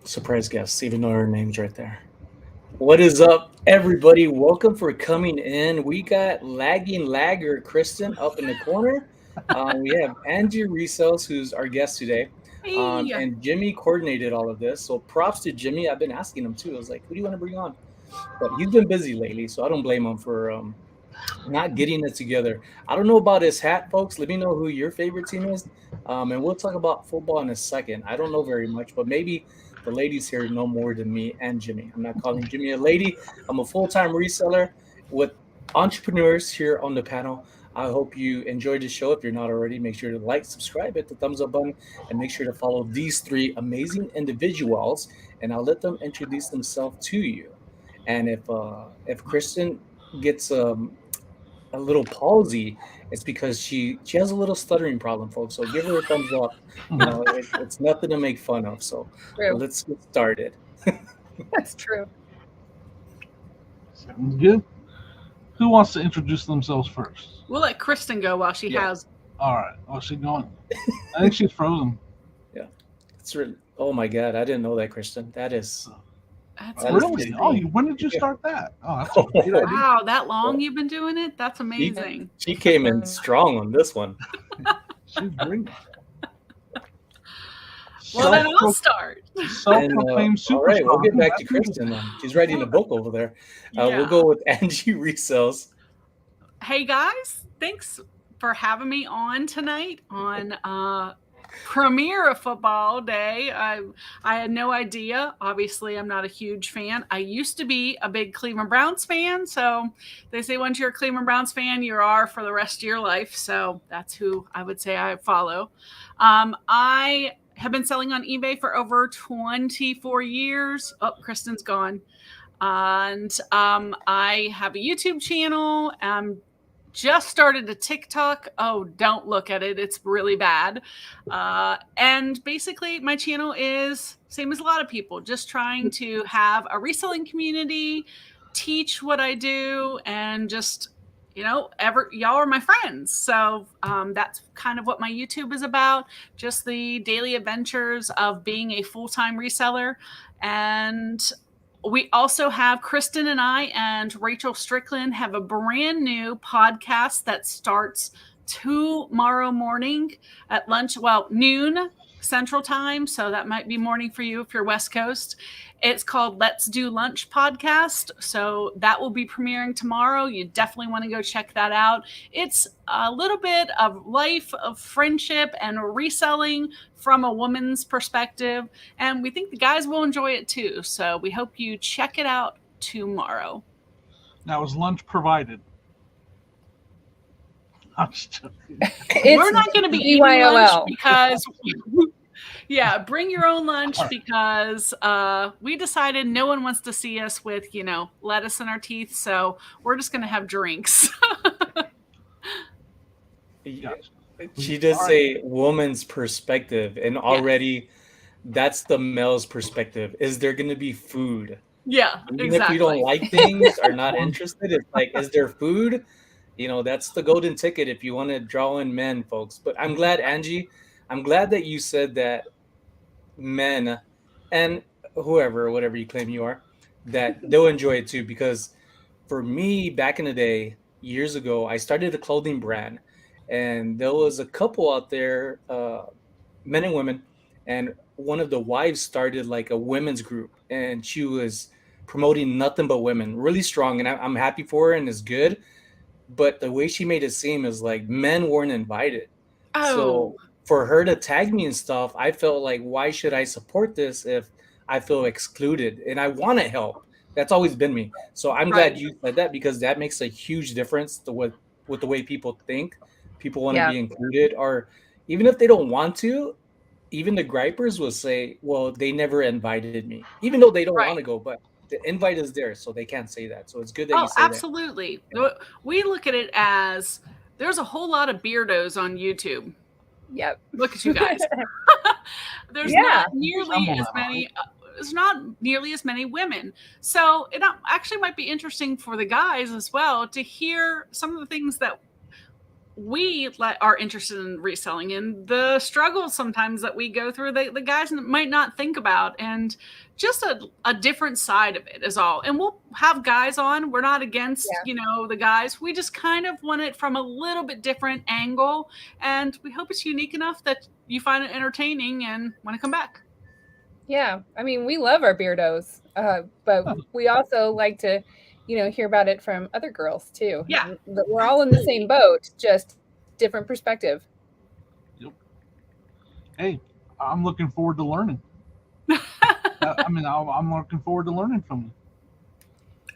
Surprise guests, even though her name's right there. What is up, everybody? Welcome for coming in. We got lagging lagger Kristen up in the corner. We have Angie Resells, who's our guest today. Hey, And Jimmy coordinated all of this. So props to Jimmy. I've been asking him too. I was like, who do you want to bring on? But he's been busy lately, so I don't blame him for not getting it together. I don't know about his hat, folks. Let me know who your favorite team is. And we'll talk about football in a second. I don't know very much, but maybe the ladies here know more than me and Jimmy. I'm not calling Jimmy a lady. I'm a full-time reseller with entrepreneurs here on the panel. I hope you enjoyed the show. If you're not already, make sure to like, subscribe, hit the thumbs up button, and make sure to follow these three amazing individuals. And I'll let them introduce themselves to you. And if Kristen gets a little palsy, it's because she has a little stuttering problem, folks. So give her a thumbs up. It's nothing to make fun of. So true. let's get started. That's true. Sounds good. Who wants to introduce themselves first? We'll let Kristen go while she Yeah. has. All right. Oh, she's going. I think she's frozen. Yeah, it's really. Oh my God, I didn't know that, Kristen. That is. That's That is Really? amazing. Oh, when did you Yeah. start that? Oh, that's a great idea. Wow, that long you've been doing it? That's amazing. She came in strong on this one. She's great. Well, then I'll start. And Self-proclaimed all right, we'll superstar. get back to Kristen. She's writing a book over there. We'll Yeah. go with Angie Resells. Hey guys, thanks for having me on tonight on premiere of football day. I had no idea. Obviously, I'm not a huge fan. I used to be a big Cleveland Browns fan. So they say once you're a Cleveland Browns fan, you are for the rest of your life. So that's who I would say I follow. I have been selling on eBay for over 24 years. Oh, Kristen's gone. And I have a YouTube channel. Just started a TikTok. Oh, don't look at it. It's really bad. And basically, my channel is same as a lot of people, just trying to have a reselling community, teach what I do, and just y'all are my friends. So that's kind of what my YouTube is about. Just the daily adventures of being a full-time reseller. And we also have Kristen and I and Rachel Strickland have a brand new podcast that starts tomorrow morning at noon Central Time. So that might be morning for you if you're West Coast. It's called Let's Do Lunch Podcast. So that will be premiering tomorrow. You definitely want to go check that out. It's a little bit of life, of friendship, and reselling from a woman's perspective. And we think the guys will enjoy it too. So we hope you check it out tomorrow. Now, is lunch provided? I'm just joking. We're not going to be eating lunch BYOL. because, yeah, bring your own lunch because we decided no one wants to see us with, lettuce in our teeth. So we're just going to have drinks. Gotcha. She did say woman's perspective, and already that's the male's perspective. Is there going to be food? Yeah, Even exactly. if we don't like things or not interested, it's like, is there food? That's the golden ticket if you want to draw in men, folks. But I'm glad, Angie, I'm glad that you said that men and whatever you claim you are, that they'll enjoy it too. Because for me, back in the day, years ago, I started a clothing brand, and there was a couple out there, men and women, and one of the wives started like a women's group, and she was promoting nothing but women, really strong, and I'm happy for her, and it's good. But the way she made it seem is like men weren't invited. Oh, So for her to tag me and stuff, I felt like, why should I support this if I feel excluded? And I want to help. That's always been me. So I'm glad right. you said that, because that makes a huge difference with the way people think. People want to Yeah. be included, or even if they don't want to, even the gripers will say, well, they never invited me, even though they don't want to Right. go, but the invite is there, so they can't say that. So it's good that you Oh, say that. absolutely. Yeah. We look at it as there's a whole lot of beardos on YouTube. Yep. Look at you guys. There's Yeah. not nearly Some of as them many. There's not nearly as many women. So it actually might be interesting for the guys as well to hear some of the things that we are interested in reselling and the struggles sometimes that we go through, the guys might not think about, and just a different side of it is all. And we'll have guys on. We're not against, the guys. We just kind of want it from a little bit different angle. And we hope it's unique enough that you find it entertaining and want to come back. Yeah. I mean, we love our beardos, but we also like to, hear about it from other girls too. Yeah. We're all in the same boat, just different perspective. Yep. Hey, I'm looking forward to learning. I'm looking forward to learning from you.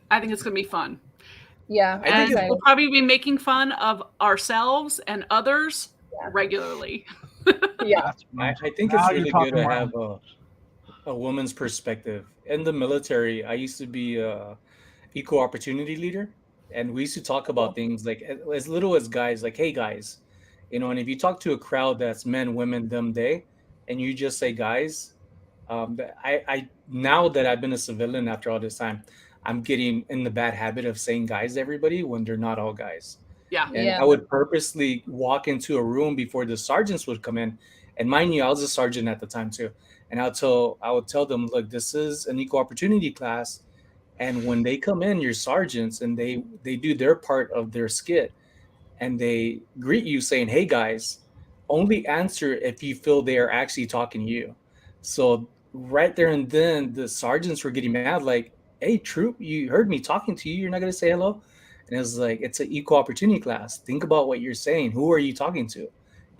I think it's going to be fun. Yeah. And we'll probably be making fun of ourselves and others regularly. Yeah. I think it's really good to have a woman's perspective. In the military, I used to be a equal opportunity leader, and we used to talk about things like as little as guys, like, hey guys, and if you talk to a crowd that's men, women, them, they, and you just say guys, I now that I've been a civilian after all this time, I'm getting in the bad habit of saying guys to everybody when they're not all guys. Yeah. And I would purposely walk into a room before the sergeants would come in. And mind you, I was a sergeant at the time too. And I would tell them, look, this is an equal opportunity class. And when they come in, your sergeants, and they do their part of their skit, and they greet you saying, hey guys, only answer if you feel they are actually talking to you. So right there and then the sergeants were getting mad, like, hey troop, you heard me talking to you, you're not going to say hello? And it was like, it's an equal opportunity class. Think about what you're saying. Who are you talking to?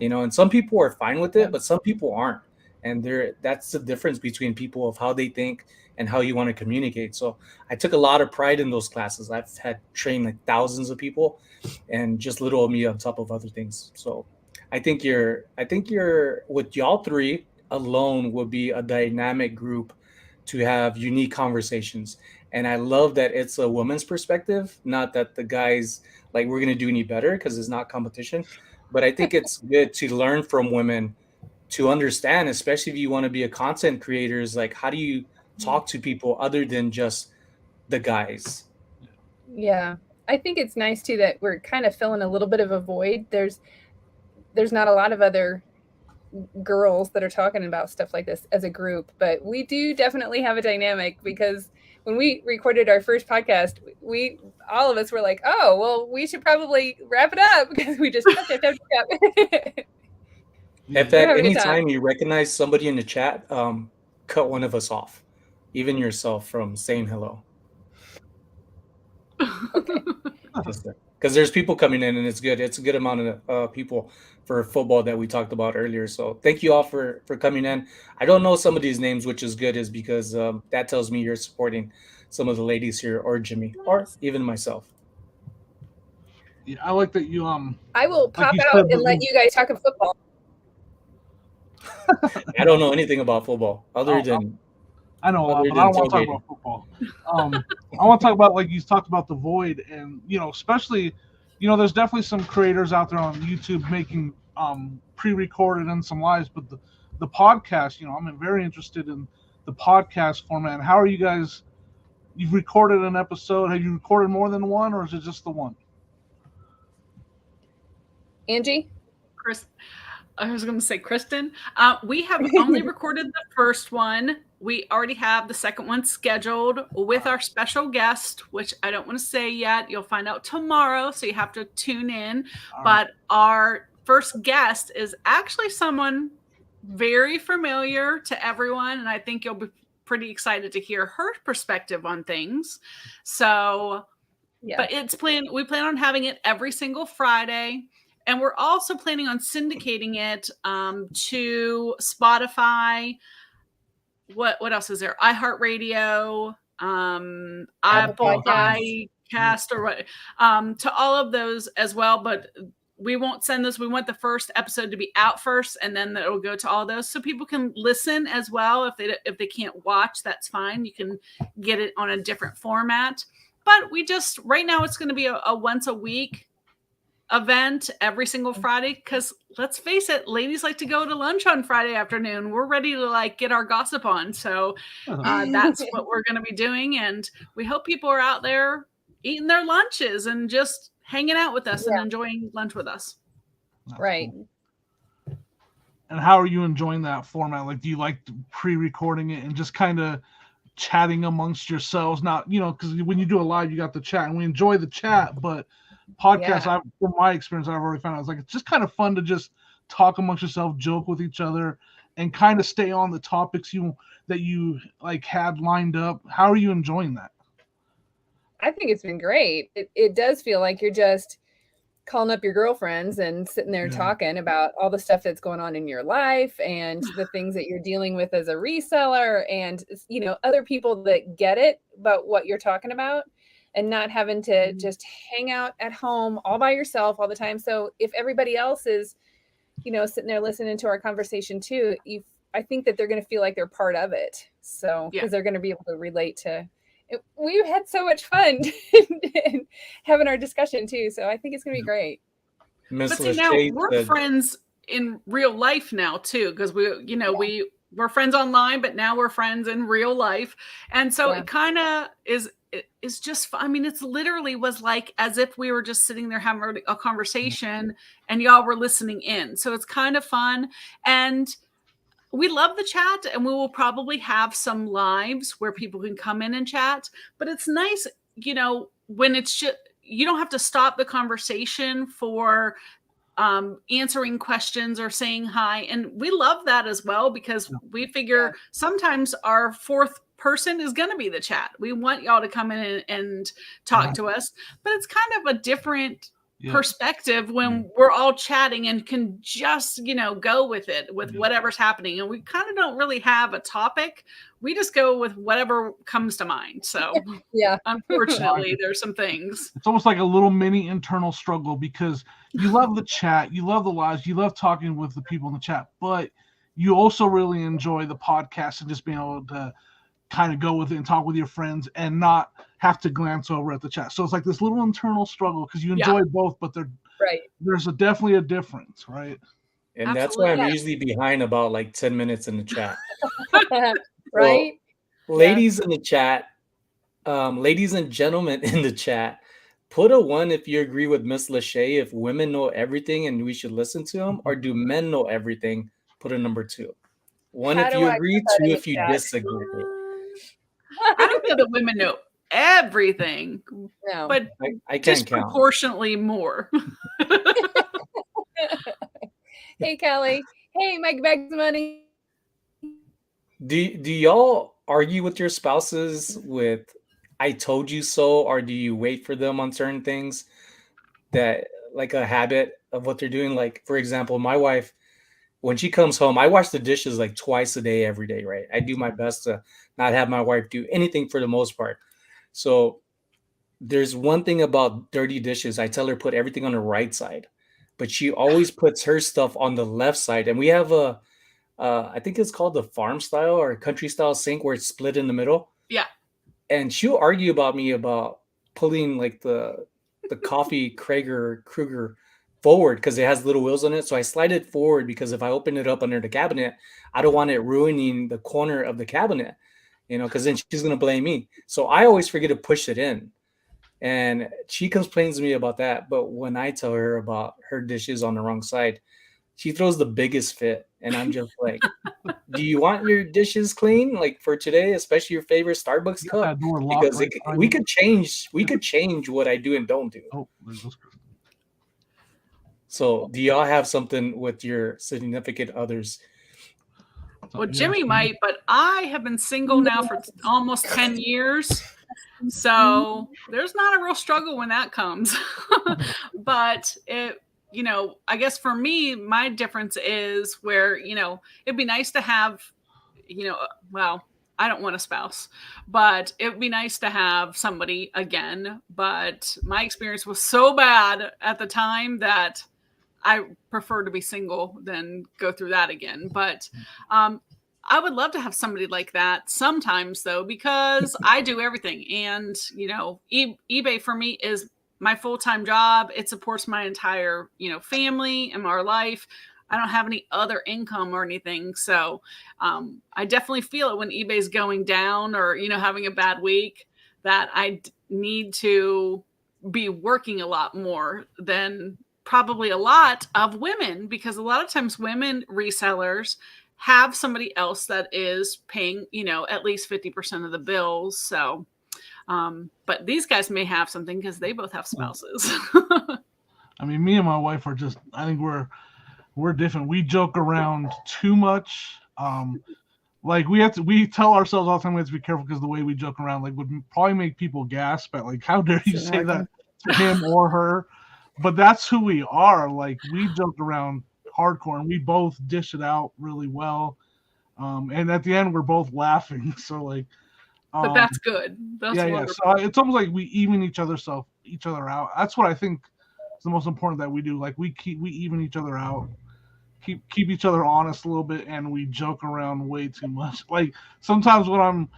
And some people are fine with it, but some people aren't. And that's the difference between people of how they think and how you want to communicate. So I took a lot of pride in those classes. I've had trained like thousands of people, and just little of me on top of other things. So I think you're with y'all three alone would be a dynamic group to have unique conversations. And I love that it's a woman's perspective, not that the guys like we're gonna do any better, because it's not competition. But I think it's good to learn from women, to understand, especially if you want to be a content creator, is like, how do you talk to people other than just the guys? Yeah. I think it's nice too that we're kind of filling a little bit of a void. There's not a lot of other girls that are talking about stuff like this as a group, but we do definitely have a dynamic, because when we recorded our first podcast, all of us were like, oh, well, we should probably wrap it up, because we just If at any time you recognize somebody in the chat, cut one of us off, even yourself, from saying hello. Okay. Because there's people coming in, and it's good. It's a good amount of people for football that we talked about earlier. So thank you all for coming in. I don't know some of these names, which is good, is because that tells me you're supporting some of the ladies here, or Jimmy, or even myself. Yeah, I like that you I will pop out and let you guys talk about football. I don't know anything about football other than. I know a lot, but I don't want to talk about football. I want to talk about, like you talked about, the void, and especially, there's definitely some creators out there on YouTube making pre-recorded and some lives, but the podcast, I'm very interested in the podcast format. And how are you guys? You've recorded an episode. Have you recorded more than one, or is it just the one? Angie? I was going to say Kristen. We have only recorded the first one. We already have the second one scheduled with our special guest, which I don't want to say yet. You'll find out tomorrow, so you have to tune in. But our first guest is actually someone very familiar to everyone, and I think you'll be pretty excited to hear her perspective on things. So, but we plan on having it every single Friday. And we're also planning on syndicating it to Spotify. What else is there? iHeartRadio, Apple iCast, or what? To all of those as well. But we won't send those. We want the first episode to be out first, and then it'll go to all those, so people can listen as well. If they can't watch, that's fine. You can get it on a different format. But right now it's going to be a once a week event every single Friday, because let's face it, ladies like to go to lunch on Friday afternoon. We're ready to get our gossip on. So that's what we're going to be doing. And we hope people are out there eating their lunches and just hanging out with us and enjoying lunch with us. Right. Cool. And how are you enjoying that format? Like, do you like pre-recording it and just kind of chatting amongst yourselves? Not, because when you do a live, you got the chat, and we enjoy the chat. But podcasts, from my experience, I've already found out, it's just kind of fun to just talk amongst yourself, joke with each other, and kind of stay on the topics that you like had lined up. How are you enjoying that? I think it's been great. It does feel like you're just calling up your girlfriends and sitting there talking about all the stuff that's going on in your life and the things that you're dealing with as a reseller and, other people that get it about what you're talking about, and not having to just hang out at home all by yourself all the time. So if everybody else is, sitting there listening to our conversation too, I think that they're going to feel like they're part of it. So, because they're going to be able to relate to. We've had so much fun having our discussion too, so I think it's going to be great. But see, now we're friends in real life now too, because we're friends online, but now we're friends in real life, and so it kind of is just. I mean, it's literally was like as if we were just sitting there having a conversation, and y'all were listening in. So it's kind of fun, and we love the chat, and we will probably have some lives where people can come in and chat, but it's nice, when it's just, you don't have to stop the conversation for answering questions or saying hi. And we love that as well, because we figure sometimes our fourth person is going to be the chat. We want y'all to come in and talk to us, but it's kind of a different perspective when we're all chatting and can just, go with it, with whatever's happening. And we kind of don't really have a topic. We just go with whatever comes to mind. So unfortunately, there's some things. It's almost like a little mini internal struggle, because you love the chat, you love the lives, you love talking with the people in the chat, but you also really enjoy the podcast and just being able to kind of go with it and talk with your friends and not have to glance over at the chat. So it's like this little internal struggle, because you enjoy both, but there's definitely a difference, right? And Absolutely. That's why I'm usually behind about like 10 minutes in the chat. Right? Well, ladies in the chat, ladies and gentlemen in the chat, put a 1 if you agree with Miss Lachey, if women know everything and we should listen to them, or do men know everything? Put a number 2. 1 if you agree, 2 if you disagree. I don't know that women know everything, but I can't count. Disproportionately more. Hey, Kelly. Hey, Mike Bags Money. Do y'all argue with your spouses with "I told you so," or do you wait for them on certain things, that like a habit of what they're doing? Like, for example, my wife, when she comes home, I wash the dishes like twice a day, every day, right? I do my best to not have my wife do anything for the most part. So there's one thing about dirty dishes. I tell her put everything on the right side, but she always puts her stuff on the left side. And we have I think it's called the farm style or country style sink where it's split in the middle. Yeah. And she'll argue about me about pulling like the coffee Kruger forward because it has little wheels on it. So I slide it forward because if I open it up under the cabinet, I don't want it ruining the corner of the cabinet, because then she's going to blame me. So I always forget to push it in. And she complains to me about that. But when I tell her about her dishes on the wrong side, she throws the biggest fit. And I'm just like, do you want your dishes clean like for today, especially your favorite Starbucks cup? Because we could change what I do and don't do. Oh, there's this. So do y'all have something with your significant others? Well, Jimmy might, but I have been single now for almost 10 years. So there's not a real struggle when that comes. But I guess for me, my difference is where, it'd be nice to have, well, I don't want a spouse, but it'd be nice to have somebody again. But my experience was so bad at the time that I prefer to be single than go through that again. But I would love to have somebody like that sometimes, though, because I do everything. And, eBay for me is my full-time job. It supports my entire, family and our life. I don't have any other income or anything. So I definitely feel it when eBay's going down or, having a bad week, that I need to be working a lot more than probably a lot of women, because a lot of times women resellers have somebody else that is paying, at least 50% of the bills. So, but these guys may have something because they both have spouses. I mean, me and my wife are just, I think we're different. We joke around too much. Like we tell ourselves all the time we have to be careful because the way we joke around, like, would probably make people gasp at, like, how dare you say that to him or her? But that's who we are. Like, we joke around hardcore, and we both dish it out really well. And at the end, we're both laughing. So, like, but that's good. That's wonderful. So it's almost like we even each other out. That's what I think is the most important that we do. Like, we even each other out. Keep each other honest a little bit, and we joke around way too much. Like, sometimes when I'm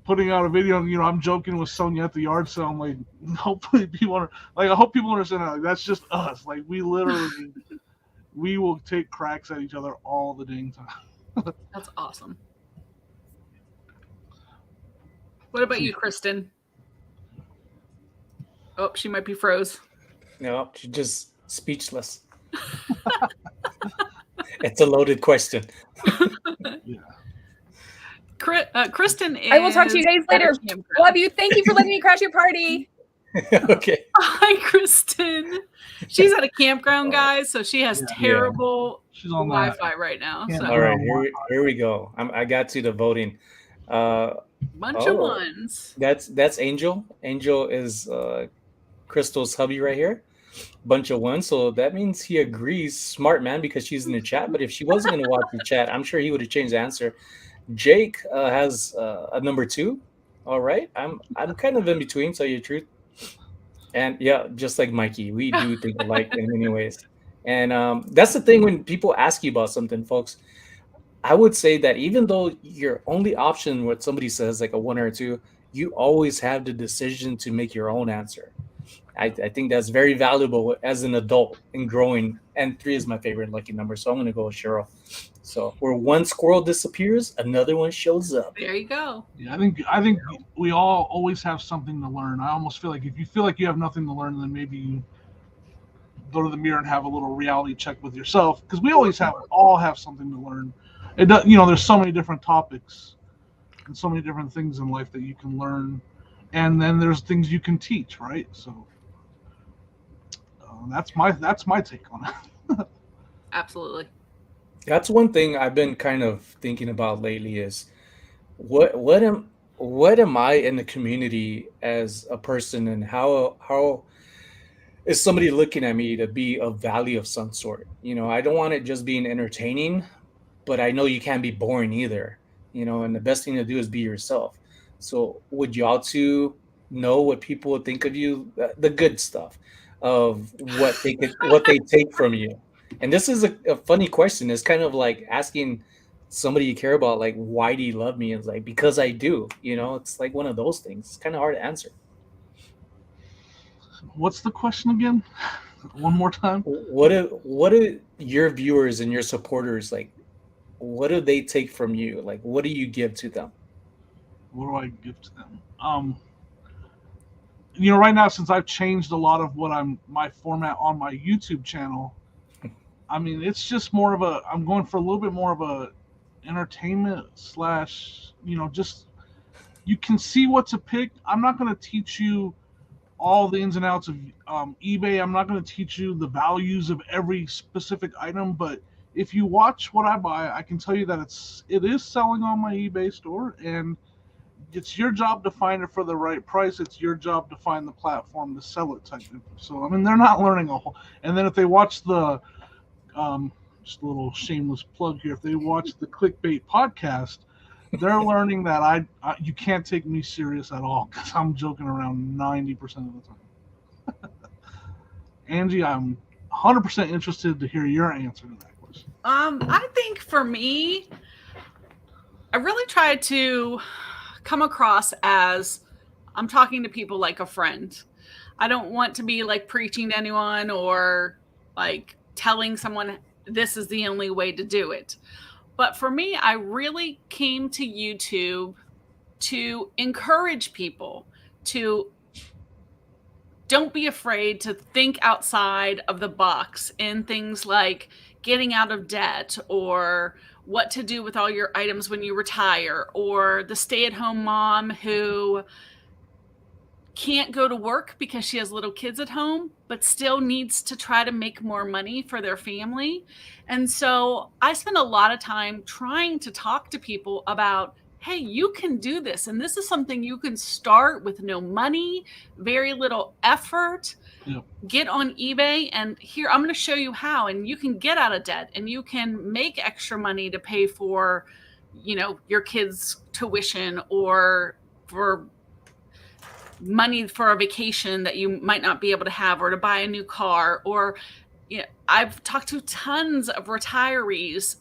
putting out a video, I'm joking with Sonya at the yard sale. I'm like, hopefully people I hope people understand that. Like, that's just us. Like, we literally we will take cracks at each other all the dang time. That's awesome. What about you, Kristen? Oh, she might be froze. No, she's just speechless. It's a loaded question. Yeah. Kristen is... I will talk to you guys later. Love you. Thank you for letting me crash your party. Okay. Hi, Kristen. She's at a campground, guys, so she has terrible Wi-Fi right now. So. All right, here we go. I got to the voting. Bunch of ones. That's Angel. Angel is Crystal's hubby right here. Bunch of ones. So that means he agrees. Smart man, because she's in the chat. But if she wasn't going to watch the chat, I'm sure he would have changed the answer. Jake has a number 2. All right. I'm kind of in between, tell you the truth. And yeah, just like Mikey, we do think alike in many ways. And that's the thing when people ask you about something, folks. I would say that even though your only option, what somebody says, like a 1 or a 2, you always have the decision to make your own answer. I think that's very valuable as an adult in growing. And 3 is my favorite lucky number, so I'm going to go with Cheryl. So where one squirrel disappears, another one shows up. There you go. Yeah, I think we all always have something to learn. I almost feel like if you feel like you have nothing to learn, then maybe you go to the mirror and have a little reality check with yourself, because we all have something to learn. It does, there's so many different topics and so many different things in life that you can learn, and then there's things you can teach, right? So that's my take on it. Absolutely. That's one thing I've been kind of thinking about lately is what am I in the community as a person, and how is somebody looking at me to be of value of some sort? I don't want it just being entertaining, but I know you can't be boring either, and the best thing to do is be yourself. So would y'all two know what people would think of you, the good stuff of what they take from you? And this is a funny question. It's kind of like asking somebody you care about, like, why do you love me? It's like, because I do. It's like one of those things. It's kind of hard to answer. What's the question again? One more time. What are your viewers and your supporters like? What do they take from you? Like, what do you give to them? What do I give to them? Right now, since I've changed a lot of my format on my YouTube channel, I mean, it's just more of I'm going for a little bit more of a entertainment / just, you can see what to pick. I'm not going to teach you all the ins and outs of eBay. I'm not going to teach you the values of every specific item, but if you watch what I buy, I can tell you that it is selling on my eBay store, and it's your job to find it for the right price. It's your job to find the platform to sell it type of. So, I mean, they're not learning a whole. And then if they watch the just a little shameless plug here, if they watch the Clickbait podcast, they're learning that you can't take me serious at all, because I'm joking around 90% of the time. Angie, I'm 100% interested to hear your answer to that question. I think for me, I really try to come across as I'm talking to people like a friend. I don't want to be like preaching to anyone or like telling someone this is the only way to do it. But for me, I really came to YouTube to encourage people, to don't be afraid to think outside of the box in things like getting out of debt, or what to do with all your items when you retire, or the stay-at-home mom who can't go to work because she has little kids at home, but still needs to try to make more money for their family. And so I spend a lot of time trying to talk to people about, hey, you can do this. And this is something you can start with no money, very little effort. Yep. Get on eBay, and here, I'm going to show you how, and you can get out of debt, and you can make extra money to pay for, your kids' tuition, or for money for a vacation that you might not be able to have, or to buy a new car. Or I've talked to tons of retirees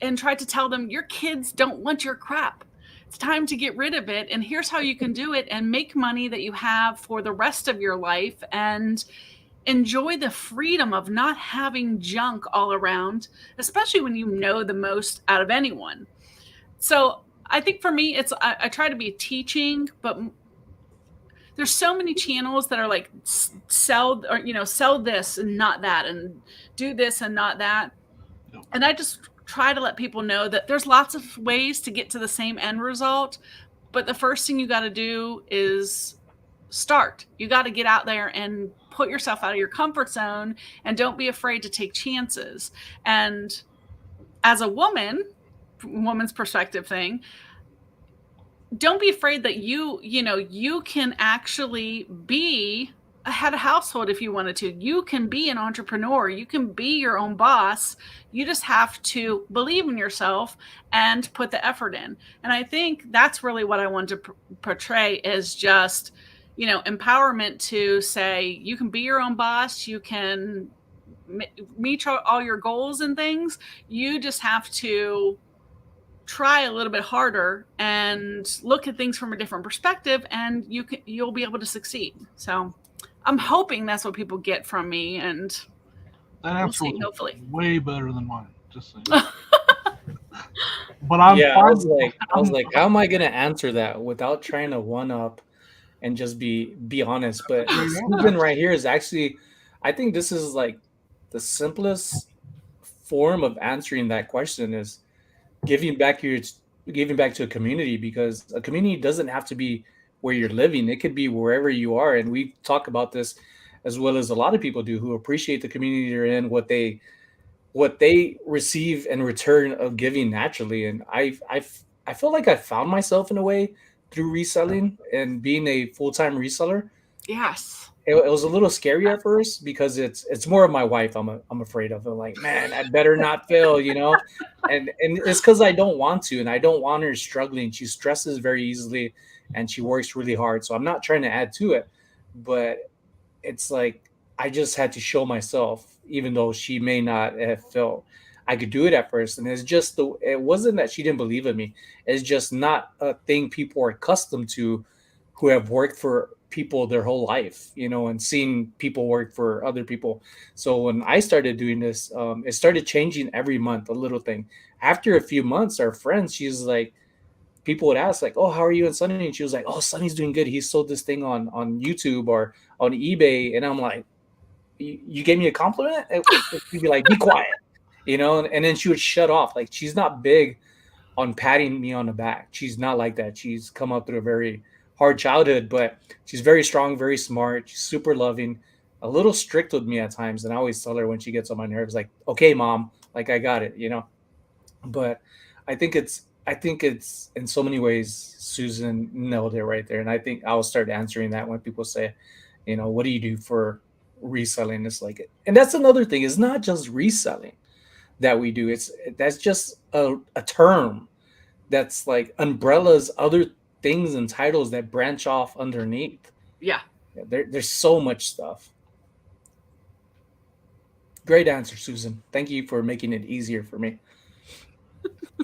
and tried to tell them, your kids don't want your crap. It's time to get rid of it, and here's how you can do it and make money that you have for the rest of your life, and enjoy the freedom of not having junk all around, especially when you know the most out of anyone. So I think for me, I try to be teaching, but there's so many channels that are like sell this and not that, and do this and not that. And I just try to let people know that there's lots of ways to get to the same end result. But the first thing you got to do is start. You got to get out there and put yourself out of your comfort zone, and don't be afraid to take chances. And as a woman's perspective thing, don't be afraid that you can actually be a head of household if you wanted to. You can be an entrepreneur. You can be your own boss. You just have to believe in yourself and put the effort in. And I think that's really what I want to portray, is just, empowerment to say you can be your own boss. You can meet all your goals and things. You just have to try a little bit harder and look at things from a different perspective, and you'll be able to succeed. So I'm hoping that's what people get from me, and that answer we'll see, hopefully way better than mine. Just saying. But I was like, how am I gonna answer that without trying to one up and just be honest? But Susan right here is actually, I think this is like the simplest form of answering that question, is giving back to a community, because a community doesn't have to be where you're living. It could be wherever you are. And we talk about this as well as a lot of people do, who appreciate the community they're in, what they receive in return of giving naturally. And I feel like I found myself in a way through reselling and being a full-time reseller. Yes. It was a little scary at first, because it's more of my wife I'm afraid of. I'm like, man, I better not fail, and it's because I don't want to, and I don't want her struggling. She stresses very easily, and she works really hard. So I'm not trying to add to it, but it's like I just had to show myself, even though she may not have felt I could do it at first. And it's just it wasn't that she didn't believe in me. It's just not a thing people are accustomed to, who have worked for people their whole life, and seeing people work for other people. So when I started doing this, it started changing every month, a little thing. After a few months, our friends, she's like, people would ask like, oh, how are you and Sonny? And she was like, oh, Sonny's doing good. He sold this thing on YouTube or on eBay. And I'm like, you gave me a compliment? She'd be like, be quiet, and then she would shut off. Like, she's not big on patting me on the back. She's not like that. She's come up through a very hard childhood, but she's very strong, very smart. She's super loving, a little strict with me at times. And I always tell her when she gets on my nerves, like, okay, mom, like, I got it, but I think it's in so many ways, Susan nailed it right there. And I think I'll start answering that when people say, what do you do for reselling? It's like, and that's another thing. It's not just reselling that we do. That's just a term that's like umbrellas other things and titles that branch off underneath. Yeah. There's so much stuff. Great answer, Susan. Thank you for making it easier for me.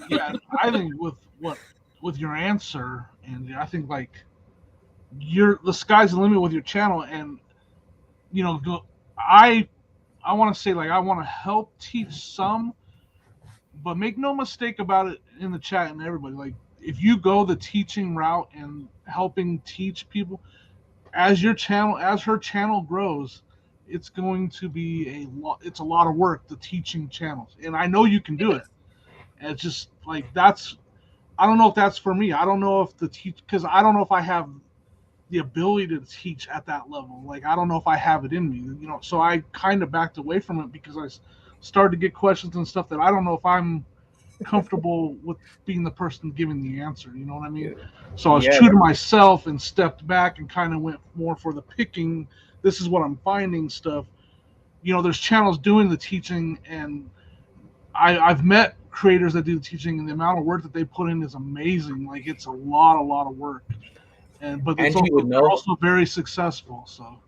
Yeah, I think with your answer, and I think like the sky's the limit with your channel. And I want to say, like, I want to help teach some, but make no mistake about it in the chat and everybody, like, if you go the teaching route and helping teach people, as her channel grows, it's going to be it's a lot of work, the teaching channels. And I know you can do it. And it's just like, I don't know if that's for me. I don't know if because I don't know if I have the ability to teach at that level. Like, I don't know if I have it in me, so I kind of backed away from it because I started to get questions and stuff that I don't know if I'm comfortable with being the person giving the answer. You know what I mean? So I was true to myself and stepped back and kind of went more for the picking. This is what I'm finding stuff. There's channels doing the teaching, and I've met creators that do the teaching, and the amount of work that they put in is amazing. Like, it's a lot of work. But it's also very successful. So.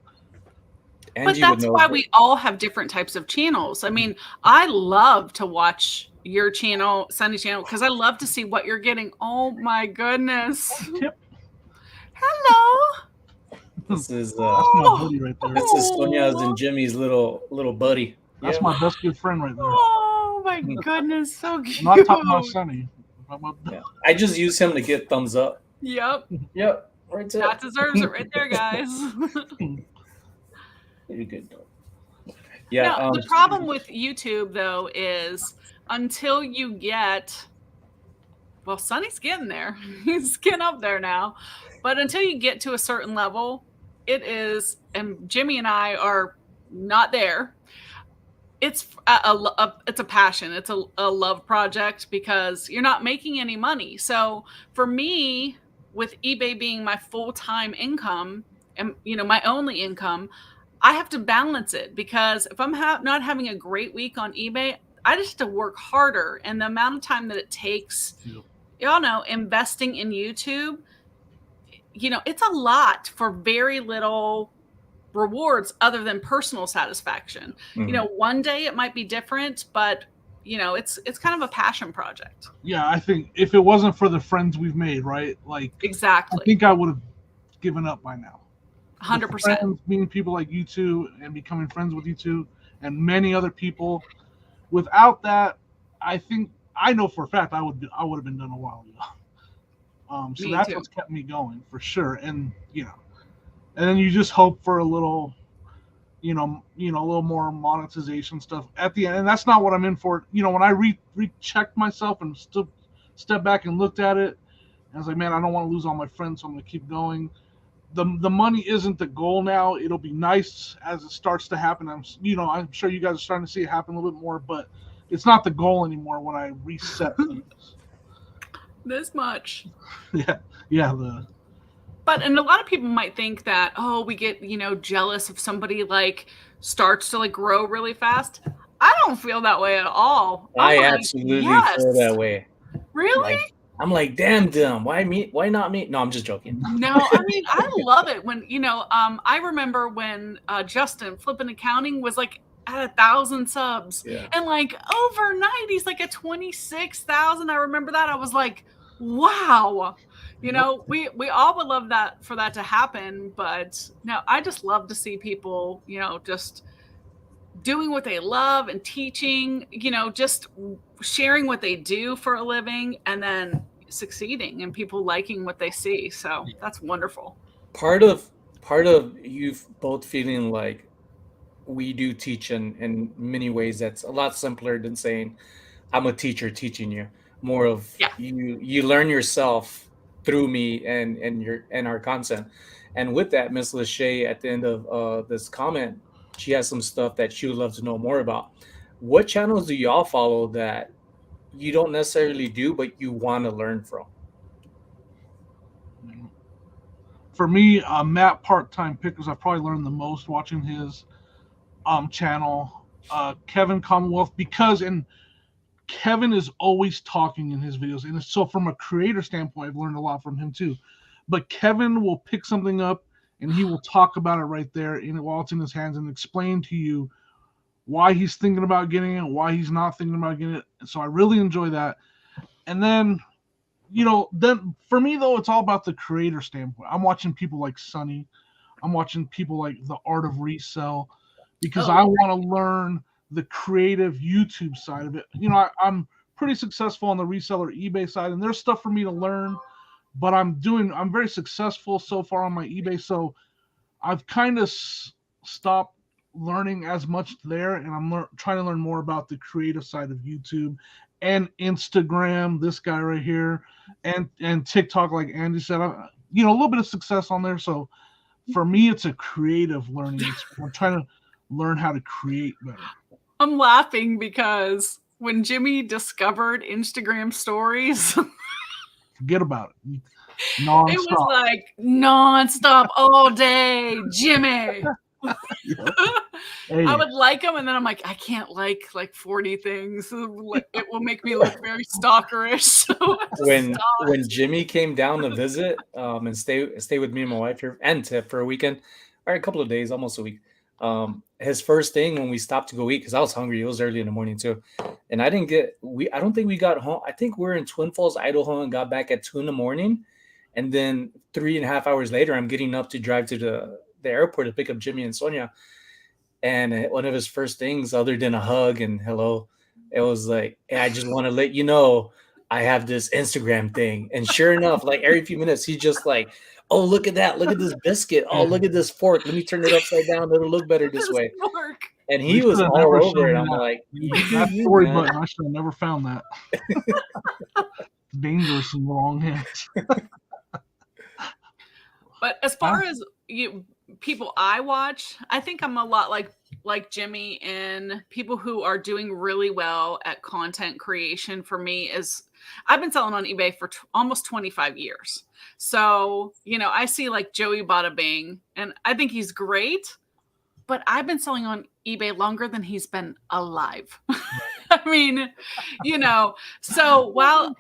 But that's why we all have different types of channels. I mean, I love to watch your channel, Sonny's channel, because I love to see what you're getting. Oh my goodness! Hello. This is that's my buddy right there. This is Sonia's and Jimmy's little buddy. That's my best good friend right there. Oh my goodness, so cute. I'm not talking about Sonny. I just use him to get thumbs up. Yep. Right there. That deserves it right there, guys. Pretty good though. Yeah. Now, the problem with YouTube though is until you get, well, Sonny's getting there. He's getting up there now. But until you get to a certain level, it is, and Jimmy and I are not there. It's a passion. It's a love project because you're not making any money. So for me, with eBay being my full-time income and, my only income, I have to balance it because if I'm not having a great week on eBay, I just have to work harder. And the amount of time that it takes, y'all know, investing in YouTube, it's a lot for very little rewards other than personal satisfaction. Mm-hmm. One day it might be different, but it's kind of a passion project. Yeah, I think if it wasn't for the friends we've made, right? Like, exactly. I think I would have given up by now. 100%. Meeting people like you two and becoming friends with you two and many other people. Without that, I know for a fact I would have been done a while ago. So that's what's kept me going for sure. And and then you just hope for a little, a little more monetization stuff at the end. And that's not what I'm in for. When I rechecked myself and still stepped back and looked at it, I was like, man, I don't want to lose all my friends, so I'm going to keep going. The money isn't the goal now. It'll be nice as it starts to happen. I'm sure you guys are starting to see it happen a little bit more, but it's not the goal anymore when I reset things. This much. Yeah. And a lot of people might think that, we get, jealous if somebody starts to grow really fast. I don't feel that way at all. I absolutely feel that way. Really? I'm like, damn, why me? Why not me? No, I'm just joking. No, I mean, I love it when, I remember when Justin Flippin' Accounting was at 1,000 subs and overnight he's at 26,000. I remember that. I was like, wow. We all would love that for that to happen, but no, I just love to see people, just doing what they love and teaching, just sharing what they do for a living and then succeeding and people liking what they see. So that's wonderful. Part of you both feeling like we do teach in many ways that's a lot simpler than saying I'm a teacher teaching you. More of you learn yourself through me and our content. And with that, Miss Lachey, at the end of this comment, she has some stuff that she would love to know more about. What channels do y'all follow that you don't necessarily do, but you want to learn from? For me, Matt Part-Time Pickers, I've probably learned the most watching his channel. Kevin Commonwealth, and Kevin is always talking in his videos. And so from a creator standpoint, I've learned a lot from him too. But Kevin will pick something up and he will talk about it right there while it's in his hands and explain to you why he's thinking about getting it, why he's not thinking about getting it. And so I really enjoy that. And then, then for me though, it's all about the creator standpoint. I'm watching people like Sonny. I'm watching people like The Art of Resell because I want to learn the creative YouTube side of it. I'm pretty successful on the reseller eBay side, and there's stuff for me to learn, but I'm very successful so far on my eBay. So I've kind of stopped learning as much there, and I'm trying to learn more about the creative side of YouTube and Instagram. This guy right here, and TikTok, like Angie said, a little bit of success on there. So for me, it's a creative learning experience. I'm trying to learn how to create better. I'm laughing because when Jimmy discovered Instagram stories, forget about it. Non-stop. It was like nonstop all day, Jimmy. Hey. I would like them, and then I'm like, I can't like 40 things. It will make me look very stalkerish. So when Jimmy came down to visit and stay with me and my wife here and Tip for a weekend, or a couple of days, almost a week. His first thing when we stopped to go eat, because I was hungry, it was early in the morning too, and I don't think we got home. I think we're in Twin Falls, Idaho, and got back at 2 a.m. And then 3.5 hours later, I'm getting up to drive to the airport to pick up Jimmy and Sonia. And one of his first things, other than a hug and hello, it was like, hey, I just want to let you know I have this Instagram thing. And sure enough, like every few minutes, he's just like, oh, look at that. Look at this biscuit. Oh, look at this fork. Let me turn it upside down. It'll look better this way. Fork. And he was all over it. I'm like, that story button, I should have never found that. Dangerous in the wrong hands. But as far as people I watch, I think I'm a lot like Jimmy, and people who are doing really well at content creation. For me, is I've been selling on eBay for almost 25 years. So, I see like Joey Bada Bing, and I think he's great, but I've been selling on eBay longer than he's been alive. I mean, so while,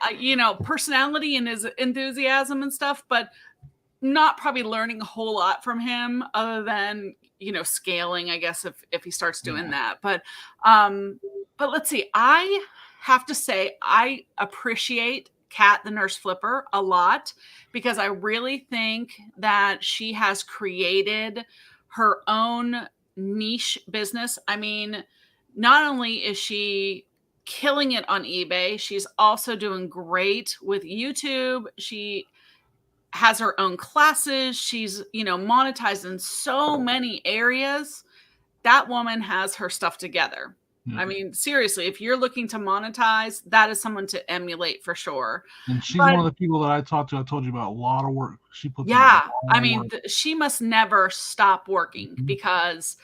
personality and his enthusiasm and stuff, but not probably learning a whole lot from him other than, scaling, I guess, if he starts doing that. But let's see, I have to say, I appreciate Kat, the nurse flipper, a lot, because I really think that she has created her own niche business. I mean, not only is she killing it on eBay, she's also doing great with YouTube. She has her own classes. She's, monetized in so many areas. That woman has her stuff together. Mm-hmm. I mean, seriously, if you're looking to monetize, that is someone to emulate for sure. And she's one of the people that I talked to. I told you about a lot of work she puts. Yeah, I mean, she must never stop working, because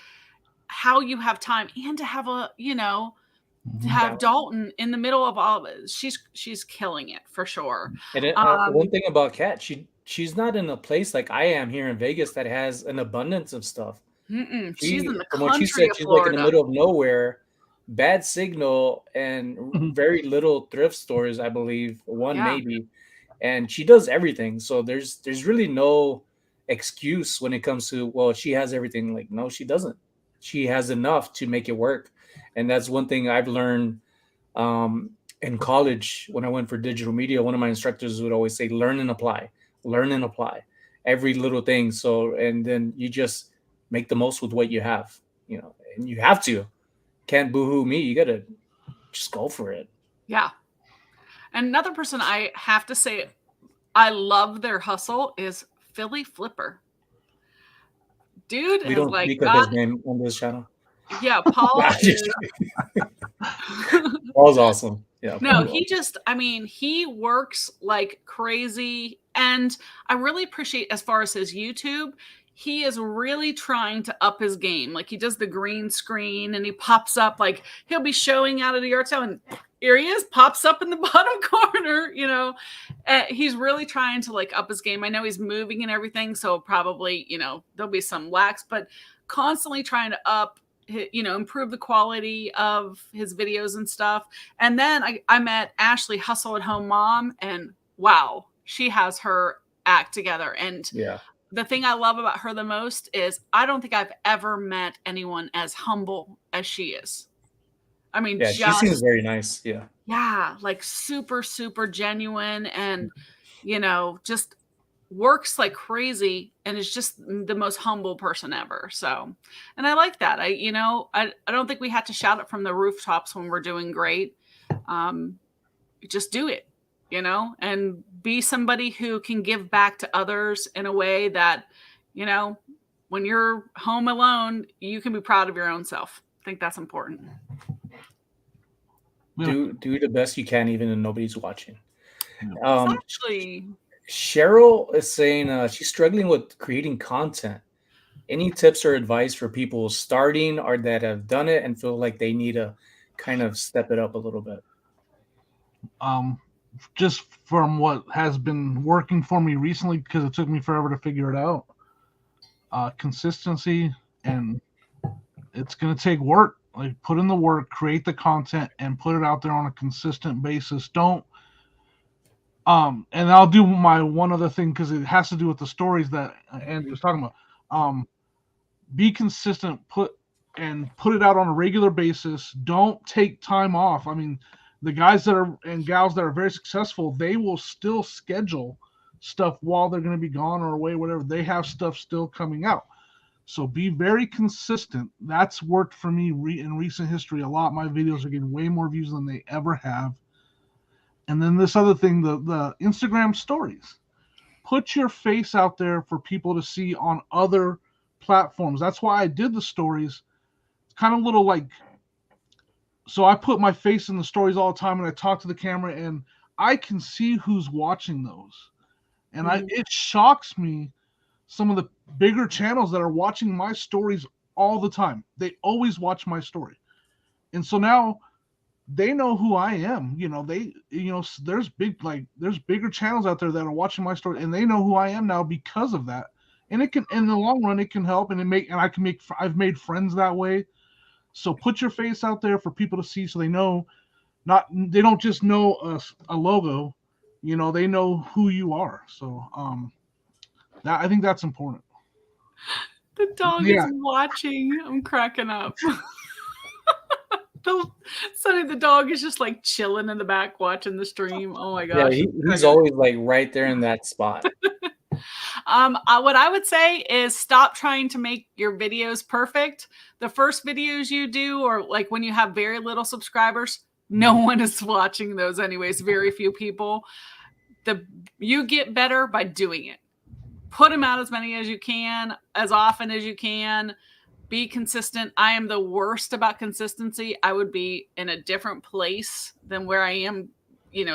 how you have time and to have a, to have Dalton in the middle of all of it, she's killing it for sure. And one thing about Kat, she's not in a place like I am here in Vegas that has an abundance of stuff. She's in the country what she said, of she's Florida. like in the middle of nowhere, bad signal, and very little thrift stores, I believe, maybe. And she does everything. So there's really no excuse when it comes to, well, she has everything. Like, no, she doesn't. She has enough to make it work. And that's one thing I've learned in college when I went for digital media. One of my instructors would always say, learn and apply every little thing. So, and then you just make the most with what you have, and you have to. Can't boohoo me. You got to just go for it. Yeah. Another person I have to say I love their hustle is Philly Flipper. Dude, we don't speak of his name on this channel. Yeah, Paul. Paul's awesome. Yeah. No, he works like crazy. And I really appreciate, as far as his YouTube, he is really trying to up his game. Like, he does the green screen and he pops up, like he'll be showing out of the yard sale and here he is, pops up in the bottom corner, he's really trying to like up his game. I know he's moving and everything, so probably, there'll be some lax, but constantly trying to up, improve the quality of his videos and stuff. And then I met Ashley, Hustle at Home Mom, and wow, she has her act together. And the thing I love about her the most is I don't think I've ever met anyone as humble as she is. I mean, she seems very nice. Yeah. Yeah. Like super, super genuine, and, just works like crazy, and is just the most humble person ever. So, and I like that. I don't think we had to shout it from the rooftops when we're doing great. Just do it, and be somebody who can give back to others in a way that, when you're home alone, you can be proud of your own self. I think that's important. Do the best you can, even if nobody's watching. Exactly. Cheryl is saying she's struggling with creating content. Any tips or advice for people starting or that have done it and feel like they need to kind of step it up a little bit? Just from what has been working for me recently, because it took me forever to figure it out. Consistency, and it's going to take work. Like, put in the work, create the content, and put it out there on a consistent basis. Don't and I'll do my one other thing, because it has to do with the stories that Andy was talking about. Be consistent, put it out on a regular basis. Don't take time off. I mean, the guys that are and gals that are very successful, they will still schedule stuff while they're going to be gone or away, whatever. They have stuff still coming out. So be very consistent. That's worked for me in recent history a lot. My videos are getting way more views than they ever have. And then this other thing, the Instagram stories. Put your face out there for people to see on other platforms. That's why I did the stories. It's kind of little like, so I put my face in the stories all the time, and I talk to the camera, and I can see who's watching those. And it shocks me, some of the bigger channels that are watching my stories all the time. They always watch my story. And so now they know who I am. There's bigger channels out there that are watching my story, and they know who I am now because of that. And it can, in the long run, it can help, and I've made friends that way. So put your face out there for people to see, so they know, they don't just know a logo, they know who you are. So I think that's important. The dog is watching. I'm cracking up. Sonny, the dog is just like chilling in the back watching the stream. Oh my gosh. Yeah, he's always like right there in that spot. What I would say is stop trying to make your videos perfect. The first videos you do, or like when you have very little subscribers, no one is watching those anyways. Very few people. You get better by doing it. Put them out as many as you can, as often as you can. Be consistent. I am the worst about consistency. I would be in a different place than where I am,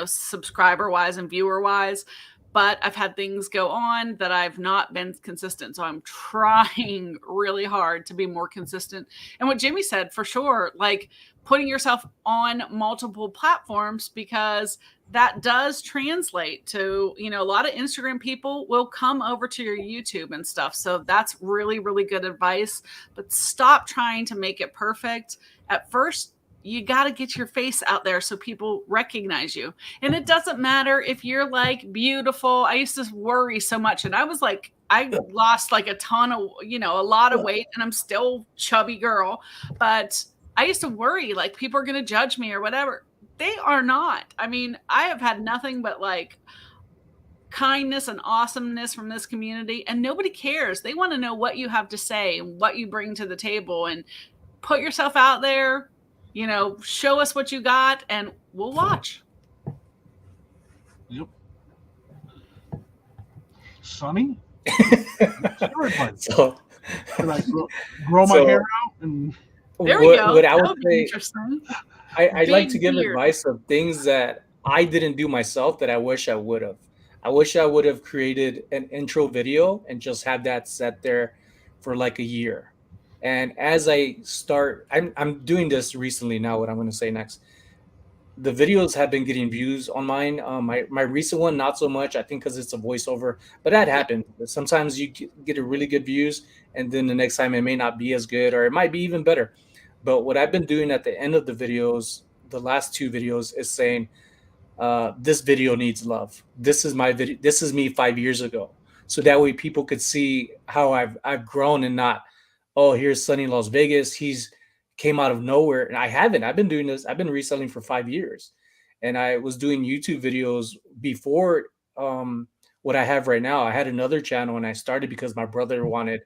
subscriber wise and viewer wise. But I've had things go on that I've not been consistent. So I'm trying really hard to be more consistent. And what Jimmy said, for sure, like putting yourself on multiple platforms, because that does translate to, a lot of Instagram people will come over to your YouTube and stuff. So that's really, really good advice. But stop trying to make it perfect. At first, you got to get your face out there so people recognize you. And it doesn't matter if you're like beautiful. I used to worry so much. And I was like, I lost like a ton of, a lot of weight, and I'm still chubby girl. But I used to worry like people are going to judge me or whatever. They are not. I mean, I have had nothing but like kindness and awesomeness from this community, and nobody cares. They want to know what you have to say and what you bring to the table, and put yourself out there. Show us what you got, and we'll watch. Yep. Sonny? So, can I grow my hair out? And there we go. What I would say, interesting. I'd like to give advice of things that I didn't do myself that I wish I would have. I wish I would have created an intro video and just had that set there for like a year. And as I start, I'm doing this recently now, what I'm going to say next. The videos have been getting views on mine. My recent one, not so much, I think, because it's a voiceover. But that happened. Sometimes you get a really good views, and then the next time it may not be as good, or it might be even better. But what I've been doing at the end of the videos, the last 2 videos, is saying, this video needs love. This is my video. This is me 5 years ago. So that way people could see how I've grown, and not, oh, here's SonnyLasVegas. He's came out of nowhere. And I haven't. I've been doing this. I've been reselling for 5 years. And I was doing YouTube videos before what I have right now. I had another channel, and I started because my brother wanted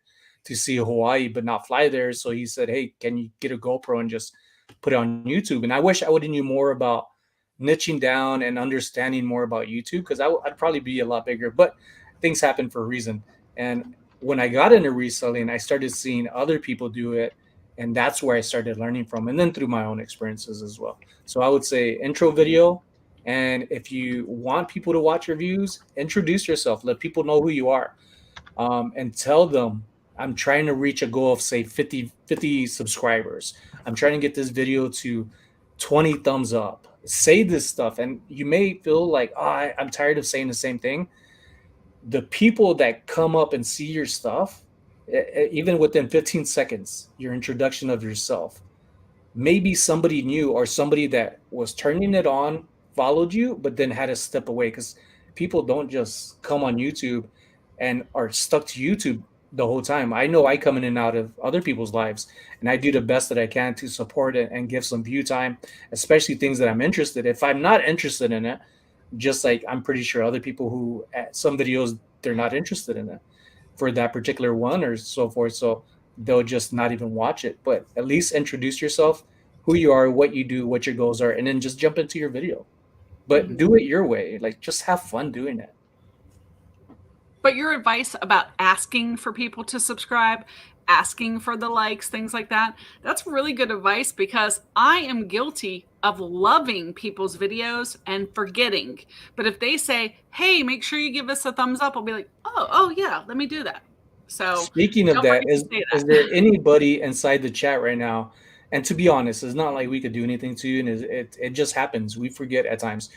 to see Hawaii but not fly there. So he said, hey, can you get a GoPro and just put it on YouTube? And I wish I would have knew more about niching down and understanding more about YouTube, because I'd probably be a lot bigger. But things happen for a reason. And when I got into reselling, I started seeing other people do it, and that's where I started learning from, and then through my own experiences as well. So I would say intro video, and if you want people to watch your views, introduce yourself, let people know who you are, and tell them I'm trying to reach a goal of say 50 subscribers. I'm trying to get this video to 20 thumbs up. Say this stuff, and you may feel like, oh, I'm tired of saying the same thing. The people that come up and see your stuff, even within 15 seconds, your introduction of yourself, maybe somebody new or somebody that was turning it on followed you, but then had to step away, because people don't just come on YouTube and are stuck to YouTube the whole time. I know I come in and out of other people's lives, and I do the best that I can to support it and give some view time, especially things that I'm interested in. If I'm not interested in it, just like I'm pretty sure other people who at some videos, they're not interested in it for that particular one or so forth. So they'll just not even watch it. But at least introduce yourself, who you are, what you do, what your goals are, and then just jump into your video. But do it your way. Like, just have fun doing it. But your advice about asking for people to subscribe, asking for the likes, things like that, that's really good advice, because I am guilty of loving people's videos and forgetting. But if they say, hey, make sure you give us a thumbs up, I'll be like, oh yeah, let me do that. So speaking of that, is there anybody inside the chat right now? And to be honest, it's not like we could do anything to you, and it just happens. We forget at times.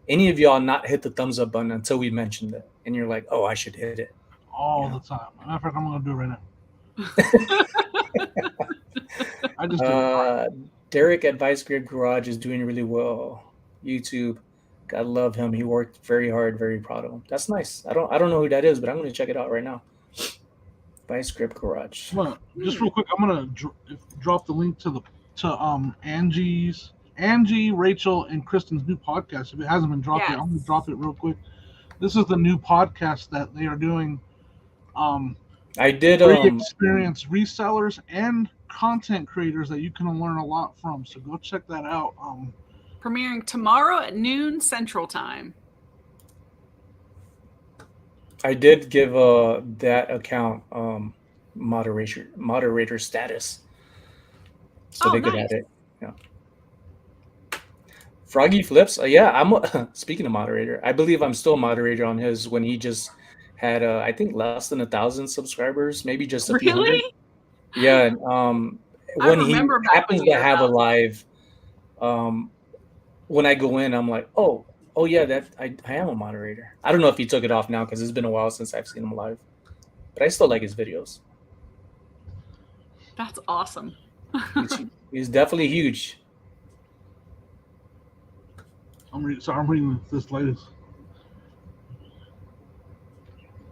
Any of y'all not hit the thumbs up button until we mentioned it, and you're like, oh, I should hit it all the time. Matter of fact, I'm gonna do it right now. I just Derek at Vice Grip Garage is doing really well. YouTube, God love him. He worked very hard. Very proud of him. That's nice. I don't know who that is, but I'm gonna check it out right now. Vice Grip Garage. Just real quick, I'm gonna drop the link to Angie, Rachel, and Kristen's new podcast. If it hasn't been dropped yet, I'm going to drop it real quick. This is the new podcast that they are doing. I did experience resellers and content creators that you can learn a lot from. So go check that out. Premiering tomorrow at noon Central Time. I did give that account moderator status, so they could add it. Yeah. Froggy Flips, I'm speaking of moderator. I believe I'm still a moderator on his when he just had I think less than 1,000 subscribers, maybe just a few hundred. Yeah, when he happens to have a live, when I go in, I'm like, oh yeah, that I am a moderator. I don't know if he took it off now because it's been a while since I've seen him live, but I still like his videos. That's awesome. He's definitely huge. I'm reading this latest.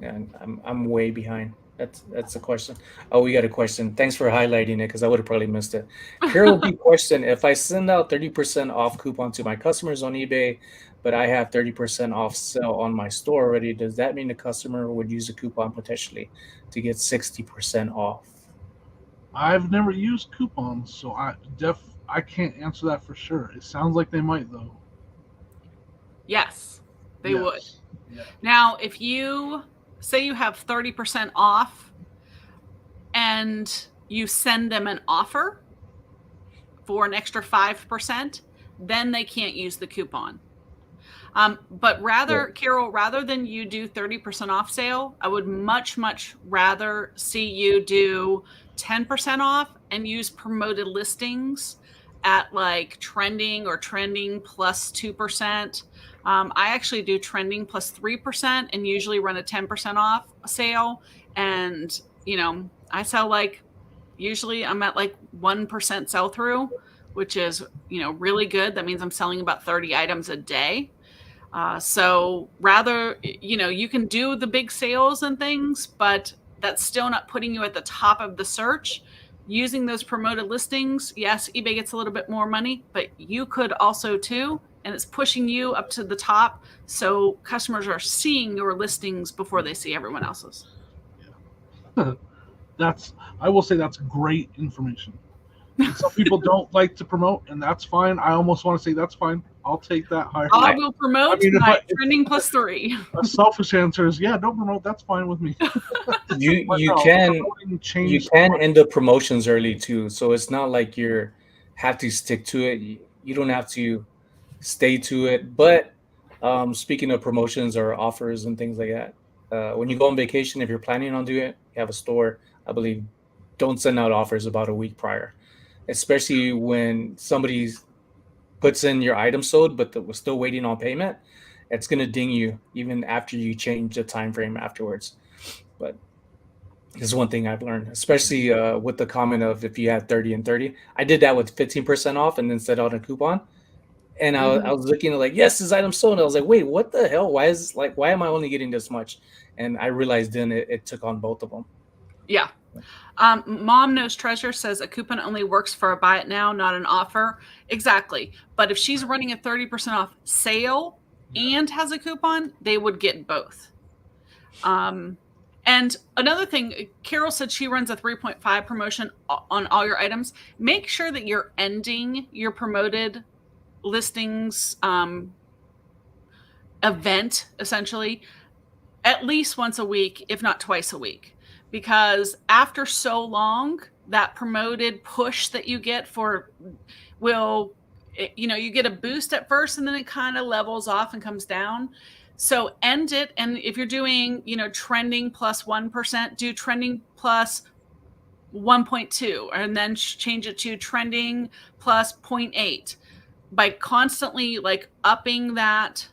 Yeah, I'm way behind. That's a question. Oh, we got a question. Thanks for highlighting it, because I would have probably missed it. Carol B question: if I send out 30% off coupon to my customers on eBay, but I have 30% off sale on my store already, does that mean the customer would use a coupon potentially to get 60% off? I've never used coupons, so I can't answer that for sure. It sounds like they might, though. Yes, they would. Yeah. Now, if you say you have 30% off and you send them an offer for an extra 5%, then they can't use the coupon. But Carol, rather than you do 30% off sale, I would much, much rather see you do 10% off and use promoted listings at like trending or trending plus 2%. I actually do trending plus 3% and usually run a 10% off sale. And, I sell usually I'm at 1% sell through, which is, really good. That means I'm selling about 30 items a day. So rather, you can do the big sales and things, but that's still not putting you at the top of the search. Using those promoted listings, yes, eBay gets a little bit more money, but you could also too. And it's pushing you up to the top, so customers are seeing your listings before they see everyone else's. Yeah. I will say that's great information. Some people don't like to promote, and that's fine. I almost want to say that's fine. I'll take that higher. I will promote tonight, trending plus 3. A selfish answer is, yeah, don't promote. That's fine with me. you can end the promotions early too, so it's not like you have to stick to it. You don't have to stay to it. But speaking of promotions or offers and things like that, when you go on vacation, if you're planning on doing it, you have a store, I believe, don't send out offers about a week prior, especially when somebody puts in your item sold but we're still waiting on payment. It's going to ding you even after you change the time frame afterwards. But this is one thing I've learned, especially with the comment of if you had 30 and 30. I did that with 15% off and then set out a coupon. And I was looking at like, yes, this item sold. And I was like, wait, what the hell? Why am I only getting this much? And I realized then it took on both of them. Yeah. Mom Knows Treasure says a coupon only works for a buy it now, not an offer. Exactly. But if she's running a 30% off sale and has a coupon, they would get both. And another thing, Carol said she runs a 3.5 promotion on all your items. Make sure that you're ending your promoted listings event, essentially, at least once a week, if not twice a week. Because after so long, that promoted push that you get you get a boost at first and then it kind of levels off and comes down. So end it. And if you're doing, trending plus 1%, do trending plus 1.2 and then change it to trending plus 0.8. By constantly upping that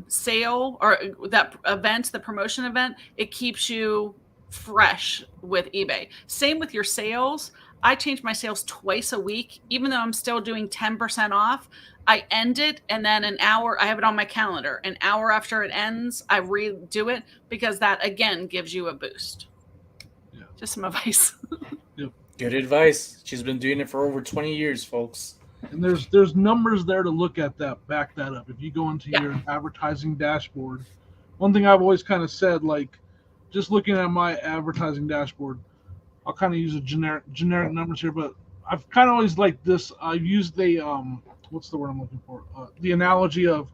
sale or that event, the promotion event, it keeps you fresh with eBay. Same with your sales. I change my sales twice a week, even though I'm still doing 10% off. I end it, and then an hour, I have it on my calendar. An hour after it ends, I redo it because that again gives you a boost. Yeah. Just some advice. Yep. Good advice. She's been doing it for over 20 years, folks. And there's numbers there to look at that back that up. If you go into your advertising dashboard, one thing I've always kind of said, just looking at my advertising dashboard, I'll kind of use a generic numbers here, but I've kind of always liked this. I've used the what's the word I'm looking for? The analogy of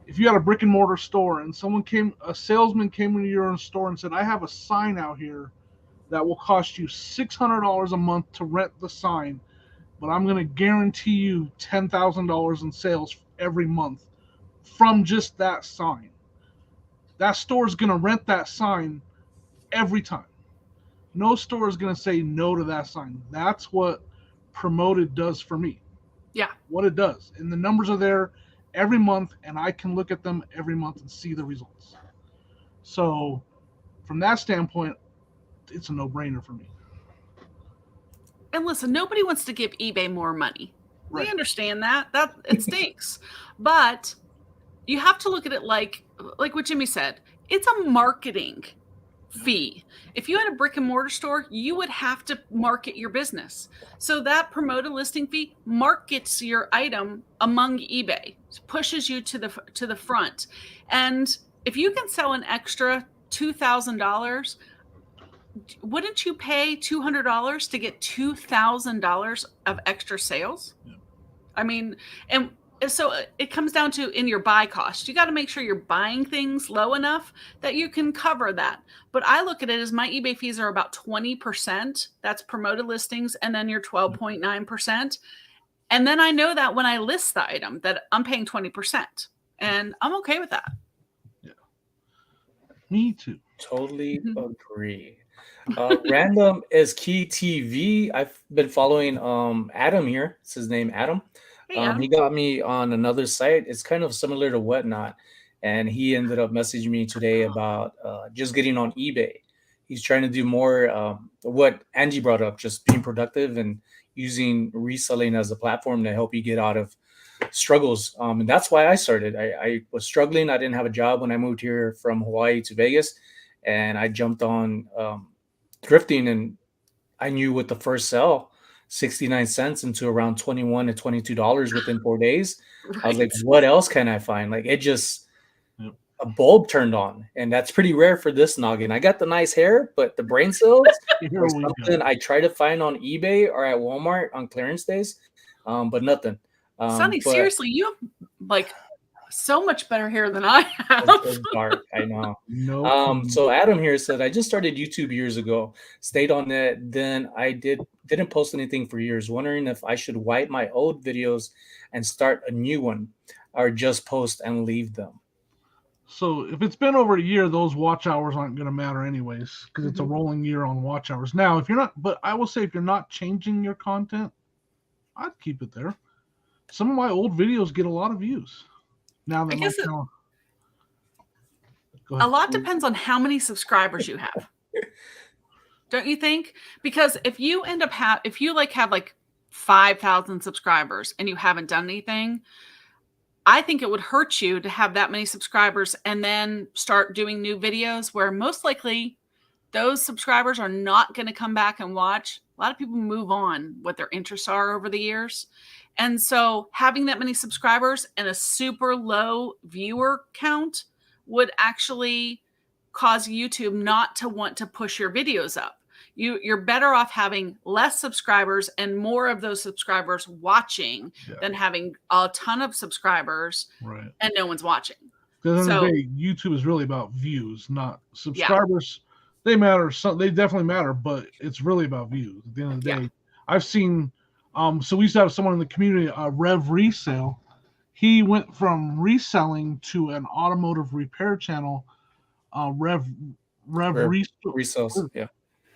if you had a brick and mortar store and a salesman came into your own store and said, I have a sign out here that will cost you $600 a month to rent the sign, but I'm going to guarantee you $10,000 in sales every month from just that sign. That store is going to rent that sign every time. No store is going to say no to that sign. That's what promoted does for me. Yeah. What it does. And the numbers are there every month, and I can look at them every month and see the results. So from that standpoint, it's a no-brainer for me. And listen, nobody wants to give eBay more money. Right. We understand that. That it stinks. But you have to look at it like what Jimmy said. It's a marketing fee. If you had a brick and mortar store, you would have to market your business. So that promoted listing fee markets your item among eBay, pushes you to the front. And if you can sell an extra $2,000, wouldn't you pay $200 to get $2,000 of extra sales? Yeah. I mean, and so it comes down to in your buy cost. You got to make sure you're buying things low enough that you can cover that. But I look at it as my eBay fees are about 20%. That's promoted listings, and then your 12.9%. And then I know that when I list the item that I'm paying 20%, and I'm okay with that. Yeah, me too. Totally agree. Random is Key TV. I've been following Adam here. It's his name, Adam. He got me on another site. It's kind of similar to Whatnot, and he ended up messaging me today about just getting on eBay. He's trying to do more what Angie brought up, just being productive and using reselling as a platform to help you get out of struggles. And that's why I started. I was struggling. I didn't have a job when I moved here from Hawaii to Vegas, and I jumped on thrifting, and I knew with the first sell, 69 cents into around $21 to $22 within 4 days. Right. I was like, what else can I find? Like, it just, a bulb turned on, and that's pretty rare for this noggin. I got the nice hair, but the brain cells are something I try to find on eBay or at Walmart on clearance days, but nothing. Sonny, seriously, you have like so much better hair than I have. It's dark, I know. No. So Adam here said, I just started YouTube years ago, stayed on it, then I didn't post anything for years, wondering if I should wipe my old videos and start a new one, or just post and leave them. So if it's been over a year, those watch hours aren't going to matter anyways, because it's a Mhm. rolling year on watch hours. Now, if you're not, but I will say if you're not changing your content, I'd keep it there. Some of my old videos get a lot of views. Now that I my guess channel. Go a ahead. lot depends on how many subscribers you have. Don't you think? Because if you end up if you like have like 5,000 subscribers and you haven't done anything, I think it would hurt you to have that many subscribers and then start doing new videos where most likely those subscribers are not going to come back and watch. A lot of people move on what their interests are over the years. And so having that many subscribers and a super low viewer count would actually cause YouTube not to want to push your videos up. You're better off having less subscribers and more of those subscribers watching than having a ton of subscribers and no one's watching. Because at the end of the day, YouTube is really about views, not subscribers. They matter. They definitely matter, but it's really about views. At the end of the day, I've seen. So we used to have someone in the community, Rev Resell. He went from reselling to an automotive repair channel, Rev Resells, yeah.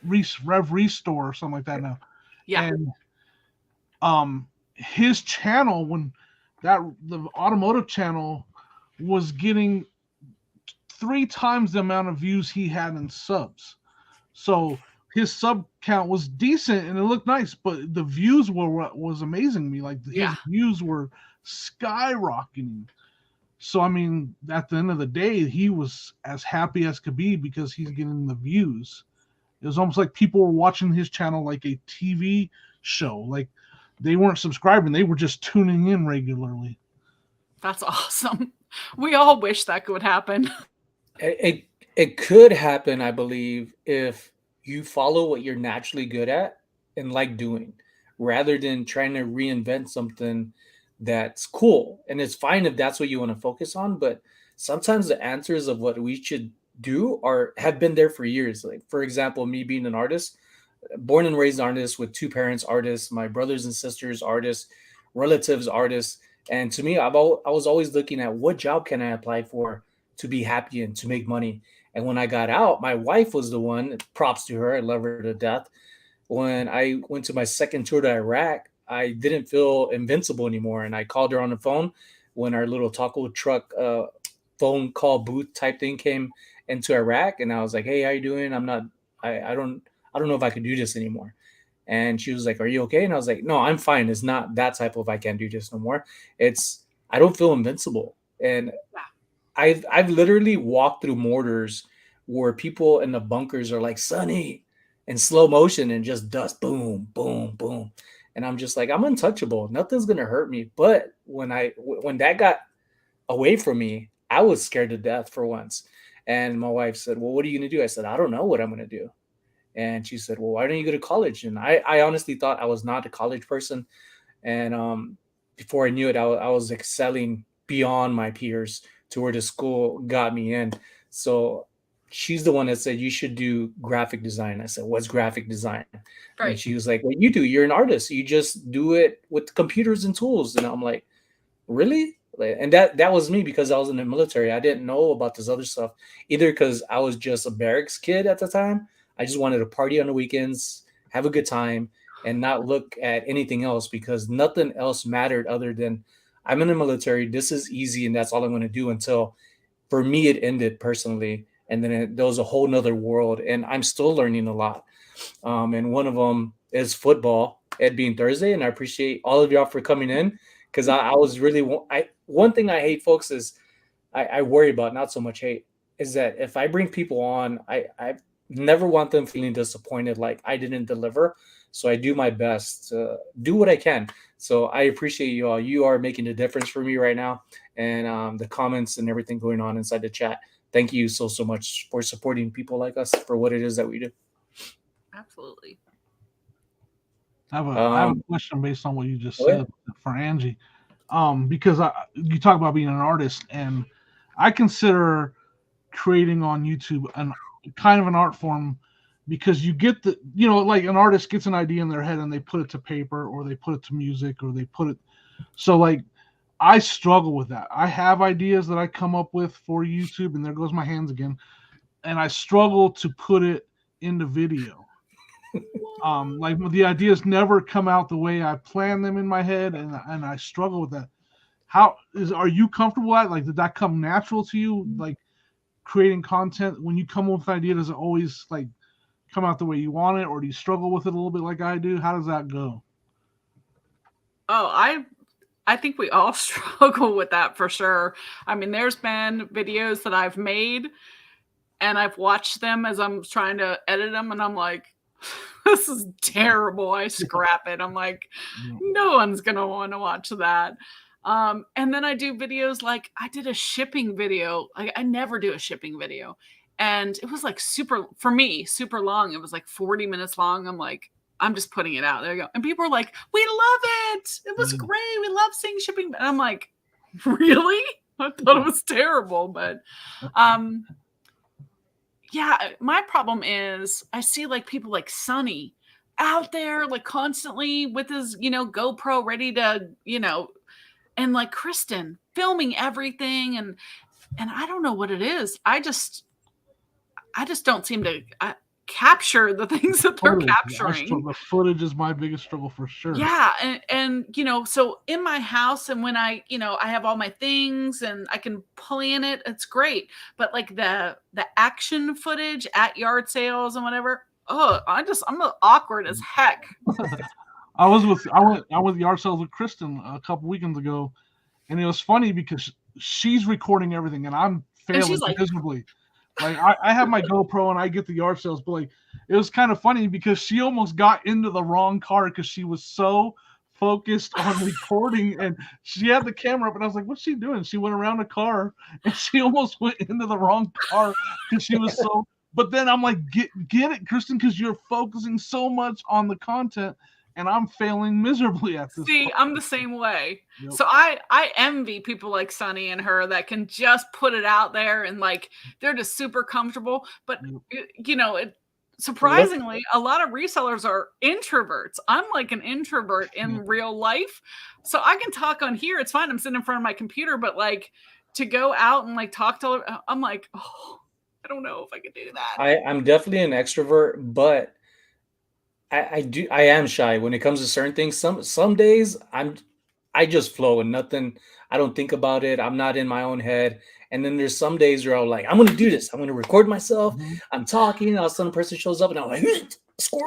Rev Restore or something like that now. Yeah. And his channel, when the automotive channel was getting 3 times the amount of views he had in subs. So his sub count was decent and it looked nice, but the views were what was amazing me. Like his views were skyrocketing. So I mean, at the end of the day, he was as happy as could be because he's getting the views. It was almost like people were watching his channel like a TV show. Like they weren't subscribing, they were just tuning in regularly. That's awesome. We all wish that could happen. It could happen, I believe, if you follow what you're naturally good at and like doing, rather than trying to reinvent something that's cool. And it's fine if that's what you want to focus on, but sometimes the answers of what we should do have been there for years. Like, for example, me being an artist, born and raised artist with 2 parents artists, my brothers and sisters artists, relatives artists. And to me, I was always looking at what job can I apply for to be happy and to make money. And when I got out, my wife was the one, props to her, I love her to death. When I went to my second tour to Iraq, I didn't feel invincible anymore. And I called her on the phone when our little taco truck phone call booth type thing came into Iraq. And I was like, hey, how you doing? I don't know if I could do this anymore. And she was like, are you okay? And I was like, no, I'm fine. It's not that type of I can't do this no more. It's I don't feel invincible. And I've literally walked through mortars where people in the bunkers are like, Sonny, in slow motion and just dust, boom, boom, boom. And I'm just like, I'm untouchable. Nothing's gonna hurt me. But when that got away from me, I was scared to death for once. And my wife said, well, what are you gonna do? I said, I don't know what I'm gonna do. And she said, well, why don't you go to college? And I honestly thought I was not a college person. And before I knew it, I was excelling beyond my peers to where the school got me in. So she's the one that said, you should do graphic design. I said, what's graphic design? Right. And she was like, well, you do. You're an artist. You just do it with computers and tools. And I'm like, really? And that was me because I was in the military. I didn't know about this other stuff either because I was just a barracks kid at the time. I just wanted to party on the weekends, have a good time, and not look at anything else because nothing else mattered other than I'm in the military. This is easy, and that's all I'm going to do until, for me, it ended personally. And then there was a whole nother world, and I'm still learning a lot. And one of them is football, it being Thursday, and I appreciate all of y'all for coming in because I was really one thing I hate, folks, is I worry about, not so much hate, is that if I bring people on, I never want them feeling disappointed like I didn't deliver. So I do my best to do what I can. So I appreciate you all. You are making a difference for me right now. And the comments and everything going on inside the chat. Thank you so much for supporting people like us for what it is that we do. Absolutely. I have a question based on what you just said for Angie. because you talk about being an artist, and I consider creating on YouTube kind of an art form, because you get like an artist gets an idea in their head and they put it to paper, or they put it to music, or they put it. So like, I struggle with that. I have ideas that I come up with for YouTube, and there goes my hands again, and I struggle to put it into video. Like the ideas never come out the way I plan them in my head, and I struggle with that. Are you comfortable at, like, did that come natural to you, like creating content? When you come up with an idea, does it always like come out the way you want it, or do you struggle with it a little bit like I do? How does that go? Oh, I think we all struggle with that for sure. I mean, there's been videos that I've made and I've watched them as I'm trying to edit them, and I'm like, this is terrible. I scrap it. I'm like, no one's going to want to watch that. And then I do videos, like I did a shipping video. I never do a shipping video. And it was like super long. It was like 40 minutes long. I'm like, I'm just putting it out. There you go. And people are like, we love it. It was great. We love seeing shipping. And I'm like, really? I thought it was terrible. But yeah, my problem is I see like people like Sonny out there like constantly with his, GoPro ready to, and like Kristen filming everything. And I don't know what it is. I just don't seem to capture the things that they're capturing. The footage is my biggest struggle for sure. Yeah. And so in my house, and when I have all my things and I can plan it, it's great. But like the action footage at yard sales and whatever, I'm awkward as heck. I went yard sales with Kristen a couple weekends ago, and it was funny because she's recording everything and I'm failing miserably. Like I have my GoPro and I get the yard sales, but like it was kind of funny because she almost got into the wrong car because she was so focused on recording, and she had the camera up, and I was like, what's she doing? She went around a car and she almost went into the wrong car because she was so. But then I'm like, get it, Kristen, because you're focusing so much on the content, and I'm failing miserably at this. See, I'm the same way. Yep. So I envy people like Sonny and her that can just put it out there and like they're just super comfortable. But surprisingly, a lot of resellers are introverts. I'm like an introvert in real life, so I can talk on here. It's fine. I'm sitting in front of my computer, but like to go out and like talk to, I'm like, I don't know if I could do that. I'm definitely an extrovert, but I am shy when it comes to certain things. Some days I just flow and nothing. I don't think about it. I'm not in my own head. And then there's some days where I'm like, I'm gonna do this. I'm gonna record myself. Mm-hmm. I'm talking. All of a sudden, a person shows up, and I'm like, score.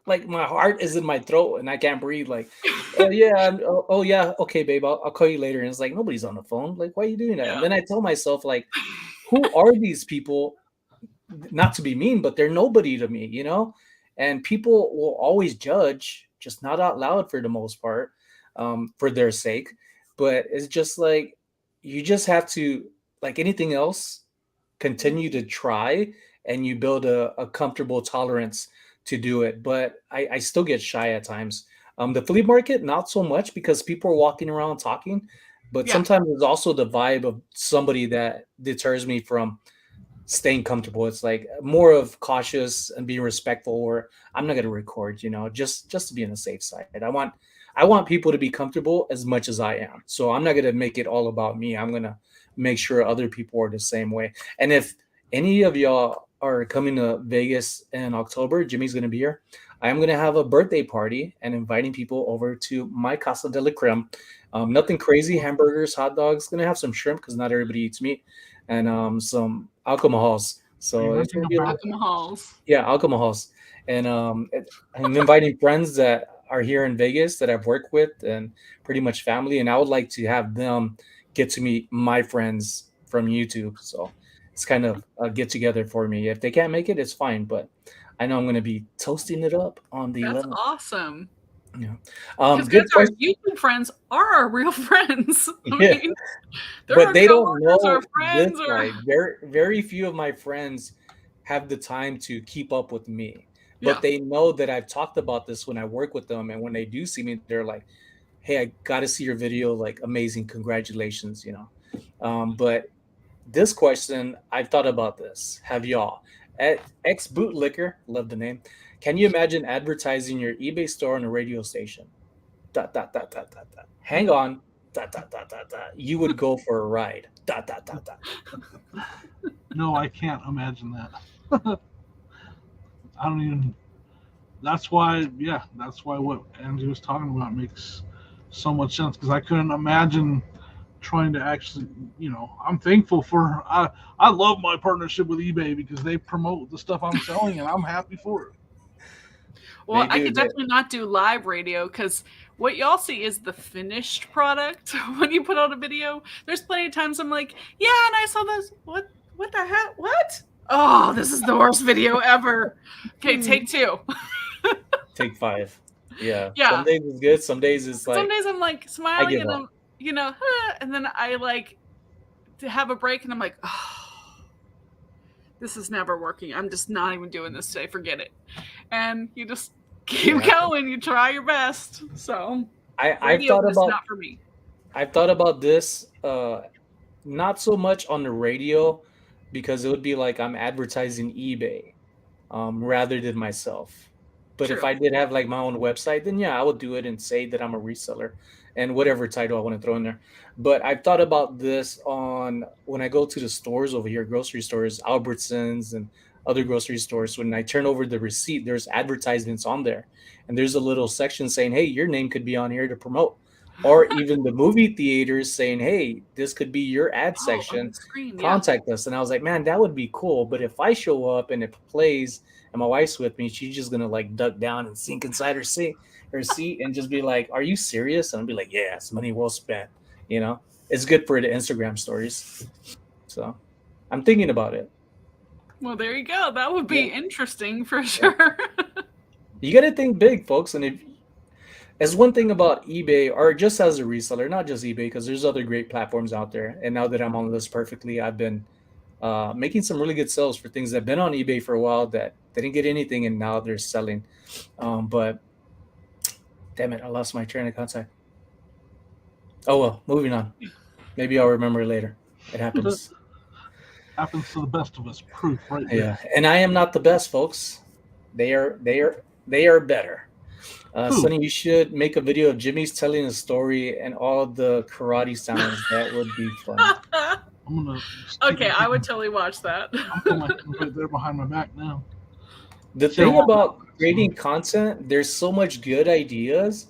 like my heart is in my throat, and I can't breathe. Like, oh yeah, okay, babe, I'll call you later. And it's like nobody's on the phone. Like, why are you doing that? Yeah. And then I tell myself, like, who are these people? Not to be mean, but they're nobody to me, and people will always judge, just not out loud for the most part, for their sake. But it's just like, you just have to, like anything else, continue to try, and you build a comfortable tolerance to do it. But I still get shy at times. The flea market, not so much, because people are walking around talking, but sometimes there's also the vibe of somebody that deters me from staying comfortable. It's like more of cautious and being respectful, or I'm not going to record, just to be on the safe side. I want people to be comfortable as much as I am. So I'm not going to make it all about me. I'm going to make sure other people are the same way. And if any of y'all are coming to Vegas in October, Jimmy's going to be here. I am going to have a birthday party and inviting people over to my Casa de la Creme. Nothing crazy, hamburgers, hot dogs. Going to have some shrimp because not everybody eats meat. And some alcohols. So it's gonna be alcohols. Yeah, alcohols. And I'm inviting friends that are here in Vegas that I've worked with, and pretty much family. And I would like to have them get to meet my friends from YouTube. So it's kind of a get together for me. If they can't make it, it's fine. But I know I'm going to be toasting it up on the 11th. That's awesome. Yeah. Because our YouTube friends are our real friends. I mean, but they don't know this. Very, very few of my friends have the time to keep up with me. but they know that I've talked about this when I work with them, and when they do see me, they're like, "Hey, I got to see your video. Like, amazing, congratulations!" But this question, I've thought about this. Have y'all? At Ex Bootlicker, love the name. Can you imagine advertising your eBay store on a radio station? Dot dot dot dot dot dot. Hang on. Dot dot dot dot dot. You would go for a ride. Dot dot dot dot. No, I can't imagine that. I don't even. That's why what Angie was talking about makes so much sense, because I couldn't imagine trying to actually, I'm thankful for, I love my partnership with eBay because they promote the stuff I'm selling and I'm happy for it. Well, I could definitely not do live radio, because what y'all see is the finished product when you put out a video. There's plenty of times I'm like, yeah, and I saw this. What the heck? What? Oh, this is the worst video ever. Okay, take 2. Take 5. Yeah. Yeah. Some days it's good. Some days it's like. Some days I'm like smiling and I'm, and then I like to have a break and I'm like, oh, this is never working. I'm just not even doing this today. Forget it. And you just keep going. You try your best. So I've thought about, not for me. I've thought about this, not so much on the radio, because it would be like I'm advertising eBay rather than myself. But if I did have like my own website, then I would do it and say that I'm a reseller and whatever title I want to throw in there. But I've thought about this on when I go to the stores over here, grocery stores, Albertsons and other grocery stores. When I turn over the receipt, there's advertisements on there. And there's a little section saying, hey, your name could be on here to promote. Or even the movie theaters saying, hey, this could be your ad section. Contact us. And I was like, man, that would be cool. But if I show up and it plays and my wife's with me, she's just going to like duck down and sink inside her seat and just be like, are you serious? And I'll be like, yeah, it's money well spent. It's good for the Instagram stories. So I'm thinking about it. Well, there you go. That would be interesting for sure. You got to think big, folks. And as one thing about eBay, or just as a reseller, not just eBay, because there's other great platforms out there. And now that I'm on this perfectly, I've been making some really good sales for things that have been on eBay for a while that they didn't get anything, and now they're selling. But damn it, I lost my train of contact. Oh, well, moving on. Maybe I'll remember later. It happens. Happens to the best of us. Proof right there. Yeah, and I am not the best, folks. They are better. Sonny, you should make a video of Jimmy's telling a story and all the karate sounds. That would be fun. Okay, I would totally watch that. I'm putting my right there behind my back now. The thing about creating content, there's so much good ideas,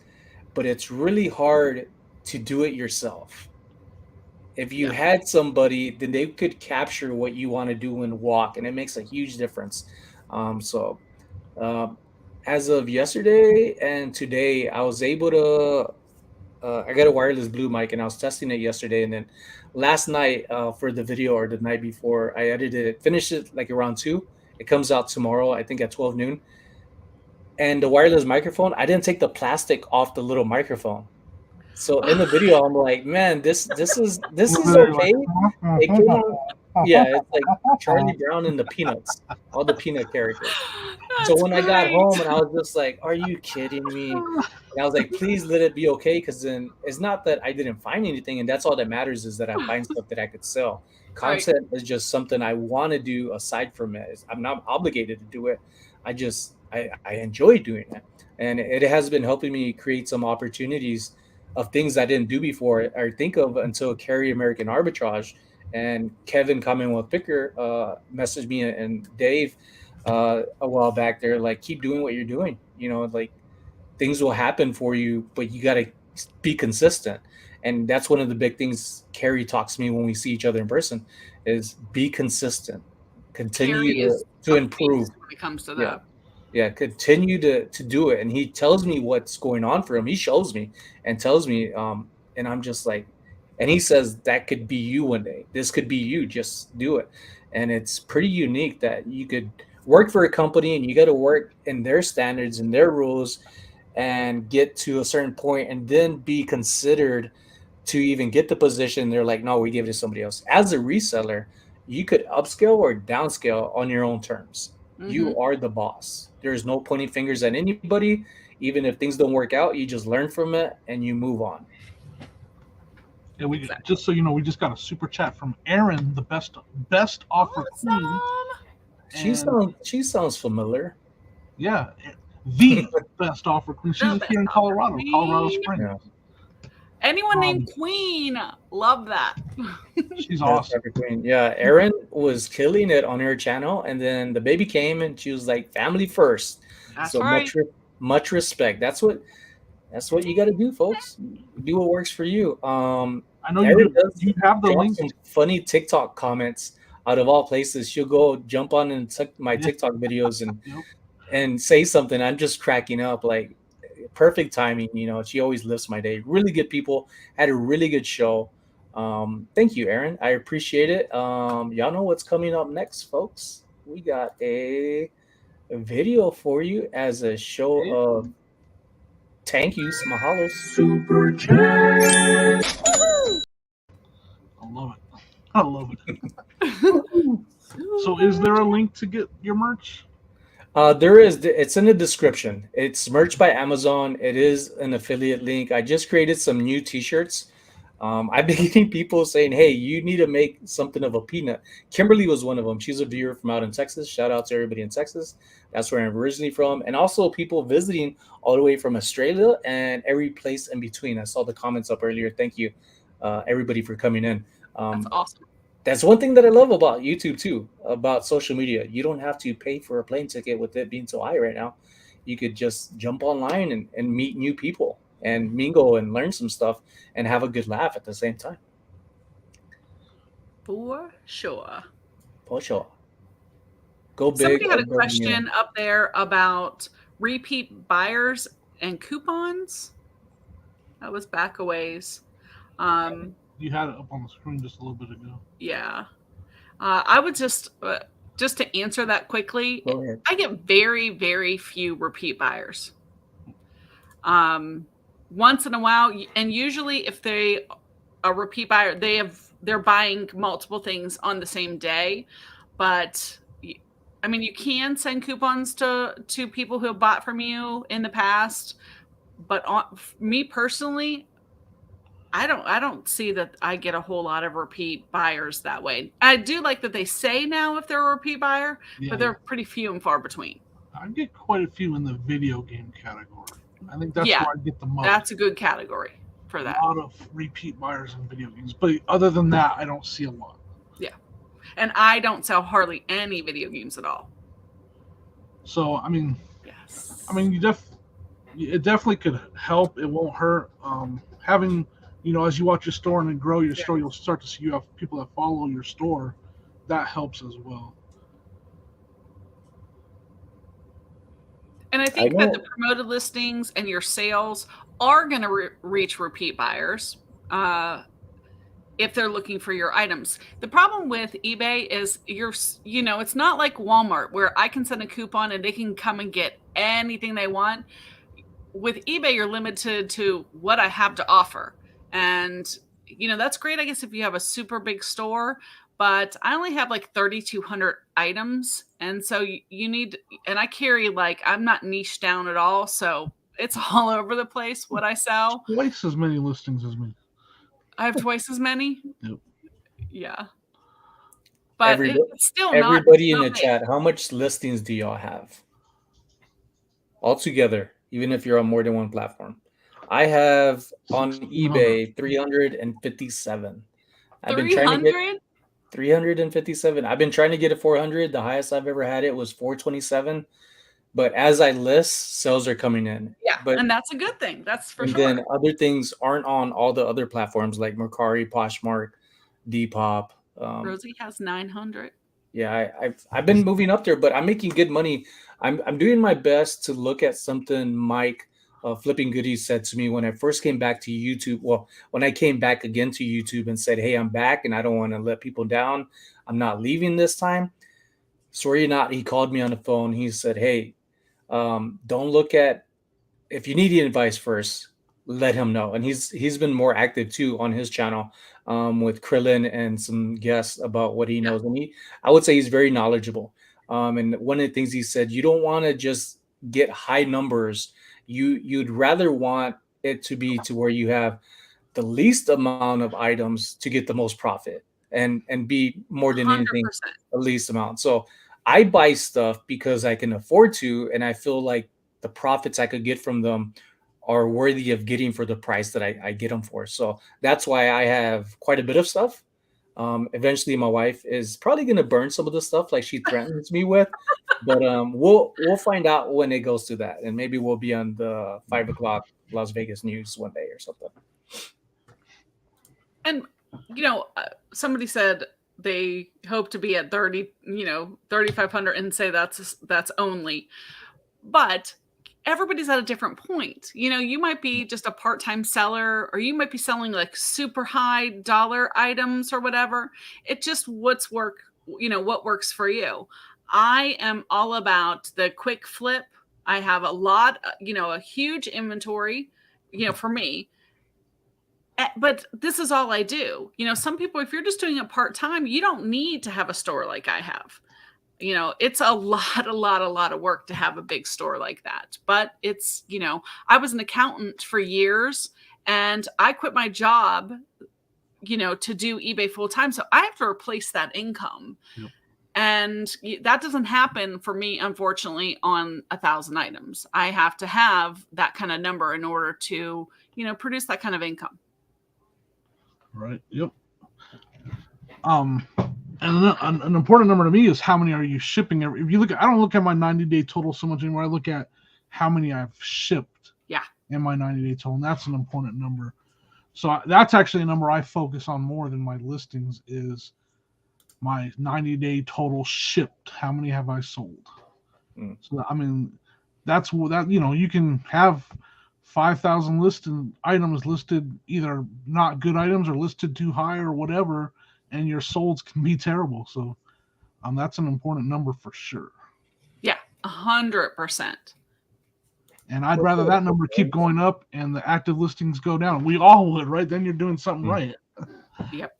but it's really hard to do it yourself. If you had somebody, then they could capture what you want to do and walk, and it makes a huge difference. As of yesterday and today, I was able to. I got a wireless Blue mic, and I was testing it yesterday, and then last night for the video, or the night before, I edited it, finished it like around 2. It comes out tomorrow, I think at 12 noon. And the wireless microphone, I didn't take the plastic off the little microphone. So in the video, I'm like, man, this is okay. It came out, it's like Charlie Brown and the Peanuts, all the Peanut characters. So when I got home, and I was just like, are you kidding me? And I was like, please let it be okay, because then it's not that I didn't find anything, and that's all that matters, is that I find stuff that I could sell. Content is just something I want to do aside from it. I'm not obligated to do it. I enjoy doing it, and it has been helping me create some opportunities of things I didn't do before or think of until Carry American Arbitrage. And Kevin Commonwealth Picker messaged me, and Dave a while back. They're like, keep doing what you're doing. Like things will happen for you, but you got to be consistent. And that's one of the big things Carrie talks to me when we see each other in person, is be consistent. Continue to improve when it comes to that. Yeah, continue to do it. And he tells me what's going on for him. He shows me and tells me, and I'm just like, and he says, that could be you one day. This could be you. Just do it. And it's pretty unique that you could work for a company and you got to work in their standards and their rules and get to a certain point and then be considered to even get the position. They're like, no, we give it to somebody else. As a reseller, you could upscale or downscale on your own terms. You are the boss. There's no pointing fingers at anybody. Even if things don't work out, you just learn from it and you move on. And we just so you know, we just got a super chat from Erin, the best offer queen. She sounds familiar. Yeah, the best offer queen. She's here in Colorado Springs. Yeah. Anyone named Queen, love that. She's awesome. Queen. Yeah, Erin was killing it on her channel, and then the baby came, and she was like, "Family first." That's so right. much respect. That's what you got to do, folks. Do what works for you. I know you do. You have the link. Some funny TikTok comments out of all places. She'll go jump on and my TikTok videos and say something. I'm just cracking up. Like, perfect timing. She always lifts my day. Really good people. Had a really good show. Thank you, Erin. I appreciate it. Y'all know what's coming up next, folks. We got a video for you as a show of thank yous, mahalos. Super chat. I love it. So is there a link to get your merch? There is. It's in the description. It's merch by Amazon. It is an affiliate link. I just created some new t-shirts. I've been getting people saying, "Hey, you need to make something of a peanut." Kimberly was one of them. She's a viewer from out in Texas. Shout out to everybody in Texas. That's where I'm originally from. And also people visiting all the way from Australia and every place in between. I saw the comments up earlier. Thank you, everybody, for coming in. That's awesome. That's one thing that I love about YouTube too, about social media. You don't have to pay for a plane ticket with it being so high right now. You could just jump online and meet new people and mingle and learn some stuff and have a good laugh at the same time. For sure. For sure. Go big. Somebody had a question up there about repeat buyers and coupons. That was back a ways. You had it up on the screen just a little bit ago. Yeah. I would just to answer that quickly, I get very, very few repeat buyers. Once in a while, and usually if they a repeat buyer, they're buying multiple things on the same day. But I mean, you can send coupons to people who have bought from you in the past. But me personally, I don't see that I get a whole lot of repeat buyers that way. I do like that they say now if they're a repeat buyer, but they're pretty few and far between. I get quite a few in the video game category. I think that's where I get the most. That's a good category for that. A lot of repeat buyers in video games. But other than that, I don't see a lot. Yeah. And I don't sell hardly any video games at all. So, I mean, it definitely could help. It won't hurt. Having, as you watch your store and then grow your store, you'll start to see you have people that follow your store. That helps as well. And I think that the promoted listings and your sales are going to reach repeat buyers if they're looking for your items. The problem with eBay is it's not like Walmart where I can send a coupon and they can come and get anything they want. With eBay, you're limited to what I have to offer. And, that's great, I guess, if you have a super big store. But I only have like 3,200 items. And so you need, and I carry I'm not niched down at all. So it's all over the place what I sell. Twice as many listings as me. I have twice as many? Yep. Yeah. But it's still everybody in the chat, how much listings do y'all have? Altogether, even if you're on more than one platform. I have on eBay 357. I've been trying to get 357. I've been trying to get a 400. The highest I've ever had it was 427. But as I list, sales are coming in. Yeah, and that's a good thing. That's for sure. And then other things aren't on all the other platforms like Mercari, Poshmark, Depop. Rosie has 900. Yeah, I've been moving up there, but I'm making good money. I'm doing my best to look at something Mike Flipping Goodies said to me when I first came back to YouTube. Well, when I came back again to YouTube and said, "Hey, I'm back and I don't want to let people down. I'm not leaving this time." Sorry, not. He called me on the phone. He said, "Hey, don't look at if you need any advice first, let him know." And he's been more active too on his channel with Krillin and some guests about what he knows. And I would say he's very knowledgeable. And one of the things he said, you don't want to just get high numbers. You'd rather want it to be to where you have the least amount of items to get the most profit, and be more than anything 100%. the least amount. So I buy stuff because I can afford to, and I feel like the profits I could get from them are worthy of getting for the price that I get them for. So that's why I have quite a bit of stuff. Eventually, my wife is probably going to burn some of the stuff like she threatens me with, but we'll find out when it goes to that, and maybe we'll be on the 5 o'clock Las Vegas news one day or something. And somebody said they hope to be at 30, 3,500, and say that's only, but everybody's at a different point. You might be just a part-time seller, or you might be selling like super high dollar items or whatever. It just what works for you. I am all about the quick flip. I have a lot, a huge inventory, for me. But this is all I do. Some people, if you're just doing it part-time, you don't need to have a store like I have. It's a lot of work to have a big store like that. But it's, I was an accountant for years, and I quit my job, to do eBay full time. So I have to replace that income. Yep. And that doesn't happen for me, unfortunately, on 1,000 items. I have to have that kind of number in order to, produce that kind of income. Right. Yep. And an important number to me is how many are you shipping? If you look at, I don't look at my 90-day total so much anymore. I look at how many I've shipped. Yeah. In my 90-day total, and that's an important number. So that's actually a number I focus on more than my listings, is my 90-day total shipped. How many have I sold? So I mean, that's that. You can have 5,000 listed items listed either not good items or listed too high or whatever, and your solds can be terrible. So that's an important number for sure. Yeah, 100%. And I'd rather that number keep going up and the active listings go down. We all would, right? Then you're doing something right. Yep.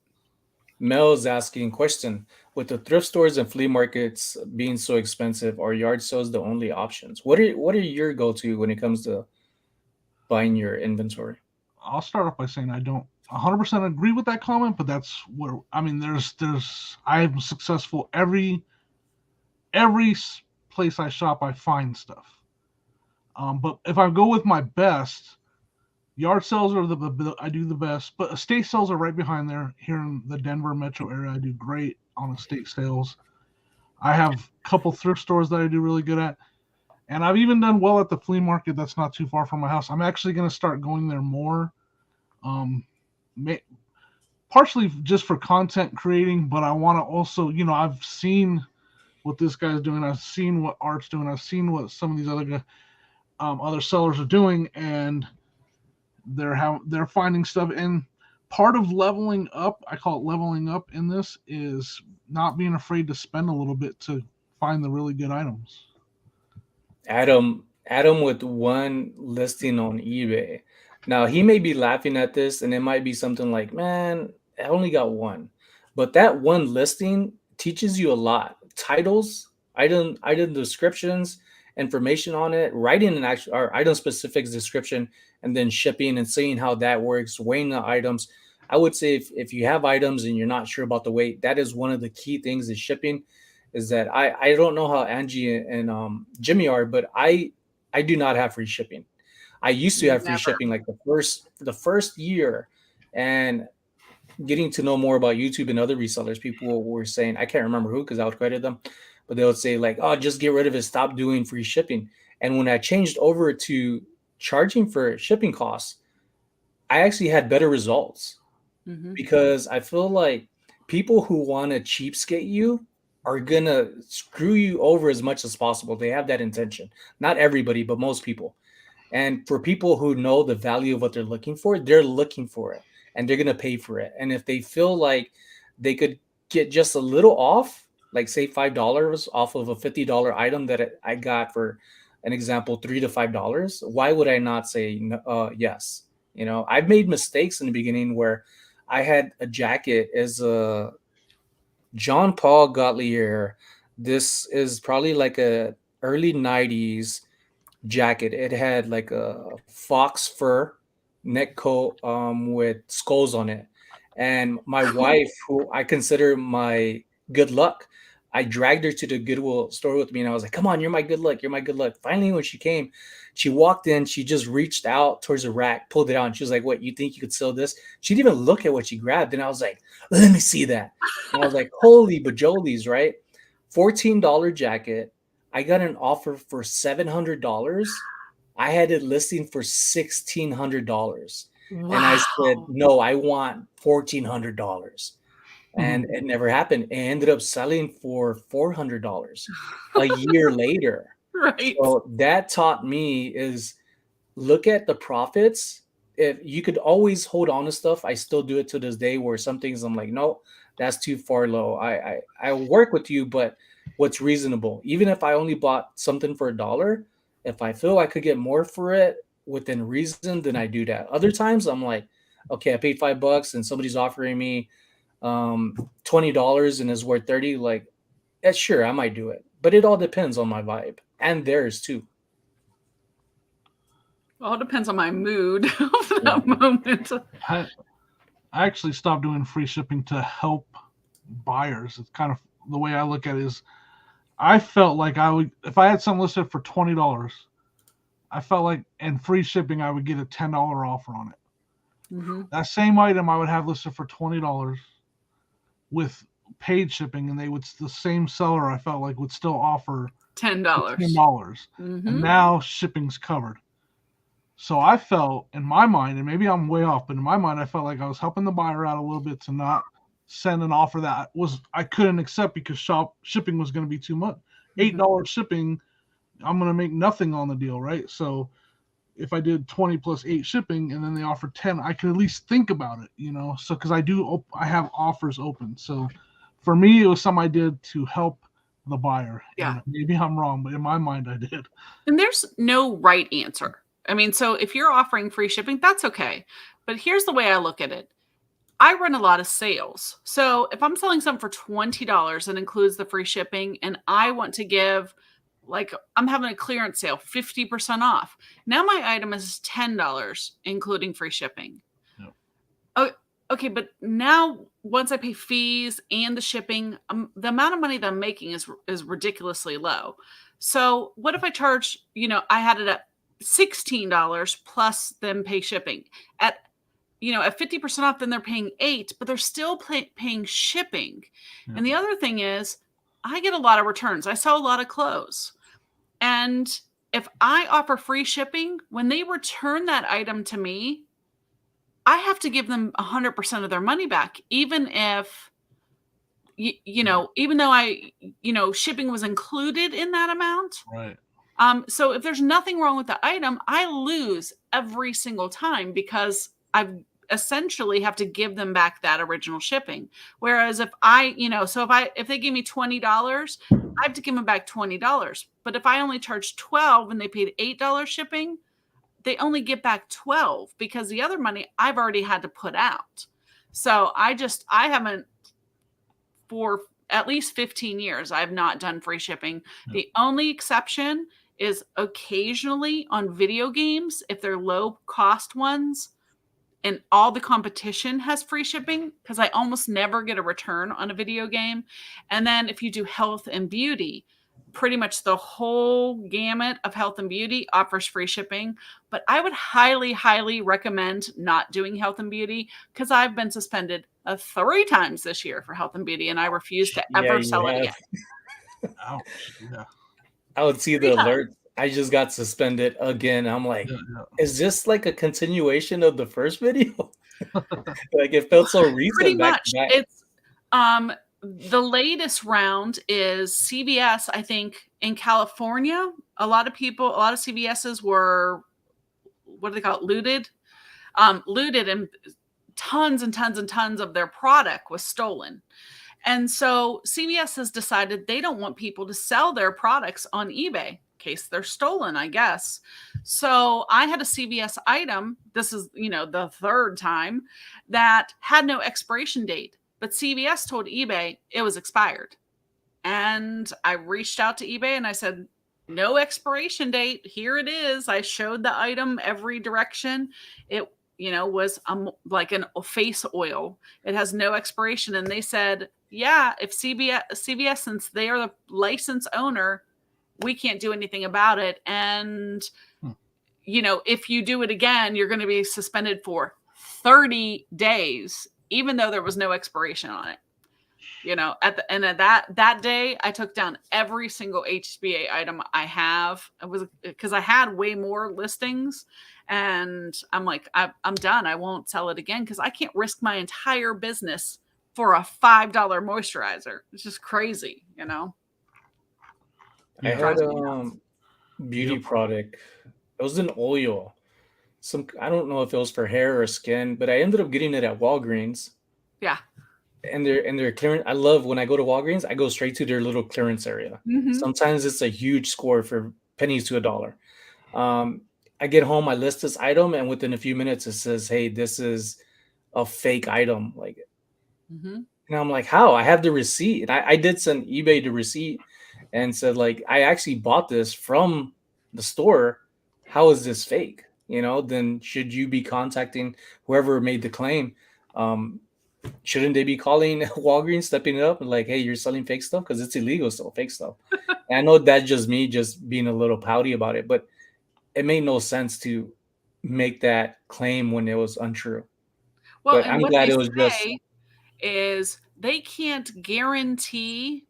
Mel's asking, question, with the thrift stores and flea markets being so expensive, are yard sales the only options? What are your go-to when it comes to buying your inventory? I'll start off by saying I don't 100% agree with that comment, but that's where, I mean, I'm successful every place I shop, I find stuff. But if I go with my best, yard sales are I do the best, but estate sales are right behind there. Here in the Denver metro area, I do great on estate sales. I have a couple thrift stores that I do really good at. And I've even done well at the flea market that's not too far from my house. I'm actually going to start going there more. Partially just for content creating, but I want to also, I've seen what this guy's doing. I've seen what Art's doing. I've seen what some of these other sellers are doing, and they're finding stuff. And part of leveling up, I call it leveling up in this, is not being afraid to spend a little bit to find the really good items. Adam with one listing on eBay. Now he may be laughing at this, and it might be something like, man, I only got one. But that one listing teaches you a lot. Titles, item descriptions, information on it, writing an actual or item specifics description, and then shipping and seeing how that works, weighing the items. I would say if you have items and you're not sure about the weight, that is one of the key things is shipping. Is that I don't know how Angie and Jimmy are, but I do not have free shipping. I used to have free shipping like the first year, and getting to know more about YouTube and other resellers, people were saying, I can't remember who because I would credit them, but they would say like, oh, just get rid of it, stop doing free shipping. And when I changed over to charging for shipping costs, I actually had better results because I feel like people who want to cheapskate you are gonna screw you over as much as possible. They have that intention. Not everybody, but most people. And for people who know the value of what they're looking for it and they're gonna pay for it. And if they feel like they could get just a little off, like say $5 off of a $50 item that I got, for an example, $3 to $5, why would I not say yes? I've made mistakes in the beginning where I had a jacket as a John Paul Gaultier This is probably like a early 90s jacket. It had like a fox fur neck coat with skulls on it. And my wife, who I consider my good luck, I dragged her to the Goodwill store with me and I was like, come on, you're my good luck. You're my good luck. Finally, when she came, she walked in, she just reached out towards the rack, pulled it out, and she was like, what, you think you could sell this? She didn't even look at what she grabbed. And I was like, let me see that. And I was like, holy bajolies, right? $14 jacket. I got an offer for $700. I had it listing for $1,600. Wow. And I said, no, I want $1,400. And it never happened. It ended up selling for $400 a year later. Right. So that taught me is look at the profits. If you could always hold on to stuff, I still do it to this day where some things I'm like, no, that's too far low. I work with you, but what's reasonable? Even if I only bought something for $1, if I feel I could get more for it within reason, then I do that. Other times I'm like, okay, I paid $5 and somebody's offering me $20 and is worth 30. Like, yeah, sure, I might do it, but it all depends on my vibe and theirs too. All depends on my mood of that moment. I actually stopped doing free shipping to help buyers. It's kind of the way I look at it is I felt like I would, if I had something listed for $20, I felt like in free shipping, I would get a $10 offer on it. Mm-hmm. That same item I would have listed for $20 with paid shipping, and the same seller I felt like would still offer $10. Mm-hmm. And now shipping's covered. So I felt in my mind, and maybe I'm way off, but in my mind, I felt like I was helping the buyer out a little bit to not send an offer that I couldn't accept because shipping was going to be too much. $8 shipping, I'm going to make nothing on the deal, right? So if I did 20 plus 8 shipping and then they offered 10, I could at least think about it, So because I have offers open. So for me, it was something I did to help the buyer. Yeah. And maybe I'm wrong, but in my mind, I did. And there's no right answer. I mean, so if you're offering free shipping, that's okay. But here's the way I look at it. I run a lot of sales. So if I'm selling something for $20 that includes the free shipping and I want to give, like I'm having a clearance sale, 50% off. Now my item is $10, including free shipping. Yep. Oh, okay. But now once I pay fees and the shipping, the amount of money that I'm making is ridiculously low. So what if I charge, I had it at $16 plus them pay shipping at 50% off, then they're paying $8, but they're still paying shipping. Yeah. And the other thing is I get a lot of returns. I sell a lot of clothes. And if I offer free shipping, when they return that item to me, I have to give them 100% of their money back, even if, even though shipping was included in that amount. Right. So if there's nothing wrong with the item, I lose every single time because I've essentially have to give them back that original shipping. Whereas if if they give me $20, I have to give them back $20. But if I only charge $12 and they paid $8 shipping, they only get back $12 because the other money I've already had to put out. So I haven't, for at least 15 years, I've not done free shipping. Yeah. The only exception is occasionally on video games, if they're low cost ones and all the competition has free shipping, because I almost never get a return on a video game. And then if you do health and beauty, pretty much the whole gamut of health and beauty offers free shipping. But I would highly, highly recommend not doing health and beauty because I've been suspended 3 times this year for health and beauty, and I refuse to ever sell it again. Ouch. Yeah. I would see the alert. I just got suspended again. I'm like, is this like a continuation of the first video? Like it felt so recent. Pretty much. It's the latest round is CVS, I think, in California. A lot of CVSs were, what do they call it? Looted, and tons and tons and tons of their product was stolen. And so CVS has decided they don't want people to sell their products on eBay in case they're stolen, I guess. So I had a CVS item. This is, the 3rd time that had no expiration date, but CVS told eBay it was expired. and I reached out to eBay and I said, no expiration date. Here it is. I showed the item every direction. It, was like a face oil. It has no expiration. And they said, yeah, if CVS, since they are the license owner, we can't do anything about it. And, if you do it again, you're going to be suspended for 30 days, even though there was no expiration on it. At the end of that day, I took down every single HBA item I have. It was because I had way more listings, and I'm like, I'm done. I won't sell it again because I can't risk my entire business for a $5 moisturizer. It's just crazy, I had a beauty product. It was an oil. I don't know if it was for hair or skin, but I ended up getting it at Walgreens. Yeah. And their clearance. I love when I go to Walgreens, I go straight to their little clearance area. Mm-hmm. Sometimes it's a huge score for pennies to $1. I get home, I list this item, and within a few minutes it says, "Hey, this is a fake item." Like, mm-hmm. And I'm like, "How?" I have the receipt. And I did send eBay the receipt and said, like, I actually bought this from the store. How is this fake? Then should you be contacting whoever made the claim? Shouldn't they be calling Walgreens, stepping it up and like, hey, you're selling fake stuff? Because it's illegal to sell fake stuff. And I know that's just me just being a little pouty about it, but it made no sense to make that claim when it was untrue. Well, but I'm glad it was just is they can't guarantee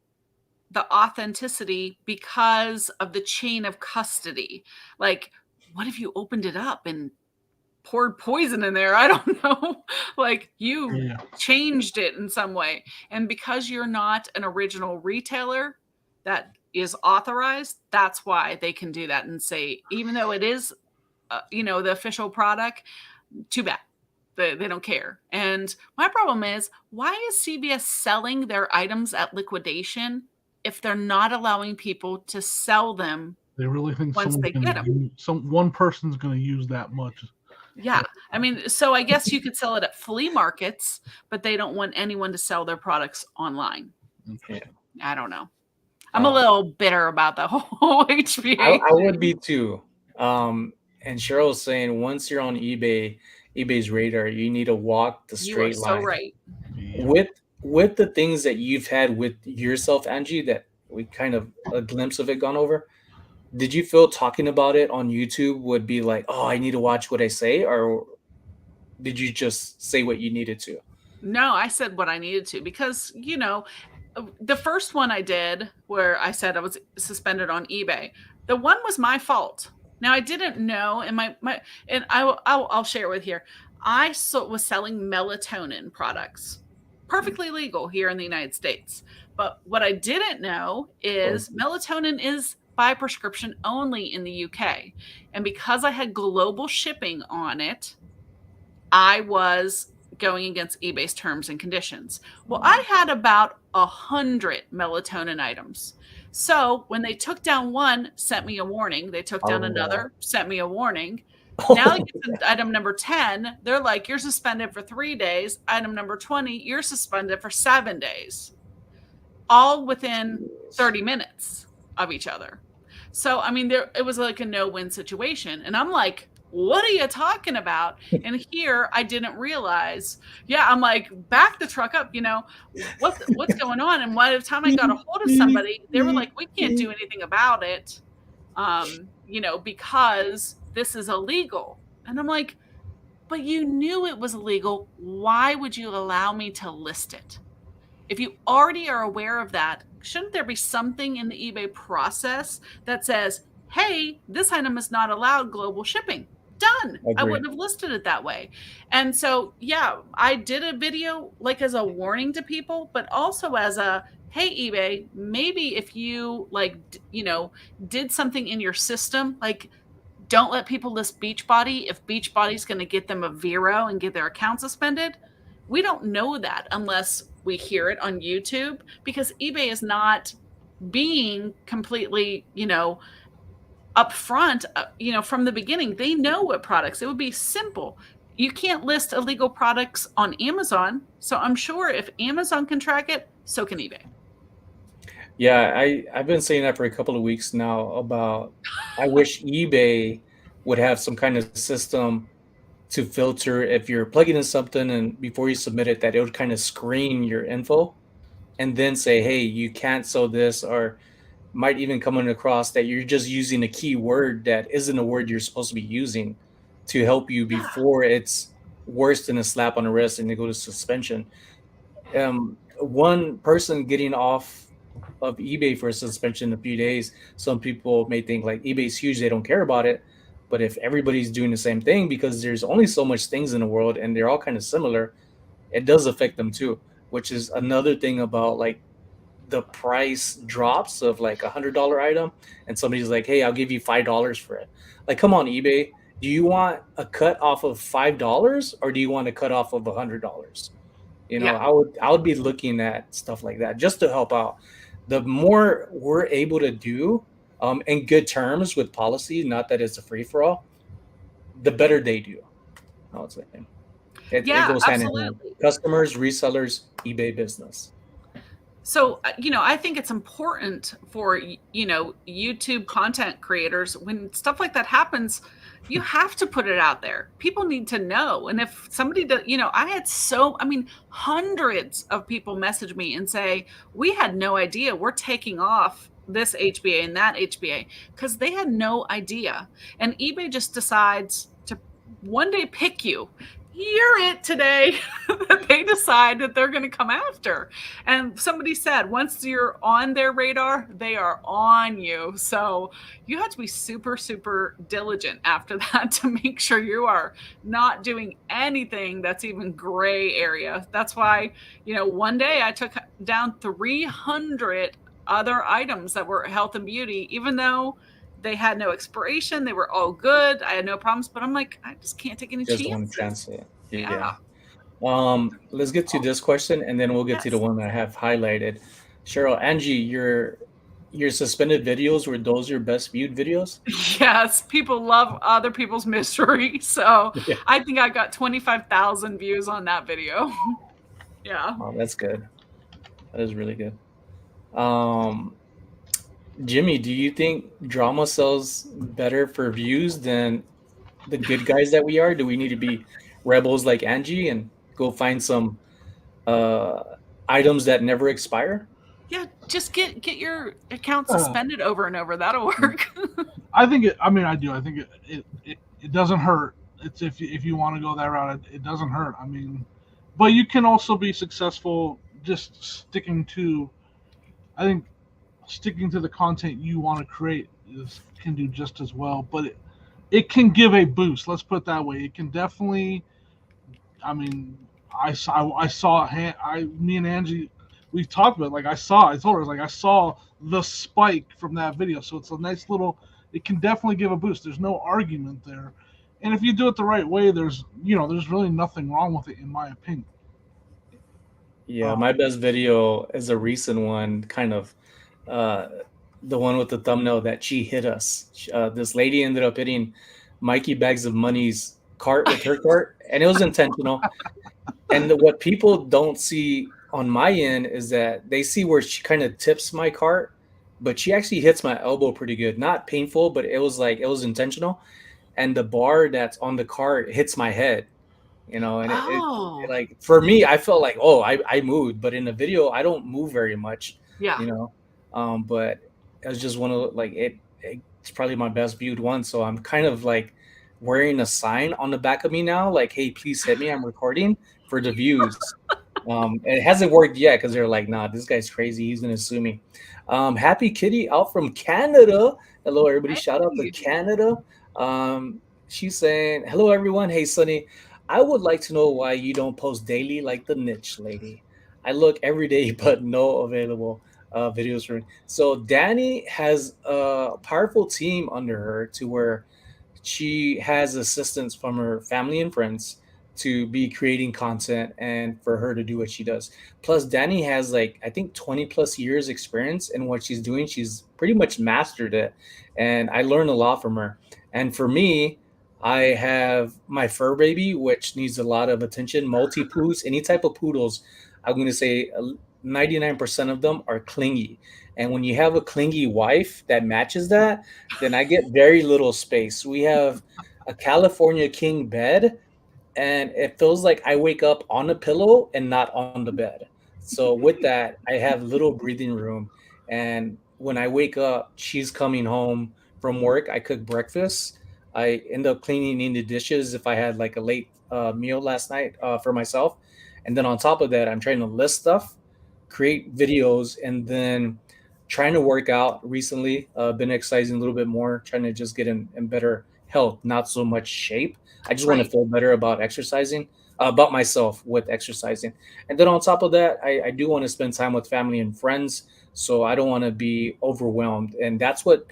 the authenticity because of the chain of custody. Like, what if you opened it up and poured poison in there? I don't know. Like, you changed it in some way. And because you're not an original retailer that is authorized, that's why they can do that and say, even though it is, the official product, too bad. They don't care. And my problem is, why is CVS selling their items at liquidation if they're not allowing people to sell them? They really think once they get them. One person's going to use that much. Yeah. I mean, so I guess you could sell it at flea markets, but they don't want anyone to sell their products online. Yeah. I don't know. I'm a little bitter about the whole HBA. I would be too. And Cheryl was saying, once you're on eBay's radar, you need to walk the straight line. So right. With the things that you've had with yourself, Angie, that we kind of a glimpse of it gone over. Did you feel talking about it on YouTube would be like, oh, I need to watch what I say? Or did you just say what you needed to? No, I said what I needed to because, the first one I did where I said I was suspended on eBay, the one was my fault. Now I didn't know, and I'll share with here. I was selling melatonin products, perfectly legal here in the United States. But what I didn't know is melatonin is by prescription only in the UK. And because I had global shipping on it, I was going against eBay's terms and conditions. Well, I had about 100 melatonin items. So when they took down one, sent me a warning. They took down another, sent me a warning. Now they get to item number 10. They're like, you're suspended for 3 days. Item number 20, you're suspended for 7 days. All within 30 minutes of each other. So, I mean, it was like a no-win situation. And I'm like, what are you talking about? And here I didn't realize. Yeah, I'm like, back the truck up, what's going on? And by the time I got a hold of somebody, they were like, we can't do anything about it, because this is illegal. And I'm like, but you knew it was illegal. Why would you allow me to list it? If you already are aware of that, shouldn't there be something in the eBay process that says, hey, this item is not allowed global shipping? Done. I wouldn't have listed it that way. And so, yeah, I did a video like as a warning to people, but also as a, hey, eBay, maybe if you did something in your system, like don't let people list Beachbody if Beachbody's going to get them a Vero and get their account suspended. We don't know that unless we hear it on YouTube, because eBay is not being completely, upfront, from the beginning. They know what products. It would be simple. You can't list illegal products on Amazon. So I'm sure if Amazon can track it, so can eBay. Yeah, I've been saying that for a couple of weeks now about I wish eBay would have some kind of system to filter if you're plugging in something and before you submit it, that it would kind of screen your info and then say, hey, you can't sell this, or might even come across that you're just using a keyword that isn't a word you're supposed to be using to help you Yeah. before it's worse than a slap on the wrist and they go to suspension. One person getting off of eBay for a suspension in a few days, some people may think like eBay's huge, they don't care about it. But if everybody's doing the same thing, because there's only so much things in the world and they're all kind of similar, it does affect them too, which is another thing about like the price drops of like $100 item and somebody's like, hey, I'll give you $5 for it. Like, come on, eBay. Do you want a cut off of $5 or do you want a cut off of $100? Yeah. I would be looking at stuff like that just to help out. The more we're able to do in good terms with policy, not that it's a free for all, the better they do. I would say it Yeah, goes hand in hand. absolutely. Customers, resellers, eBay business. So, I think it's important for, YouTube content creators, when stuff like that happens, you have to put it out there. People need to know. And if somebody does, I had hundreds of people message me and say, we had no idea we're taking off this HBA and that HBA, because they had no idea. And eBay just decides to one day pick you. You're it today. That they decide that they're going to come after. And somebody said, once you're on their radar, they are on you. So you have to be super, super diligent after that to make sure you are not doing anything that's even gray area. That's why, one day I took down 300 other items that were health and beauty, even though they had no expiration. They were all good. I had no problems, but I'm like, I just can't take any Just chances. one chance. Yeah. Let's get to this question and then we'll get to the one that I have highlighted. Cheryl, Angie, your suspended videos, were those your best viewed videos? Yes, people love other people's mystery. So Yeah. I think I got 25,000 views on that video. Yeah. Oh, that's good. That is really good. Jimmy, do you think drama sells better for views than the good guys that we are? Do we need to be rebels like Angie and go find some items that never expire? Yeah, just get your account suspended over and over. That'll work. I think it. I mean, I do. I think it doesn't hurt. It's if you want to go that route, it doesn't hurt. I mean, but you can also be successful just sticking to. I think sticking to the content you want to create can do just as well. But it can give a boost. Let's put it that way. It can definitely. I mean, I saw. Me and Angie, we talked about it. Like I told her like I saw the spike from that video. So it's a nice little. It can definitely give a boost. There's no argument there, and if you do it the right way, there's really nothing wrong with it in my opinion. Yeah, my best video is a recent one, kind of the one with the thumbnail that she hit us. This lady ended up hitting Mikey Bags of Money's cart with her cart, and it was intentional. And what people don't see on my end is that they see where she kind of tips my cart, but she actually hits my elbow pretty good. Not painful, but it was intentional. And the bar that's on the cart hits my head, and it like for me, I felt like, oh, I moved, but in the video, I don't move very much, Yeah. But it was just one of like it's probably my best viewed one. So I'm kind of like wearing a sign on the back of me now, like, hey, please hit me. I'm recording for the views. It hasn't worked yet because they're like, nah, this guy's crazy. He's gonna sue me. Happy Kitty out from Canada. Hello, everybody. Shout out to Canada. She's saying, hello, everyone. Hey, Sonny. I would like to know why you don't post daily like the niche lady. I look every day, but no available videos for me. So Danny has a powerful team under her to where she has assistance from her family and friends to be creating content and for her to do what she does. Plus, Danny has like I think 20 plus years experience in what she's doing. She's pretty much mastered it, and I learned a lot from her. And for me, I have my fur baby, which needs a lot of attention. Multi poos, any type of poodles. I'm going to say 99% of them are clingy. And when you have a clingy wife that matches that, then I get very little space. We have a California king bed, and it feels like I wake up on a pillow and not on the bed. So with that, I have little breathing room. And when I wake up, she's coming home from work. I cook breakfast. I end up cleaning the dishes if I had like a late meal last night for myself. And then on top of that, I'm trying to list stuff, create videos, and then trying to work out recently. Been exercising a little bit more, trying to just get in better health, not so much shape. I just want to feel better about exercising, about myself with exercising. And then on top of that, I do want to spend time with family and friends. So I don't want to be overwhelmed. And that's what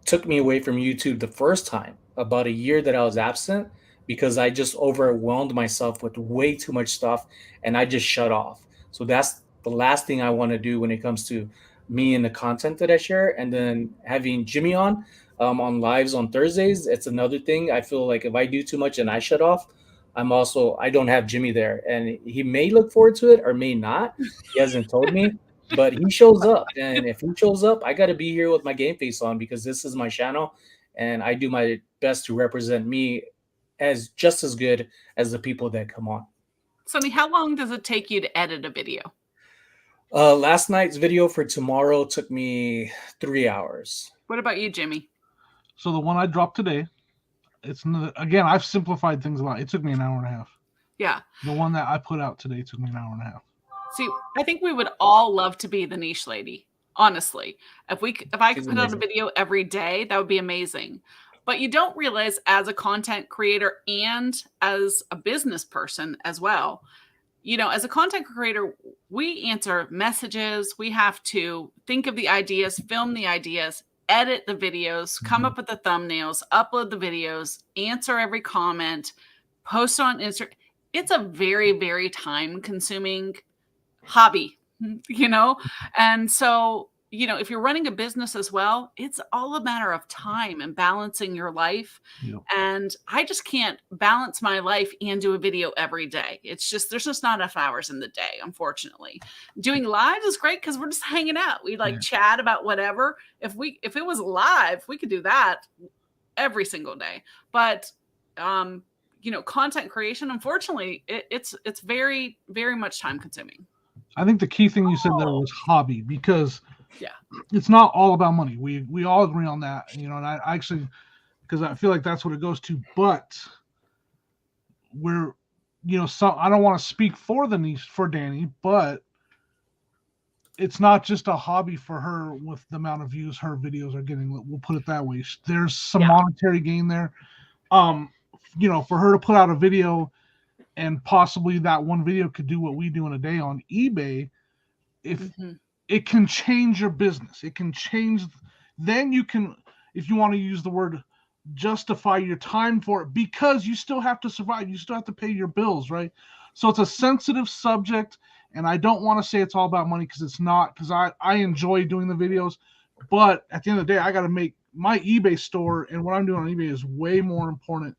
took me away from YouTube the first time, about a year that I was absent, because I just overwhelmed myself with way too much stuff and I just shut off. So that's the last thing I want to do when it comes to me and the content that I share. And then having Jimmy on lives on Thursdays, it's another thing. I feel like if I do too much and I shut off, I don't have Jimmy there, and he may look forward to it or may not. He hasn't told me, but he shows up, and if he shows up, I got to be here with my game face on because this is my channel, and I do my best to represent me as just as good as the people that come on. Sonny, how long does it take you to edit a video? Last night's video for tomorrow took me 3 hours. What about you, Jimmy? So the one I dropped today, again, I've simplified things a lot. It took me an hour and a half. Yeah. The one that I put out today took me an hour and a half. See, I think we would all love to be the niche lady. Honestly, if I could put out a video every day, that would be amazing. But you don't realize, as a content creator and as a business person as well, as a content creator, we answer messages. We have to think of the ideas, film the ideas, edit the videos, come up with the thumbnails, upload the videos, answer every comment, post on Instagram. It's a very, very time-consuming hobby, And so, if you're running a business as well, it's all a matter of time and balancing your life. Yep. And I just can't balance my life and do a video every day. It's just, there's just not enough hours in the day, unfortunately. Doing lives is great because we're just hanging out. We chat about whatever. If it was live, we could do that every single day. But, content creation, unfortunately, it's very, very much time consuming. I think the key thing you said there was hobby, because it's not all about money. We all agree on that, and I actually, because I feel like that's what it goes to. But we're, I don't want to speak for Danny, but it's not just a hobby for her with the amount of views her videos are getting. We'll put it that way. There's some monetary gain there. For her to put out a video, and possibly that one video could do what we do in a day on eBay. If it can change your business, it can change. Then you can, if you want to use the word, justify your time for it, because you still have to survive. You still have to pay your bills, right? So it's a sensitive subject, and I don't want to say it's all about money, because it's not, because I enjoy doing the videos, but at the end of the day, I got to make my eBay store, and what I'm doing on eBay is way more important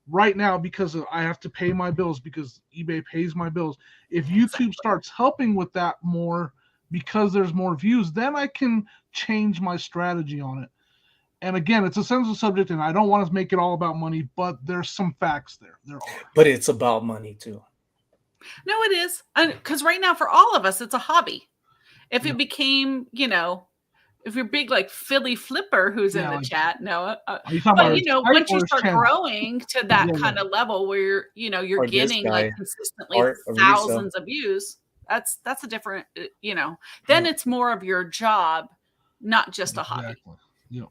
right now, because I have to pay my bills, because eBay pays my bills. If YouTube starts helping with that more, because there's more views, then I can change my strategy on it. And again, it's a sensitive subject, and I don't want to make it all about money, but there's some facts there. There are. But it's about money too. No, it is. Because right now, for all of us, it's a hobby. If it became, if you're big like Philly Flipper, who's in the chat, Noah, but once you start growing to that kind of level where you're getting consistently thousands of views, that's a different, then it's more of your job, not just a hobby. Yeah.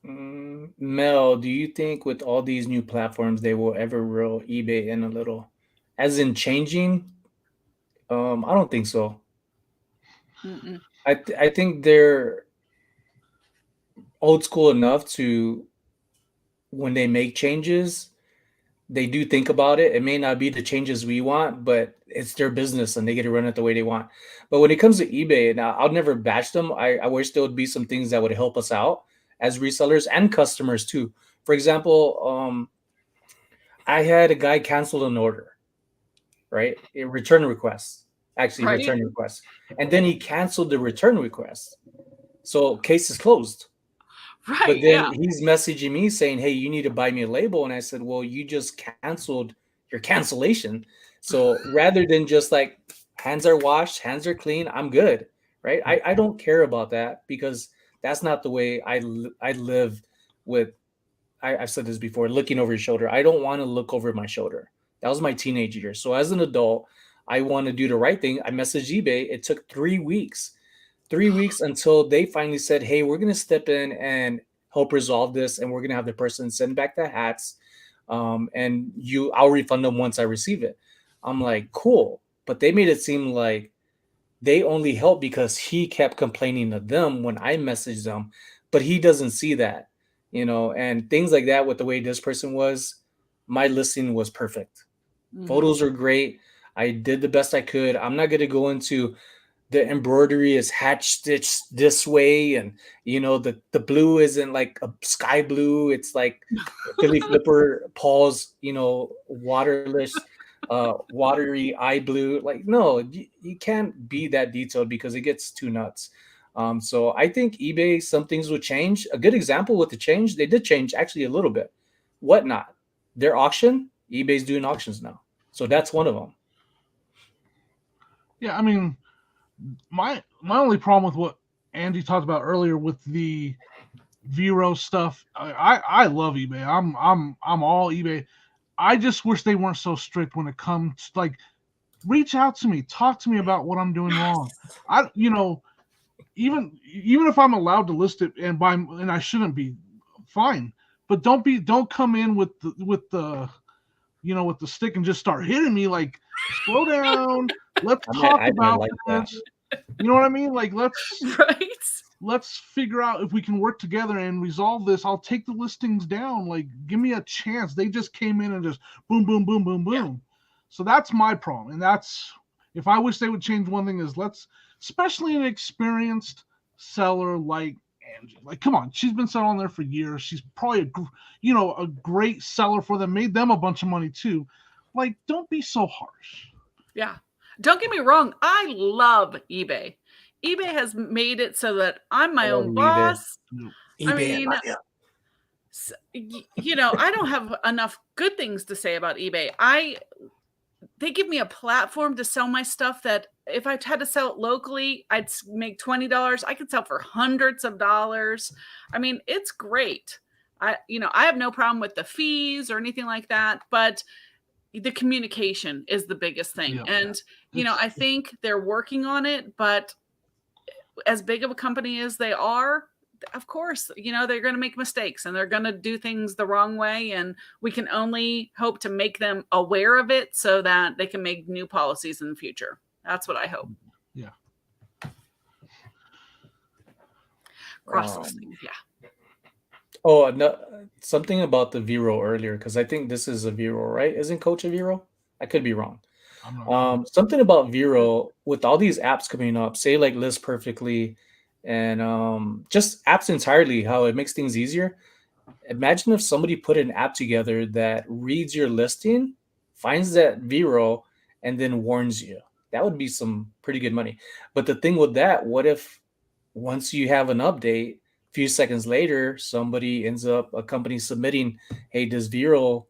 Mel, do you think with all these new platforms they will ever reel eBay in a little, as in changing? I don't think so. I think they're old school enough to, when they make changes, they do think about it. It may not be the changes we want, but it's their business and they get to run it the way they want. But when it comes to eBay, now I'll never bash them. I wish there would be some things that would help us out as resellers and customers too. For example, I had a guy cancel an order, right? A return request. actually Right. return request. And then he canceled the return request. So case is closed. Right. But then he's messaging me saying, hey, you need to buy me a label. And I said, well, you just canceled your cancellation. So rather than just like hands are washed, hands are clean, I'm good. Right. I don't care about that because that's not the way I live with. I've said this before, looking over your shoulder. I don't want to look over my shoulder. That was my teenage years. So as an adult, I want to do the right thing. I messaged eBay. It took 3 weeks. 3 weeks until they finally said, hey, we're going to step in and help resolve this. And we're going to have the person send back the hats. And I'll refund them once I receive it. I'm like, cool. But they made it seem like they only helped because he kept complaining to them when I messaged them. But he doesn't see that, and things like that with the way this person was. My listing was perfect. Photos are great. I did the best I could. I'm not going to go into the embroidery is hatch stitched this way, and the blue isn't like a sky blue. It's like Philly Flipper Paul's waterless watery eye blue. Like, no, you can't be that detailed because it gets too nuts. So I think eBay, some things will change. A good example with the change, they did change actually a little bit. Whatnot, their auction, eBay's doing auctions now, so that's one of them. Yeah, I mean, my only problem with what Angie talked about earlier with the Vero stuff, I love eBay. I'm all eBay. I just wish they weren't so strict when it comes to, like, reach out to me, talk to me about what I'm doing wrong. Even if I'm allowed to list it and I shouldn't be, fine. But don't come in with the stick and just start hitting me. Like, slow down. Let's talk about this. That. You know what I mean? Like, let's figure out if we can work together and resolve this. I'll take the listings down. Like, give me a chance. They just came in and just boom, boom, boom, boom, boom. Yeah. So that's my problem. And that's, if I wish they would change one thing, is especially an experienced seller like Angie. Like, come on, she's been selling there for years. She's probably a great seller for them. Made them a bunch of money too. Like, don't be so harsh. Yeah. Don't get me wrong. I love eBay. eBay has made it so that I'm my own boss. eBay, I don't have enough good things to say about eBay. They give me a platform to sell my stuff that if I had to sell it locally, I'd make $20. I could sell for hundreds of dollars. I mean, it's great. I have no problem with the fees or anything like that, but the communication is the biggest thing. Yeah. And, I think they're working on it, but as big of a company as they are, of course, they're going to make mistakes and they're going to do things the wrong way. And we can only hope to make them aware of it so that they can make new policies in the future. That's what I hope. Yeah. Yeah. Oh, no, something about the Vero earlier, because I think this is a Vero, right? Isn't Coach a Vero? I could be wrong. Something about Vero with all these apps coming up, say like List Perfectly, and just apps entirely, how it makes things easier. Imagine if somebody put an app together that reads your listing, finds that Vero, and then warns you. That would be some pretty good money. But the thing with that, what if once you have an update, a few seconds later, a company submitting, hey, this Vero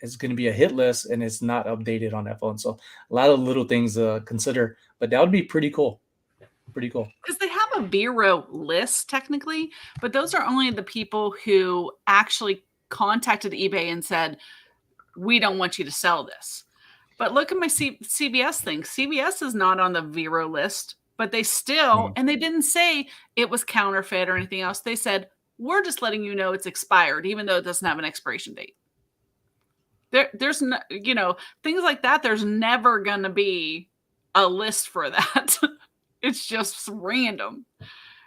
is going to be a hit list and it's not updated on that phone. So a lot of little things to consider, but that would be pretty cool. Pretty cool. Because they have a Vero list technically, but those are only the people who actually contacted eBay and said, we don't want you to sell this. But look at my CVS thing. CVS is not on the Vero list, but they still, and they didn't say it was counterfeit or anything else. They said, we're just letting you know it's expired, even though it doesn't have an expiration date. There's no, things like that. There's never going to be a list for that. It's just random,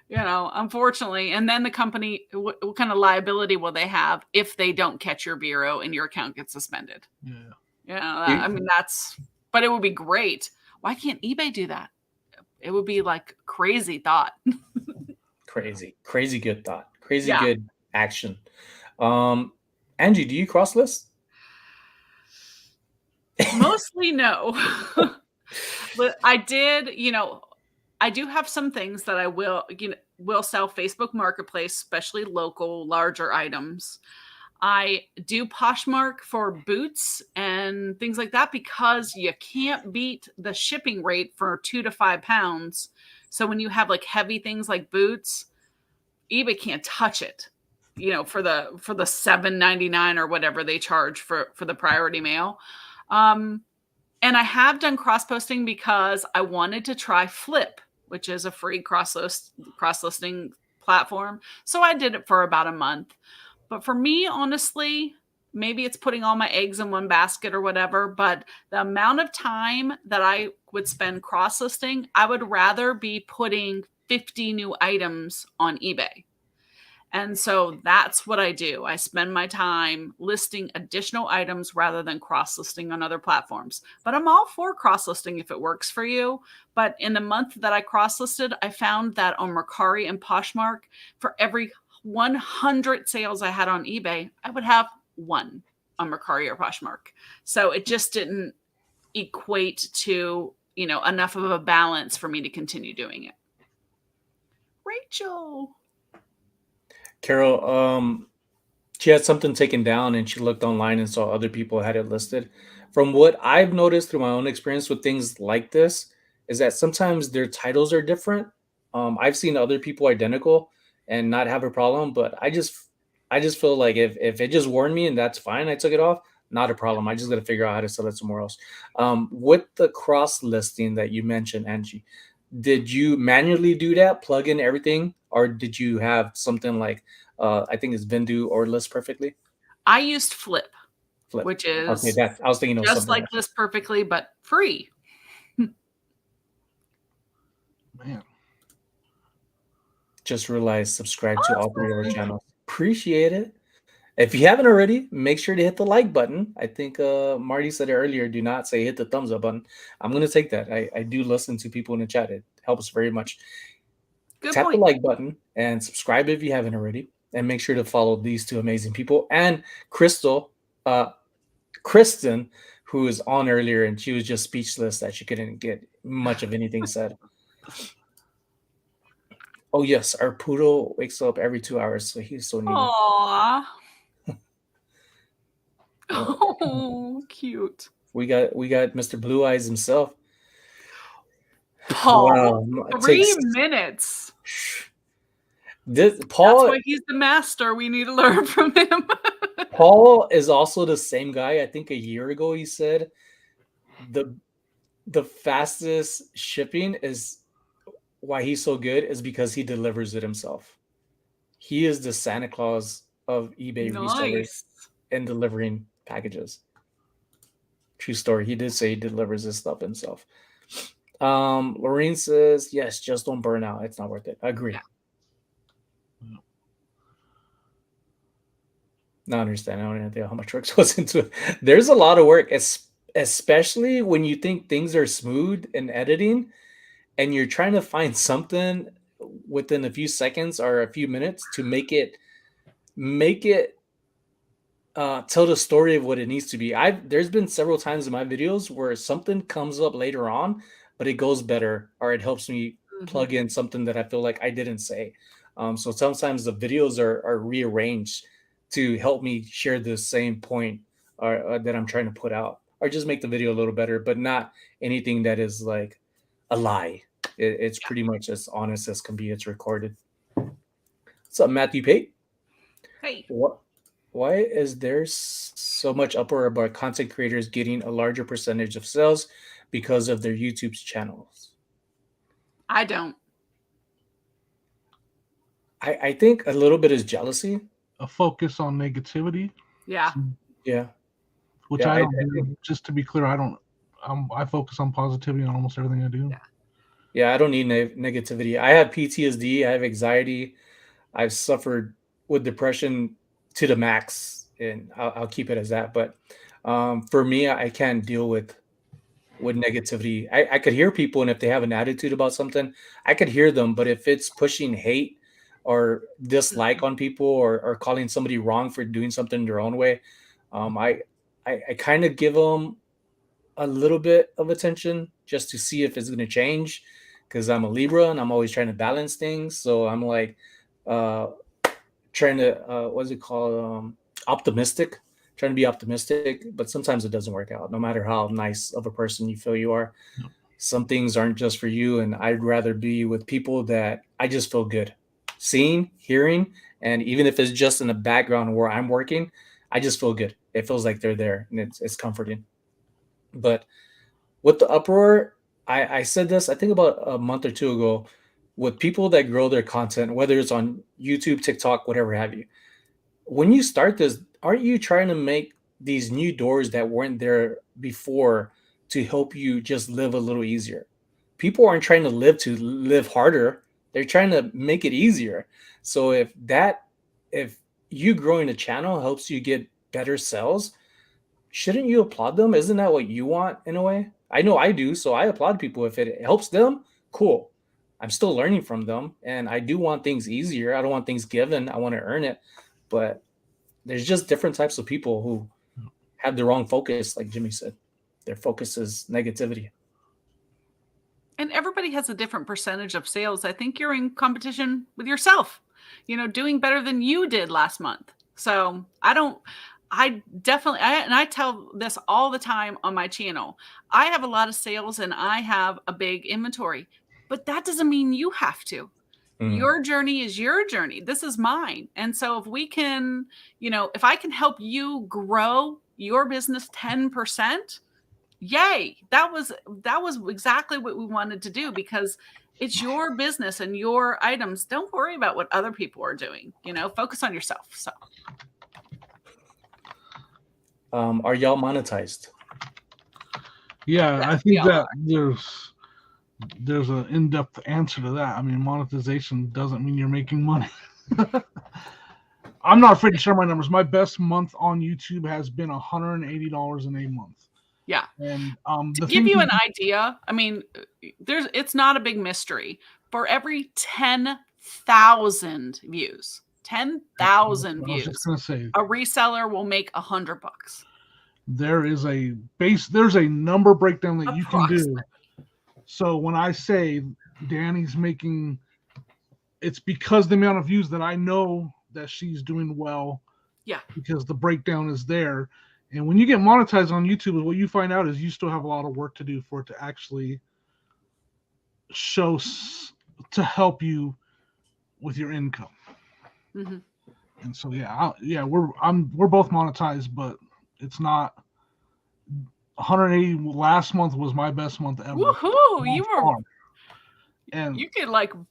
unfortunately. And then the company, what kind of liability will they have if they don't catch your Vero and your account gets suspended? Yeah. But it would be great. Why can't eBay do that? It would be like crazy thought. Crazy good thought. Good action. Angie, do you cross list? Mostly no. I did, I do have some things that I will sell Facebook Marketplace, especially local, larger items. I do Poshmark for boots and things like that because you can't beat the shipping rate for 2 to 5 pounds. So when you have like heavy things like boots, eBay can't touch it, for the $7.99 or whatever they charge for the priority mail. And I have done cross posting because I wanted to try Flip, which is a free cross listing platform. So I did it for about a month. But for me, honestly, maybe it's putting all my eggs in one basket or whatever, but the amount of time that I would spend cross listing, I would rather be putting 50 new items on eBay. And so that's what I do. I spend my time listing additional items rather than cross listing on other platforms. But I'm all for cross listing if it works for you. But in the month that I cross listed, I found that on Mercari and Poshmark, for every 100 sales I had on eBay, I would have one on Mercari or Poshmark. So it just didn't equate to, enough of a balance for me to continue doing it. Rachel. Carol, she had something taken down and she looked online and saw other people had it listed. From what I've noticed through my own experience with things like this, is that sometimes their titles are different. I've seen other people identical and not have a problem, but I just feel like if it just warned me and that's fine, I took it off, not a problem. I just got to figure out how to sell it somewhere else. With the cross listing that you mentioned, Angie, did you manually do that, plug in everything, or did you have something like I think it's Vindu or List Perfectly? I used Flip, Flip. which is Okay, I was thinking of just something like List Perfectly, but free. Man. Just realized subscribe to all 3 of our channels. Appreciate it. If you haven't already, make sure to hit the like button. I think Marty said it earlier, do not say hit the thumbs up button. I'm going to take that. I do listen to people in the chat. It helps very much. Tap the like button and subscribe if you haven't already. And make sure to follow these 2 amazing people. And Kristen, who was on earlier, and she was just speechless that she couldn't get much of anything said. Oh, yes. Our poodle wakes up every 2 hours, so he's so needy. Aww. Oh, cute. We got Mr. Blue Eyes himself. Paul, wow, 3 minutes. Paul, that's why he's the master. We need to learn from him. Paul is also the same guy. I think a year ago he said the fastest shipping is why he's so good is because he delivers it himself. He is the Santa Claus of eBay resellers and delivering packages. True story. He did say he delivers his stuff himself. Lorraine says, yes, just don't burn out. It's not worth it. I agree. Yeah. Not understand. I don't even know how much work goes into it. There's a lot of work, especially when you think things are smooth in editing and you're trying to find something within a few seconds or a few minutes to make it tell the story of what it needs to be. There's been several times in my videos where something comes up later on, but it goes better or it helps me plug in something that I feel like I didn't say. So sometimes the videos are rearranged to help me share the same point that I'm trying to put out, or just make the video a little better, but not anything that is like a lie. It's pretty much as honest as can be. It's recorded. What's up, Matthew Pate? Hey. Why is there so much uproar about content creators getting a larger percentage of sales because of their YouTube channels? I don't. I think a little bit is jealousy. A focus on negativity. Yeah. Yeah. Which I don't do. Just to be clear, I don't. I focus on positivity on almost everything I do. Yeah, I don't need negativity. I have PTSD. I have anxiety. I've suffered with depression to the max, and I'll keep it as that. But for me, I can't deal with negativity. I could hear people, and if they have an attitude about something, I could hear them. But if it's pushing hate or dislike on people or calling somebody wrong for doing something their own way, I kind of give them a little bit of attention just to see if it's going to change, because I'm a Libra and I'm always trying to balance things. So I'm like trying to what's it called, optimistic, trying to be optimistic, but sometimes it doesn't work out no matter how nice of a person you feel you are. Some things aren't just for you, and I'd rather be with people that I just feel good seeing, hearing, and even if it's just in the background where I'm working, I just feel good. It feels like they're there, and it's comforting. But with the uproar, I said this, I think about a month or two ago, with people that grow their content, whether it's on YouTube, TikTok, whatever have you. When you start this, aren't you trying to make these new doors that weren't there before to help you just live a little easier? People aren't trying to live harder. They're trying to make it easier. So if you growing a channel helps you get better sales, shouldn't you applaud them? Isn't that what you want in a way? I know I do, so I applaud people. If it helps them, cool. I'm still learning from them, and I do want things easier. I don't want things given. I want to earn it. But there's just different types of people who have the wrong focus, like Jimmy said. Their focus is negativity. And everybody has a different percentage of sales. I think you're in competition with yourself, doing better than you did last month. So I tell this all the time on my channel. I have a lot of sales and I have a big inventory, but that doesn't mean you have to. Your journey is your journey. This is mine. And so if we can, if I can help you grow your business 10%, yay. That was exactly what we wanted to do, because it's your business and your items. Don't worry about what other people are doing, focus on yourself. So are y'all monetized? Yeah, I think that there's an in-depth answer to that. I mean, monetization doesn't mean you're making money. I'm not afraid to share my numbers. My best month on YouTube has been $180 in a month. Yeah. And to give you an idea, I mean, it's not a big mystery. For every 10,000 views, 10,000 views, a reseller will make $100. There's a number breakdown that you can do. So when I say Danny's making, it's because the amount of views that I know that she's doing well. Yeah. Because the breakdown is there. And when you get monetized on YouTube, what you find out is you still have a lot of work to do for it to actually to help you with your income. Mm-hmm. And so, we're both monetized, but it's not 180. Last month was my best month ever. Woohoo! You could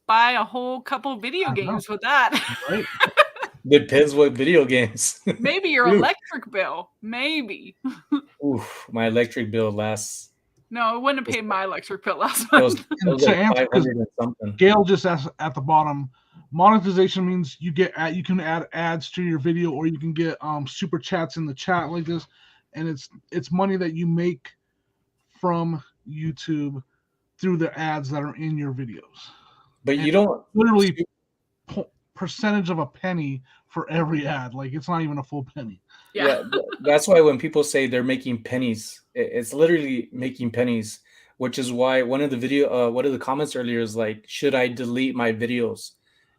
buy a whole couple video games with that. Right. Depends what video games. Maybe your electric bill. Maybe. Oof, my electric bill lasts. No, I wouldn't have paid my electric bill last month. It was like 500 and something. Gail just asked at the bottom, monetization means you can add ads to your video, or you can get super chats in the chat like this, and it's money that you make from YouTube through the ads that are in your videos. But you don't literally percentage of a penny for every ad. Like, it's not even a full penny. Yeah, that's why when people say they're making pennies, it's literally making pennies, which is why one of the comments earlier is like, should I delete my videos?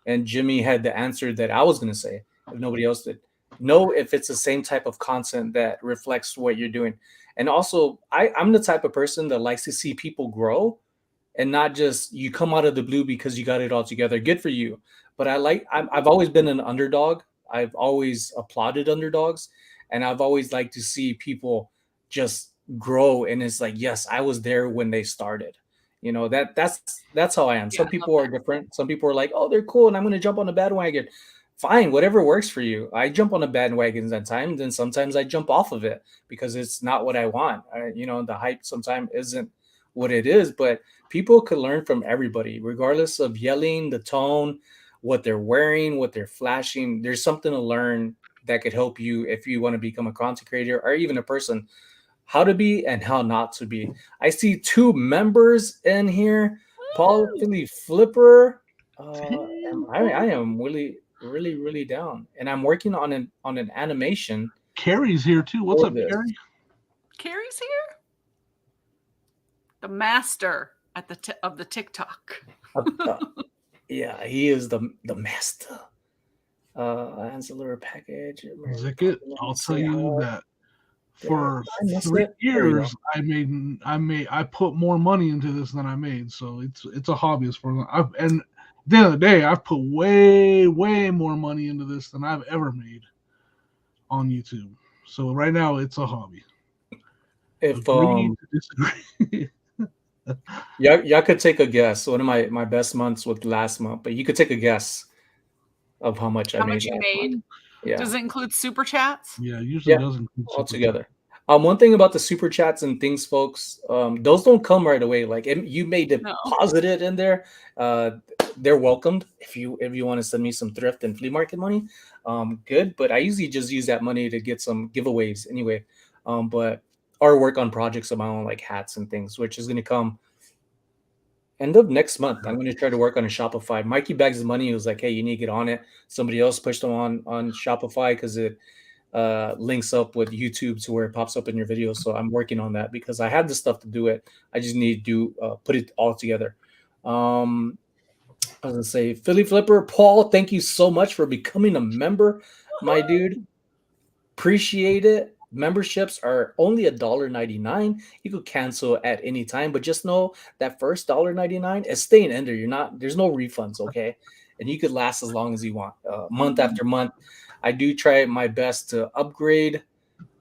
And Jimmy had the answer that I was going to say if nobody else did. No, if it's the same type of content that reflects what you're doing. And also, I'm the type of person that likes to see people grow, and not just you come out of the blue because you got it all together. Good for you. But I've always been an underdog. I've always applauded underdogs, and I've always liked to see people just grow. And it's like, yes, I was there when they started. That's how I am. Some people are different. Some people are like, oh, they're cool, and I'm going to jump on the bandwagon. Fine, whatever works for you. I jump on the bandwagons at times, and sometimes I jump off of it because it's not what I want. The hype sometimes isn't what it is, but people could learn from everybody, regardless of yelling, the tone, what they're wearing, what they're flashing. There's something to learn that could help you if you want to become a content creator or even a person, how to be and how not to be. I see 2 members in here. Paul Philly Flipper. I am really down, and I'm working on an animation. Carrie's here too. What's up, Carrie? Carrie's here. the master at of the TikTok. Yeah, he is the master. Ancillary package. Zicket, I'll tell you that for 3 years I put more money into this than I made. So it's a hobby as far as and at the end of the day, I've put way more money into this than I've ever made on YouTube. So right now it's a hobby. If disagree. y'all could take a guess. One of my best months was last month, but you could take a guess of how much I made. You made? Yeah. Does it include super chats? Yeah, usually does include all together. One thing about the super chats and things, folks, those don't come right away. Like you may deposit it in there. They're welcomed if you want to send me some thrift and flea market money. Good, but I usually just use that money to get some giveaways anyway. But or work on projects of my own, like hats and things, which is going to come end of next month. I'm going to try to work on a Shopify. Mikey Bags of Money was like, hey, you need to get on it. Somebody else pushed them on Shopify because it links up with YouTube to where it pops up in your videos. So I'm working on that because I have the stuff to do it. I just need to put it all together. I was going to say, Philly Flipper, Paul, thank you so much for becoming a member, my dude. Appreciate it. Memberships are only $1.99. You could cancel at any time, but just know that first $1.99 is staying in there. There's no refunds, okay? And you could last as long as you want, month after month. I do try my best to upgrade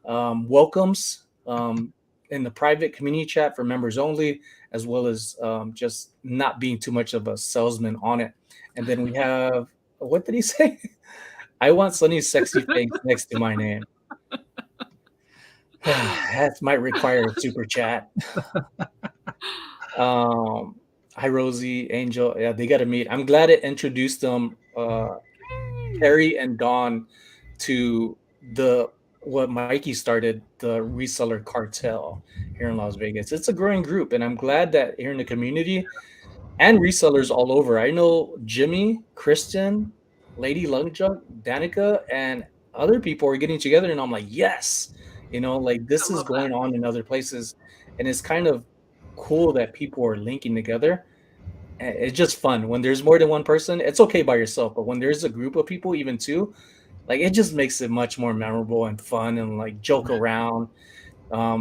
welcomes in the private community chat for members only, as well as just not being too much of a salesman on it. And then we have, what did he say? I want Sonny's sexy things next to my name. That might require a super chat. Hi, Rosie, Angel. Yeah, they got to meet. I'm glad it introduced them, Harry and Dawn, to what Mikey started, the reseller cartel here in Las Vegas. It's a growing group, and I'm glad that here in the community and resellers all over. I know Jimmy, Kristen, Lady Lungjunk, Danica, and other people are getting together, and I'm like, yes. Like this is going on in other places, and it's kind of cool that people are linking together. It's just fun when there's more than one person. It's okay by yourself, but when there's a group of people, even two, like it just makes it much more memorable and fun and like joke around.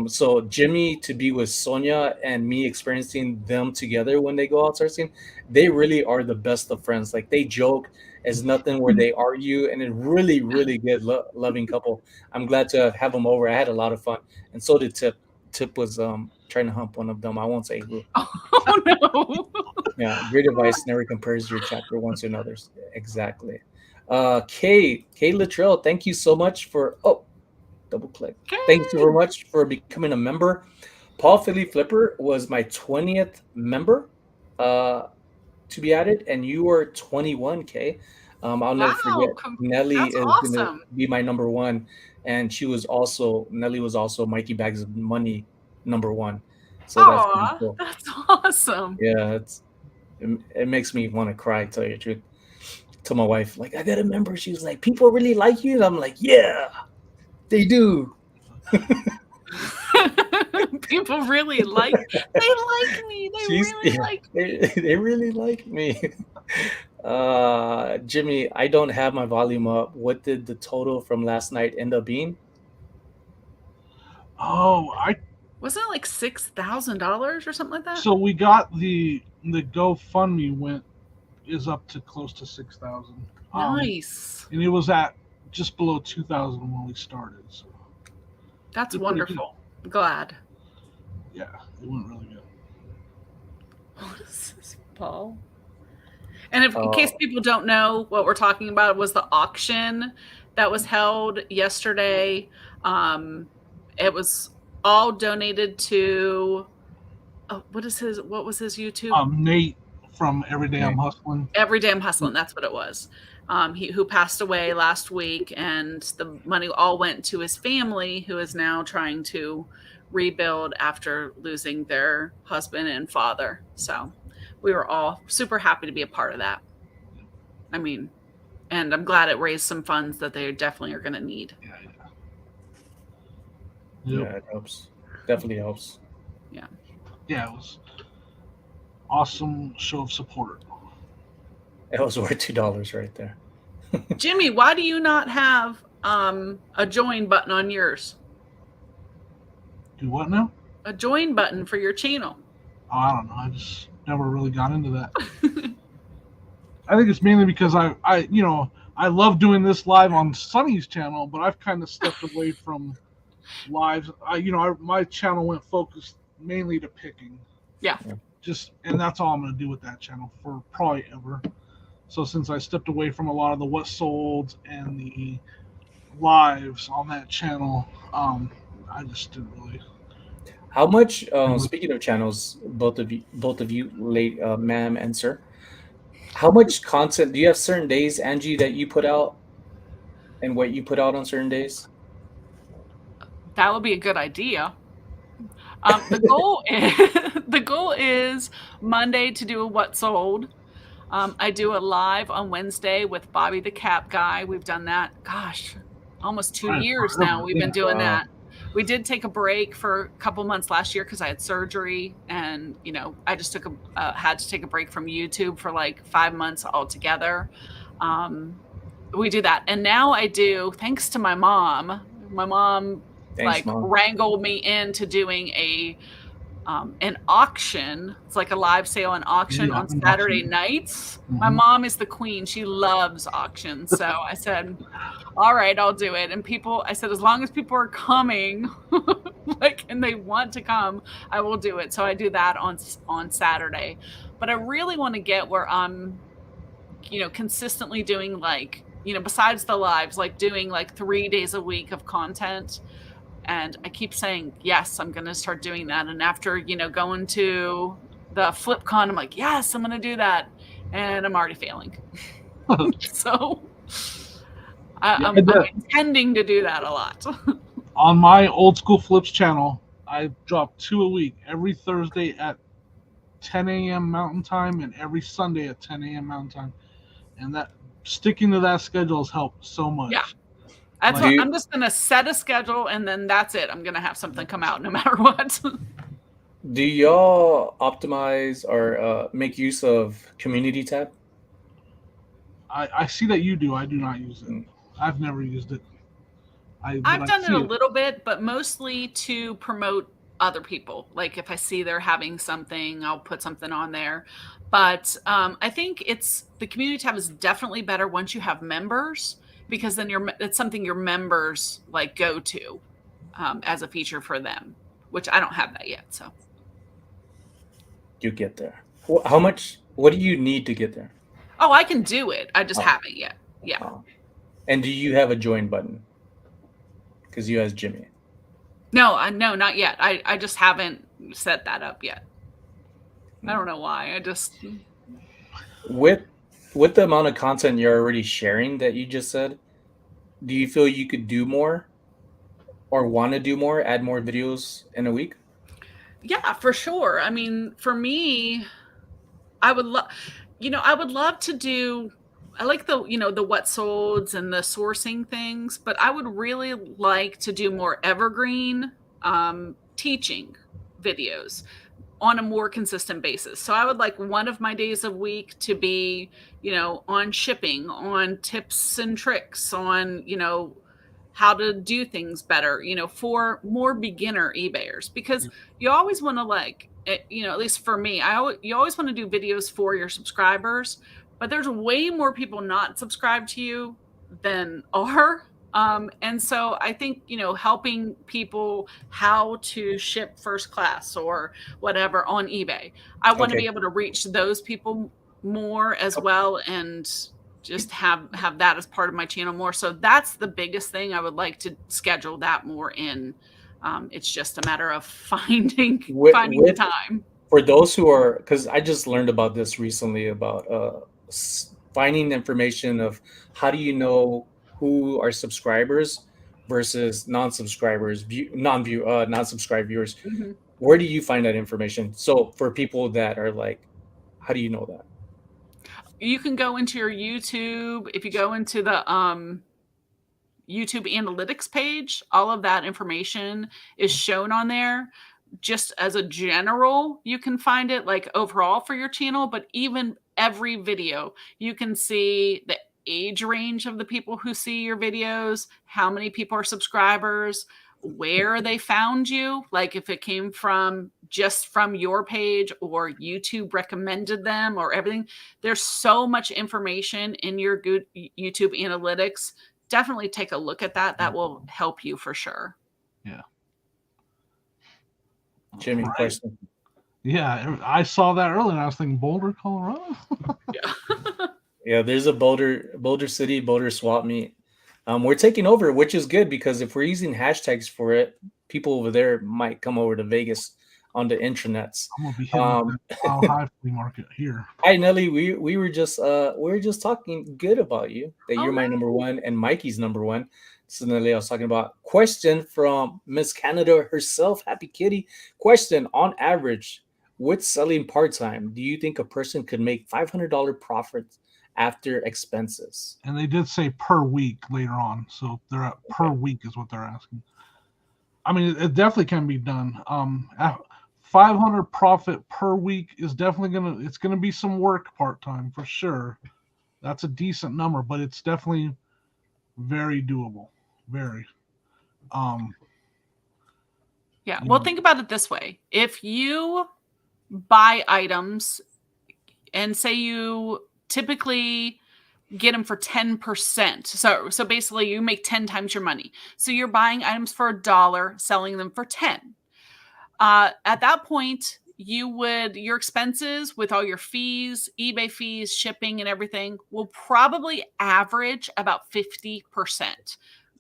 So Jimmy to be with Sonia and me experiencing them together when they go out searching, they really are the best of friends. Like they joke as nothing where they argue, and a really, really good loving couple. I'm glad to have them over. I had a lot of fun, and so did Tip. Tip was trying to hump one of them. I won't say who. Oh no. Yeah, great advice. Never compares your chapter one to another's. Exactly. Kay Luttrell, thank you so much for double click. Thanks so very much for becoming a member. Paul Philly Flipper was my 20th member to be added, and you were 21K. I'll never forget. Nelly is going to be my number one, and Nelly was also Mikey Bags of Money number one. So that's pretty cool. That's awesome. Yeah, it makes me want to cry, tell you the truth. To my wife, like, I got a member. She was like, people really like you, and I'm like, yeah, they do. People really like me. They really like me. Jimmy, I don't have my volume up. What did the total from last night end up being? Wasn't it like $6,000 or something like that? So we got the GoFundMe is up to close to 6,000. Nice. And it was at just below 2,000 when we started. So that's wonderful. Glad. Yeah, it went really good. What is this, Paul? And in case people don't know what we're talking about, it was the auction that was held yesterday. It was all donated to what was his YouTube? Nate from Every Day I'm Hustling. Every Day I'm Hustling, that's what it was. Who passed away last week, and the money all went to his family, who is now trying to rebuild after losing their husband and father. So we were all super happy to be a part of that. I mean, and I'm glad it raised some funds that they definitely are going to need. Yeah, it helps. Definitely helps. Yeah. yeah, it was awesome show of support. It was worth $2 right there. Jimmy, why do you not have a join button on yours? Do what now? A join button for your channel. Oh, I don't know. I just never really got into that. I think it's mainly because I love doing this live on Sonny's channel, but I've kind of stepped away from lives. My channel went focused mainly to picking. Yeah. And that's all I'm going to do with that channel for probably ever. So since I stepped away from a lot of the what sold and the lives on that channel, I just didn't really. How much? Speaking of channels, both of you, late ma'am and sir, how much content do you have? Certain days, Angie, that you put out, and what you put out on certain days? That would be a good idea. The goal is Monday to do a what sold. I do a live on Wednesday with Bobby the Cap Guy. We've done that, gosh, almost 2 years now. We've been doing that. We did take a break for a couple months last year because I had surgery, and I just had to take a break from YouTube for like 5 months altogether. We do that, and now I do, thanks to my mom. My mom wrangled me into doing an auction. It's like a live sale and auction on Saturday nights. Mm-hmm. My mom is the queen. She loves auctions. So I said, all right, I'll do it. And I said, as long as people are coming, and they want to come, I will do it. So I do that on Saturday. But I really want to get where I'm, consistently doing besides the lives, doing 3 days a week of content. And I keep saying, yes, I'm going to start doing that. And after, going to the FlipCon, I'm like, yes, I'm going to do that. And I'm already failing. So I'm intending to do that a lot. On my Old School Flips channel, I drop 2 a week, every Thursday at 10 a.m. Mountain Time and every Sunday at 10 a.m. Mountain Time. And that sticking to that schedule has helped so much. Yeah. That's what I'm just going to set a schedule, and then that's it. I'm going to have something come out no matter what. Do y'all optimize or make use of community tab? I see that you do. I do not use it. I've never used it. I've done it a little bit, but mostly to promote other people. Like if I see they're having something, I'll put something on there. But I think the community tab is definitely better once you have members, because then it's something your members go to as a feature for them, which I don't have that yet. So you get there. How much? What do you need to get there? Oh, I can do it. I just haven't yet. Yeah. And do you have a join button? Because you asked Jimmy. No, not yet. I just haven't set that up yet. I don't know why. I just with the amount of content you're already sharing that you just said, do you feel you could do more or want to do more, add more videos in a week? Yeah, for sure. I mean, for me, I would love to do, I like the what solds and the sourcing things, but I would really like to do more evergreen teaching videos on a more consistent basis. So I would like one of my days a week to be, on shipping, on tips and tricks, on, how to do things better, for more beginner eBayers, because you always want to at least for me, you always want to do videos for your subscribers, but there's way more people not subscribed to you than are. And so I think, helping people how to ship first class or whatever on eBay, I want to be able to reach those people more as well, and just have that as part of my channel more. So that's the biggest thing. I would like to schedule that more in. It's just a matter of finding the time. For those who are, because I just learned about this recently, about finding information of how do you know who are subscribers versus non-subscribers, non-subscribed viewers. Mm-hmm. Where do you find that information? So for people that are how do you know that? You can go into your YouTube. If you go into the YouTube analytics page, all of that information is shown on there. just as a general, you can find it like overall for your channel, but even every video, you can see the age range of the people who see your videos, how many people are subscribers, where they found you, like if it came from just from your page or YouTube recommended them or everything. There's so much information in your good YouTube analytics. Definitely take a look at that. That will help you for sure. Yeah. Jimmy, question. Yeah, I saw that earlier and I was thinking Boulder, Colorado. Yeah, there's a Boulder City, Boulder swap meet. We're taking over, which is good because if we're using hashtags for it, people over there might come over to Vegas on the intranets. I'm gonna be hitting the high flea market here. Hi Nelly, we were just talking good about you, that you're my number one and Mikey's number one. So Nelly, I was talking about question from Miss Canada herself, Happy Kitty. Question: on average, with selling part-time, do you think a person could make $500 profit after expenses? And they did say per week later on, so they're at per week is what they're asking. I mean, it definitely can be done. 500 profit per week is definitely it's gonna be some work part-time for sure. That's a decent number, but it's definitely very doable. Very. Yeah. Well, think about it this way. If you buy items and say you typically get them for 10%. So basically you make 10 times your money. So you're buying items for $1, selling them for 10. At that point, your expenses with all your fees, eBay fees, shipping and everything will probably average about 50%.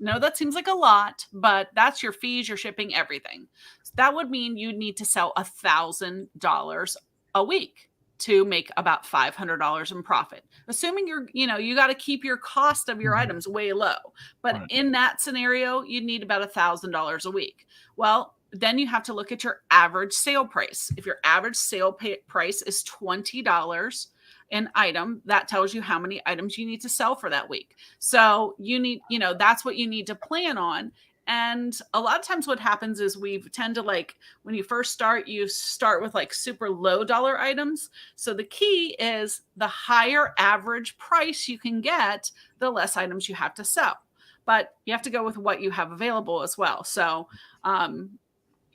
No, that seems like a lot, but that's your fees, your shipping, everything. So that would mean you'd need to sell $1,000 a week to make about $500 in profit. Assuming you got to keep your cost of your items way low. But in that scenario, you'd need about $1,000 a week. Well, then you have to look at your average sale price. If your average sale price is $20 an item, that tells you how many items you need to sell for that week. So you need, that's what you need to plan on. And a lot of times what happens is we tend to when you first start, you start with super low dollar items. So the key is the higher average price you can get, the less items you have to sell. But you have to go with what you have available as well. So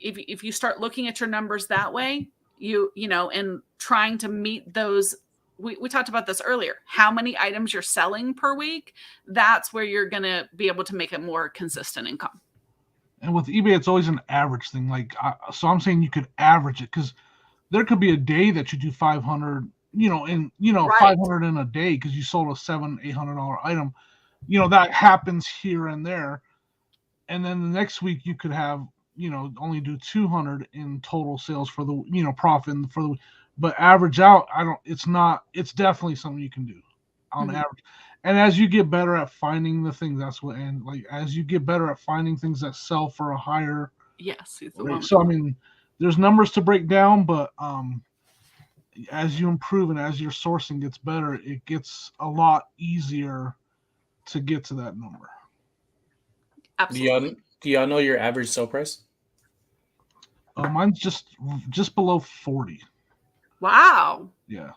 if you start looking at your numbers that way, and trying to meet those, we talked about this earlier, how many items you're selling per week, that's where you're going to be able to make a more consistent income. And with eBay, it's always an average thing. So I'm saying you could average it because there could be a day that you do 500, right. 500 in a day because you sold a $700-800 item. That happens here and there. And then the next week you could have, only do 200 in total sales for the, profit for the, but average out, it's definitely something you can do on average. And as you get better at finding the things, as you get better at finding things that sell for a higher. Yes. Rate. So, I mean, there's numbers to break down, but as you improve and as your sourcing gets better, it gets a lot easier to get to that number. Absolutely. Do y'all know your average sale price? Mine's just below 40. Wow. Yeah.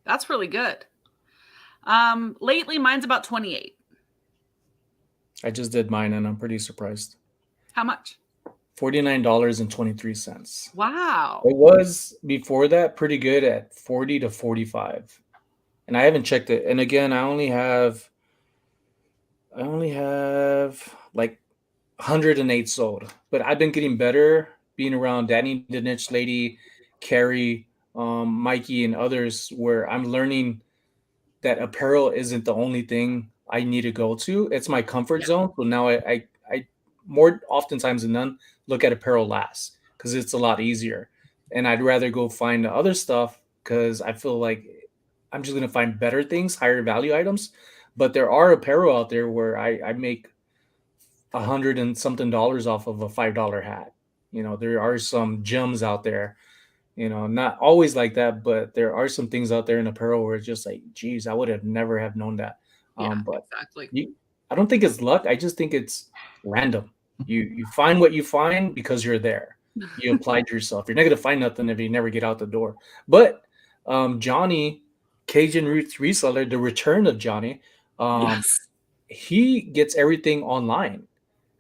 That's really good. Lately mine's about 28. I just did mine and I'm pretty surprised. How much? $49.23. Wow. It was before that pretty good at 40 to 45. And I haven't checked it. And again, I only have like 108 sold. But I've been getting better being around Danny the Niche Lady, Carrie, Mikey, and others, where I'm learning that apparel isn't the only thing I need to go to. It's my comfort zone. So now I more oftentimes than none look at apparel last because it's a lot easier. And I'd rather go find the other stuff because I feel like I'm just going to find better things, higher value items. But there are apparel out there where I make $100 and something off of a $5 hat. There are some gems out there, not always like that, but there are some things out there in apparel where it's just like, geez, I would have never have known that. But exactly. I don't think it's luck. I just think it's random. You find what you find because you're there. you applied yourself. You're not gonna find nothing if you never get out the door. But Johnny, Cajun Roots Reseller, the return of Johnny, Yes. he gets everything online.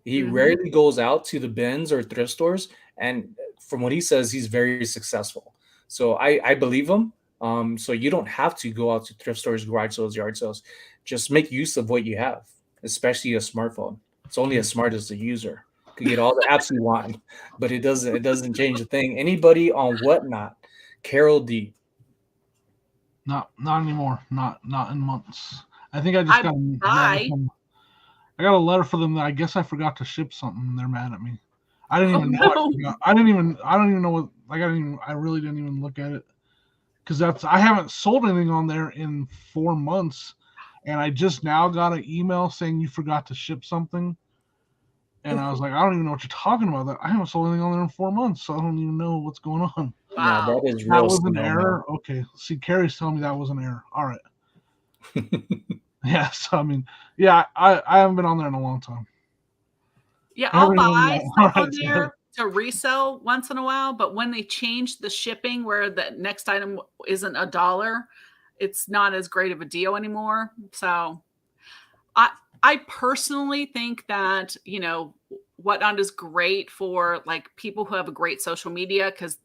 He rarely goes out to the bins or thrift stores, and from what he says, he's very successful. So I believe him. So you don't have to go out to thrift stores, garage sales, yard sales. Just make use of what you have, especially a smartphone. It's only as smart as the user. You could get all the apps you want, but it doesn't change a thing. Anybody on Whatnot, Carol D. Not anymore. Not in months. I think I just got I got a letter for them that I guess I forgot to ship something. And they're mad at me. I didn't even know. I don't even know what. Like I really didn't even look at it because I haven't sold anything on there in 4 months, and I just now got an email saying you forgot to ship something, and I was like, I don't even know what you're talking about. That I haven't sold anything on there in 4 months, so I don't even know what's going on. Wow, no, that is that was an error. Okay, see, Carrie's telling me that was an error. All right. Yeah, so I mean, yeah, I haven't been on there in a long time. Yeah, I'll buy stuff on there to resell once in a while, but when they change the shipping where the next item isn't $1, it's not as great of a deal anymore. So I personally think that, Whatnot is great for like people who have a great social media because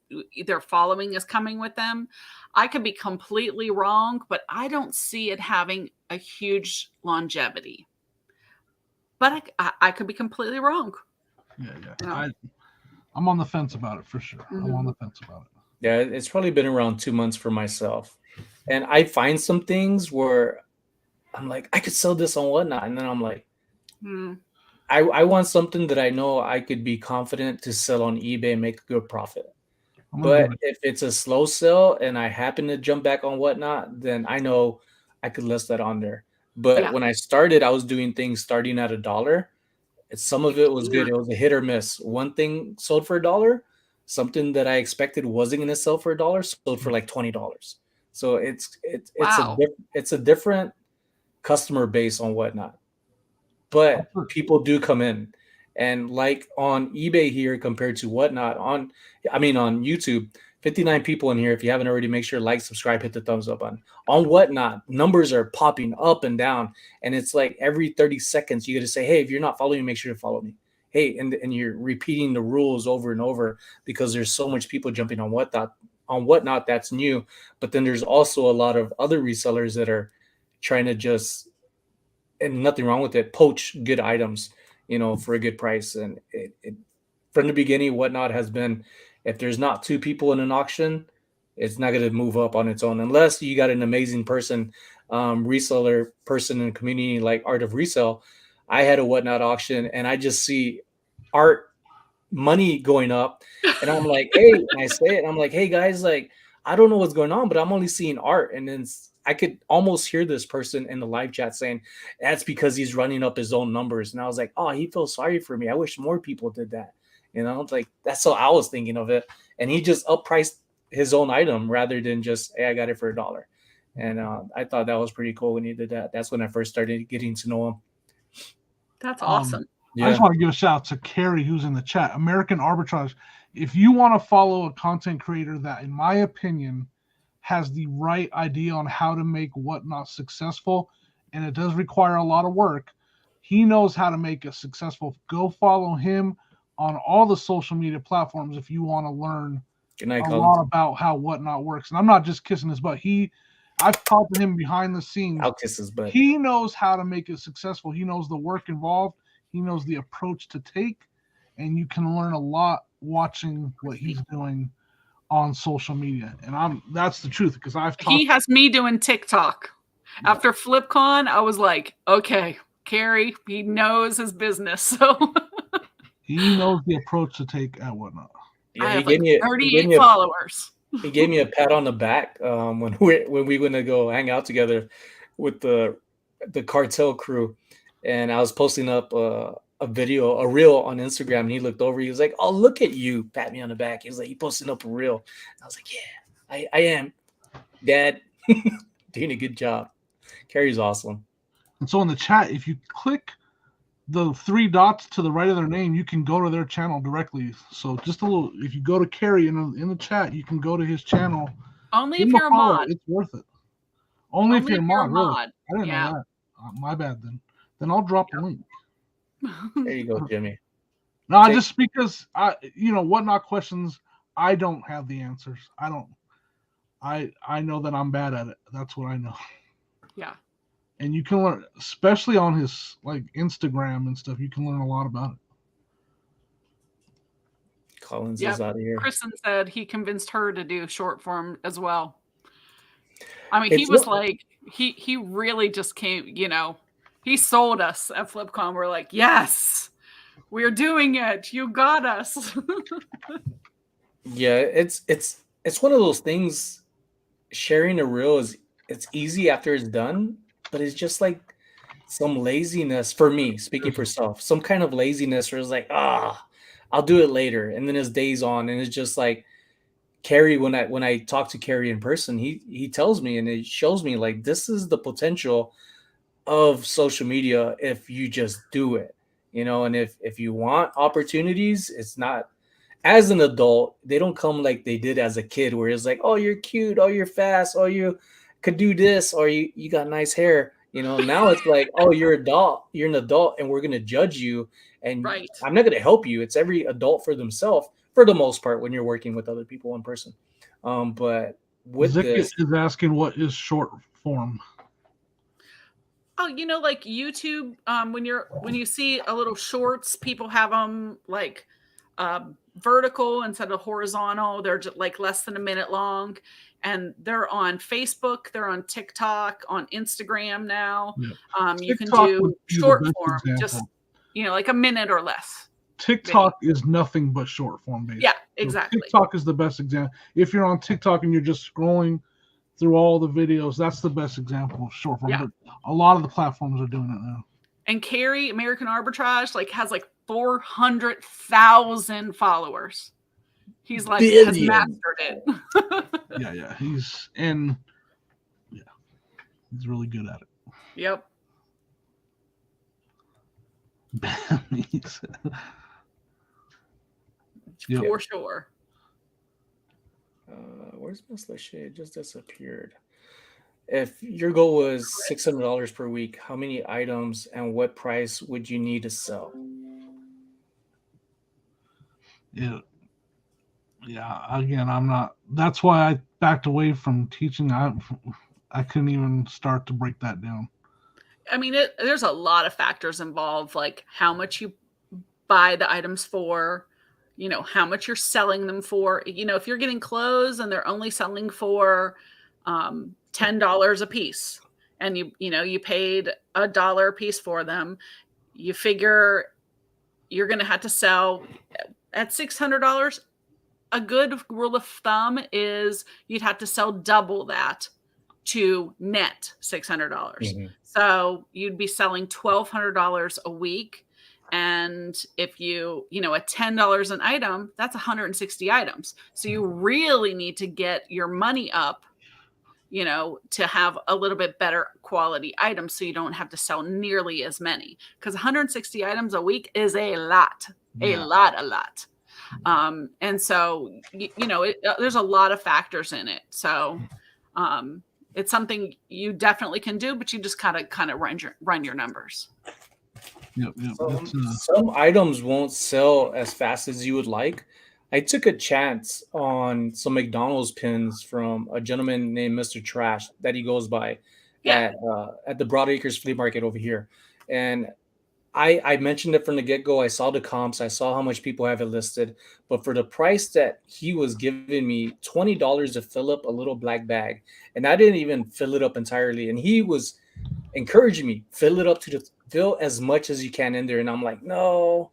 their following is coming with them. I could be completely wrong, but I don't see it having a huge longevity. But I could be completely wrong. Yeah. I'm on the fence about it for sure. I'm on the fence about it. Yeah, it's probably been around 2 months for myself. And I find some things where I'm like, I could sell this on Whatnot. And then I'm like, I want something that I know I could be confident to sell on eBay and make a good profit. But if it's a slow sell and I happen to jump back on Whatnot, then I know I could list that on there. But when I started, I was doing things starting at $1. And some of it was good. It was a hit or miss. One thing sold for $1. Something that I expected wasn't going to sell for $1 sold for like $20. So it's a different customer base on Whatnot. But people do come in, and like on eBay here compared to Whatnot on YouTube, 59 people in here. If you haven't already, make sure to like, subscribe, hit the thumbs up button. On Whatnot, numbers are popping up and down, and it's like every 30 seconds you got to say, hey, if you're not following me, make sure to follow me. Hey, and you're repeating the rules over and over because there's so much people jumping on Whatnot that's new. But then there's also a lot of other resellers that are trying to just, and nothing wrong with it, poach good items, for a good price. And it from the beginning, Whatnot has been, if there's not 2 people in an auction, it's not going to move up on its own unless you got an amazing reseller person in the community like Art of Resell. I had a Whatnot auction and I just see art money going up, and I'm like, hey, and I say it, and I'm like, hey guys, like, I don't know what's going on, but I'm only seeing art. And then I could almost hear this person in the live chat saying that's because he's running up his own numbers. And I was like, oh, he feels sorry for me. I wish more people did that. Like, that's how I was thinking of it. And he just uppriced his own item rather than just, hey, I got it for $1. And I thought that was pretty cool when he did that. That's when I first started getting to know him. That's awesome. I just want to give a shout out to Carrie, who's in the chat. American Arbitrage. If you want to follow a content creator that, in my opinion, has the right idea on how to make Whatnot successful, and it does require a lot of work, he knows how to make it successful. Go follow him on all the social media platforms if you want to learn lot about how Whatnot works. And I'm not just kissing his butt. I've talked to him behind the scenes. I'll kiss his butt. He knows how to make it successful. He knows the work involved. He knows the approach to take, and you can learn a lot watching what he's doing on social media. And that's the truth, because he has me doing TikTok. After FlipCon, I was like, okay, Carrie, he knows his business. So he knows the approach to take at Whatnot. Yeah, I have 38 followers. He gave me a pat on the back when we went to go hang out together with the cartel crew, and I was posting up a reel on Instagram, and he looked over. He was like, "Oh, look at you!" Pat me on the back. He was like, "You posting up a reel?" And I was like, "Yeah, I am, Dad, doing a good job." Carrie's awesome. And so in the chat, if you click the 3 dots to the right of their name, you can go to their channel directly. So just a little, if you go to Carrie in the chat, you can go to his channel. Only if you're a mod. It's worth it. Only if you're a mod, really. I didn't know that. My bad then. Then I'll drop the link. There you go, Jimmy. No, just because whatnot questions, I don't have the answers. I know that I'm bad at it. That's what I know. Yeah. And you can learn, especially on his like Instagram and stuff, you can learn a lot about it. Collins is out of here. Kristen said he convinced her to do short form as well. I mean, he was like, he really just came, he sold us at FlipCon. We're like, yes, we're doing it. You got us. Yeah, it's one of those things. Sharing a reel it's easy after it's done, but it's just like some laziness for me, speaking for self, some kind of laziness where it's like, I'll do it later. And then it's days on, and it's just like Carrie, when I talk to Carrie in person, he tells me, and it shows me like this is the potential of social media if you just do it, and if you want opportunities, it's not as an adult, they don't come like they did as a kid, where it's like, oh, you're cute, oh, you're fast, oh, you could do this, or you got nice hair. Now it's like, oh, you're an adult, and we're gonna judge you, and I'm not gonna help you. It's every adult for themselves for the most part when you're working with other people in person. But with this, is asking what is short form. Oh, like YouTube, when you see a little shorts, people have them like vertical instead of horizontal. They're just like less than a minute long, and they're on Facebook, they're on TikTok, on Instagram now. You can do short form, just like a minute or less. TikTok is nothing but short form based. Yeah, exactly. So TikTok is the best example. If you're on TikTok and you're just scrolling through all the videos, that's the best example of short form. Yeah. But a lot of the platforms are doing it now. And Carrie, American Arbitrage, has 400,000 followers. He's has mastered it. Yeah. He's really good at it. Yep. For sure. Where's Miss Lachey? It just disappeared. If your goal was $600 per week, how many items and what price would you need to sell? Yeah. Again, I'm not. That's why I backed away from teaching. I couldn't even start to break that down. I mean, there's a lot of factors involved, like how much you buy the items for, how much you're selling them for. If you're getting clothes and they're only selling for $10 a piece, and you paid $1 a piece for them, you figure you're going to have to sell at $600. A good rule of thumb is you'd have to sell double that to net $600. Mm-hmm. So you'd be selling $1,200 a week. And if you at $10 an item, that's 160 items. So you really need to get your money up, to have a little bit better quality items, so you don't have to sell nearly as many, because 160 items a week is a lot. And so, there's a lot of factors in it. So it's something you definitely can do, but you just kind of run your numbers. Yep. Some items won't sell as fast as you would like. I took a chance on some McDonald's pins from a gentleman named Mr. Trash that he goes by at the Broadacres Flea Market over here. And I mentioned it from the get-go. I saw the comps. I saw how much people have it listed. But for the price that he was giving me, $20 to fill up a little black bag. And I didn't even fill it up entirely. And he was encouraging me, fill as much as you can in there. And I'm like, no.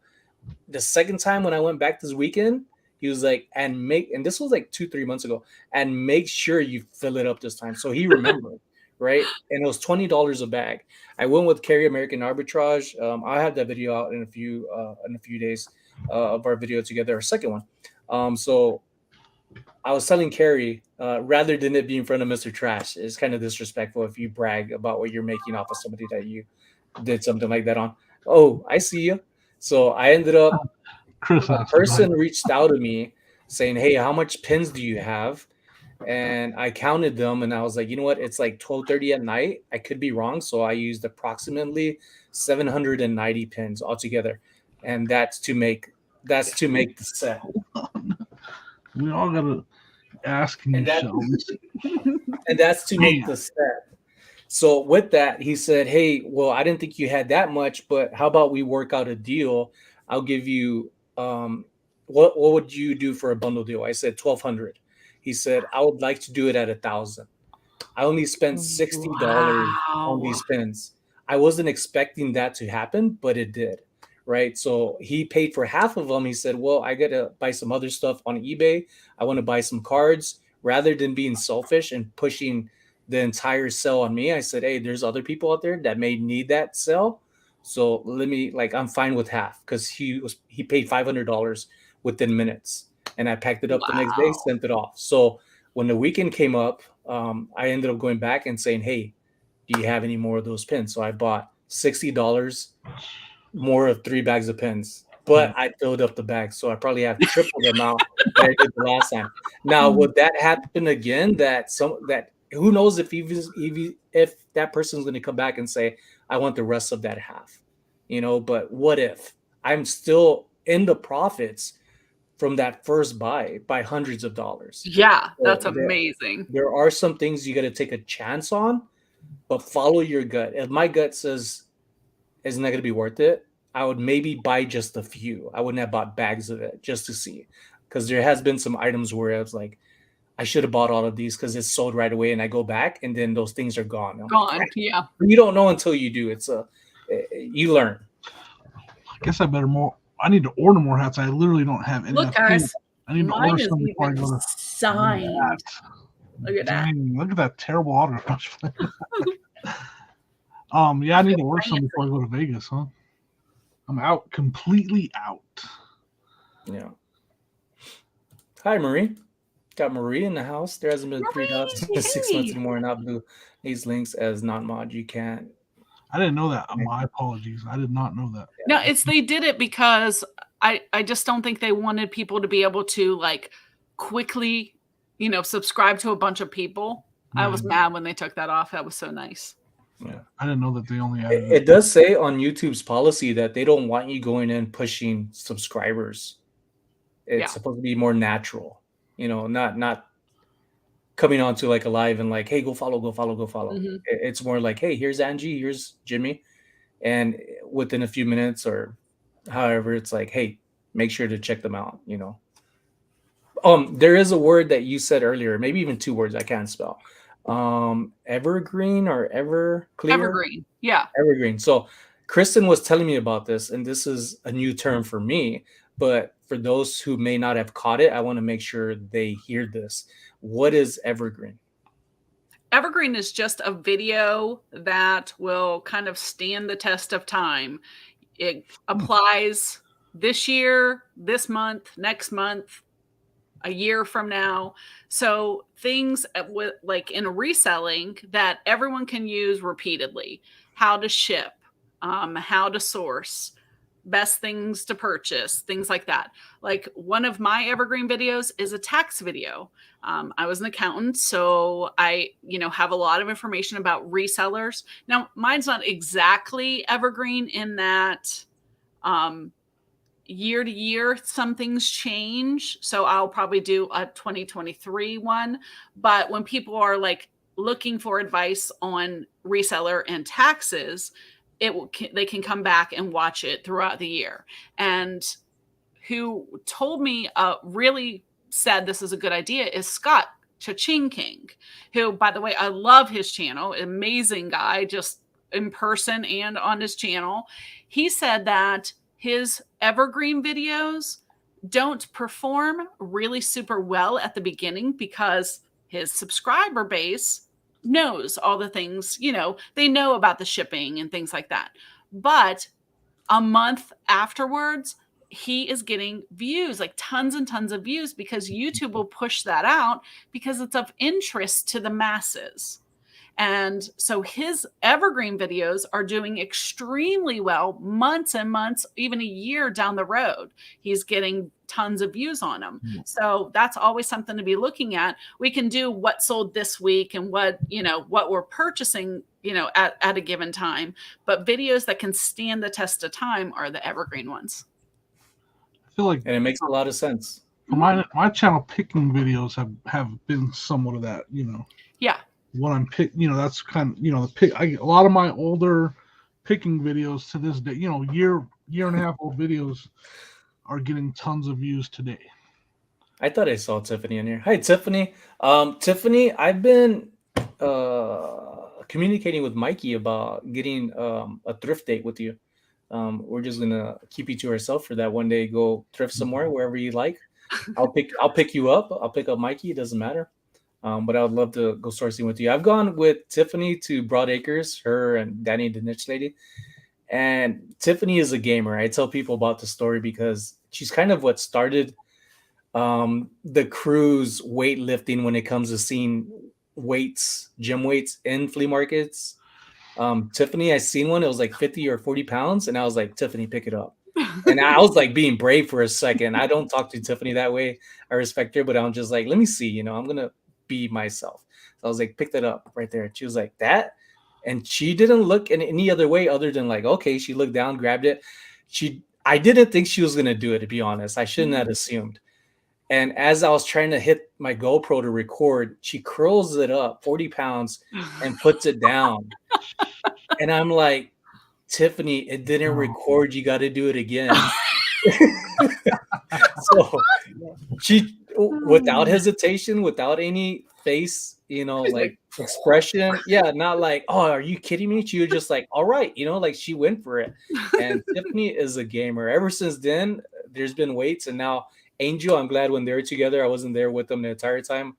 The second time when I went back this weekend, he was like, and this was like 2-3 months ago, and make sure you fill it up this time. So he remembered. Right, and it was $20 a bag. I went with Carrie American Arbitrage. I'll have that video out in a few days of our video together, our second one. So I was telling Carrie, rather than it be in front of Mr. Trash, it's kind of disrespectful if you brag about what you're making off of somebody that you did something like that on. Oh, I see you. So I ended up, Chris a asked person about it. reached out to me saying, "Hey, how much pins do you have?" And I counted them, and I was like, you know what? It's like 12:30 at night. I could be wrong, so I used approximately 790 pins altogether, and that's to make the set. We all gotta ask And that yourselves. and that's to make Man, the set. So with that, he said, "Hey, well, I didn't think you had that much, but how about we work out a deal? I'll give you what would you do for a bundle deal?" I said 1,200. He said, "I would like to do it at 1,000." I only spent $60 on Wow. these pins. I wasn't expecting that to happen, but it did. Right. So he paid for half of them. He said, "Well, I got to buy some other stuff on eBay. I want to buy some cards." Rather than being selfish and pushing the entire sell on me, I said, "Hey, there's other people out there that may need that sell. So let me, like, I'm fine with half," because he paid $500 within minutes. And I packed it up the next day, Wow. sent it off. So when the weekend came up, I ended up going back and saying, "Hey, do you have any more of those pins?" So I bought $60 more of 3 bags of pins, but I filled up the bags, so I probably have triple the amount that I did the last time. Now, would that happen again? That who knows if that person's going to come back and say, "I want the rest of that half," But what if I'm still in the profits from that first buy by hundreds of dollars? Yeah, So that's amazing. there are some things you got to take a chance on, but follow your gut. If my gut says isn't that going to be worth it, I would maybe buy just a few. I wouldn't have bought bags of it just to see, because there has been some items where I was like, I should have bought all of these because it's sold right away, and I go back and then those things are gone. I'm like, Gone. crap. Yeah. You don't know until you do. You learn. I guess I better more. I need to order more hats. I literally don't have any. Look, guys, I need to mine order is some before I even go to. signed. Look at that. Dang, look at that terrible autograph. Yeah, I need to order some before I go to Vegas, huh? I'm out, completely out. Yeah. Hi, Marie. Got Marie in the house. There hasn't been 3 dots in 6 months anymore. And Abdu these links as non-mod. You can't. I didn't know that. My apologies. I did not know that. No, they did it because I just don't think they wanted people to be able to like quickly, subscribe to a bunch of people. I was mad when they took that off. That was so nice. Yeah, I didn't know that they only added It does say on YouTube's policy that they don't want you going in pushing subscribers. It's supposed to be more natural, not coming onto like a live and like, "Hey, go follow, go follow, go follow." It's more like, "Hey, here's Angie, here's Jimmy," and within a few minutes or however, it's like, "Hey, make sure to check them out." There is a word that you said earlier, maybe even 2 words I can't spell. Evergreen or Everclear? Evergreen. Yeah. Evergreen. So Kristen was telling me about this, and this is a new term for me. But for those who may not have caught it, I want to make sure they hear this. What is evergreen? Evergreen is just a video that will kind of stand the test of time. It applies this year, this month, next month, a year from now. So things with like in reselling that everyone can use repeatedly. How to ship, how to source, best things to purchase, things like that. Like one of my evergreen videos is a tax video. I was an accountant, so I, have a lot of information about resellers. Now, mine's not exactly evergreen in that year to year, some things change. So I'll probably do a 2023 one. But when people are like looking for advice on reseller and taxes, they can come back and watch it throughout the year. And who told me really said this is a good idea is Scott Cha-Ching King, who, by the way, I love his channel. Amazing guy, just in person and on his channel. He said that his evergreen videos don't perform really super well at the beginning because his subscriber base knows all the things, they know about the shipping and things like that. But a month afterwards, he is getting views, like tons and tons of views, because YouTube will push that out because it's of interest to the masses. And so his evergreen videos are doing extremely well, months and months, even a year down the road. He's getting tons of views on them. So that's always something to be looking at. We can do what sold this week and what we're purchasing, at a given time. But videos that can stand the test of time are the evergreen ones. I feel like, and it makes a lot of sense. For my channel, picking videos have been somewhat of that, Yeah. What I'm that's kind of, the pick. A lot of my older picking videos to this day, year and a half old videos are getting tons of views today. I thought I saw Tiffany in here. Hi, Tiffany. Tiffany, I've been communicating with Mikey about getting a thrift date with you. We're just gonna keep you to ourselves for that one day. Go thrift somewhere, wherever you like. I'll pick you up. I'll pick up Mikey. It doesn't matter. But I would love to go sourcing with you. I've gone with Tiffany to Broad Acres, her and Danny, the niche lady. And Tiffany is a gamer. I tell people about the story because she's kind of what started the crew's weightlifting when it comes to seeing weights, gym weights in flea markets. Tiffany, I seen one. It was like 50 or 40 pounds. And I was like, Tiffany, pick it up. And I was like being brave for a second. I don't talk to Tiffany that way. I respect her, but I'm just like, let me see, I'm going to be myself. So I was like, pick that up right there. She was like, that? And she didn't look in any other way other than like, okay, she looked down, grabbed it. I didn't think she was going to do it, to be honest. I shouldn't have assumed. And as I was trying to hit my GoPro to record, she curls it up 40 pounds and puts it down. And I'm like, Tiffany, it didn't record. You got to do it again. So she, without hesitation, without any face, like expression. Yeah, not like, oh, are you kidding me? She was just like, all right, like she went for it. And Tiffany is a gamer. Ever since then, there's been weights, and now Angel, I'm glad when they're together. I wasn't there with them the entire time.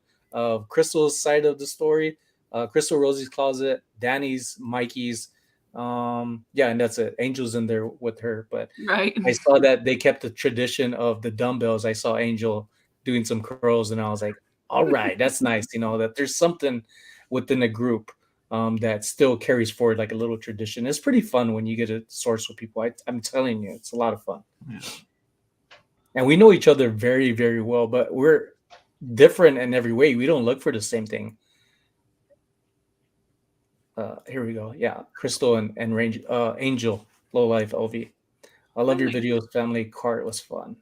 Crystal's side of the story, Crystal Rosie's closet, Danny's, Mikey's. And that's it. Angel's in there with her, but right. I saw that they kept the tradition of the dumbbells. I saw Angel doing some curls, and I was like, all right, that's nice. That there's something within the group that still carries forward like a little tradition. It's pretty fun when you get a source with people. I'm telling you, it's a lot of fun. Yeah. And we know each other very, very well, but we're different in every way. We don't look for the same thing. Here we go. Yeah, Crystal and Angel, Low Life LV. I love your videos, family. Cart was fun.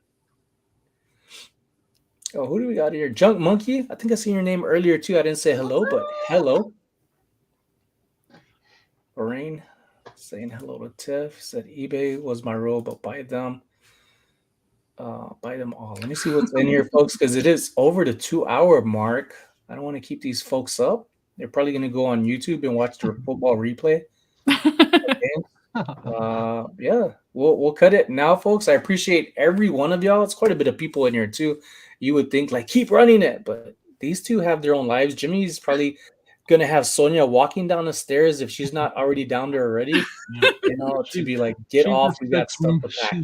Oh, who do we got here? Junk Monkey. I think I seen your name earlier too. I didn't say hello, but hello. Lorraine saying hello to Tiff. Said eBay was my role, but buy them. Buy them all. Let me see what's in here, folks, because it is over the 2-hour mark. I don't want to keep these folks up. They're probably going to go on YouTube and watch the football replay. Yeah, we'll cut it now, folks. I appreciate every one of y'all. It's quite a bit of people in here too. You would think like keep running it, but these two have their own lives. Jimmy's probably going to have Sonia walking down the stairs if she's not already down there already. To be like, get off. We got stuff to pack.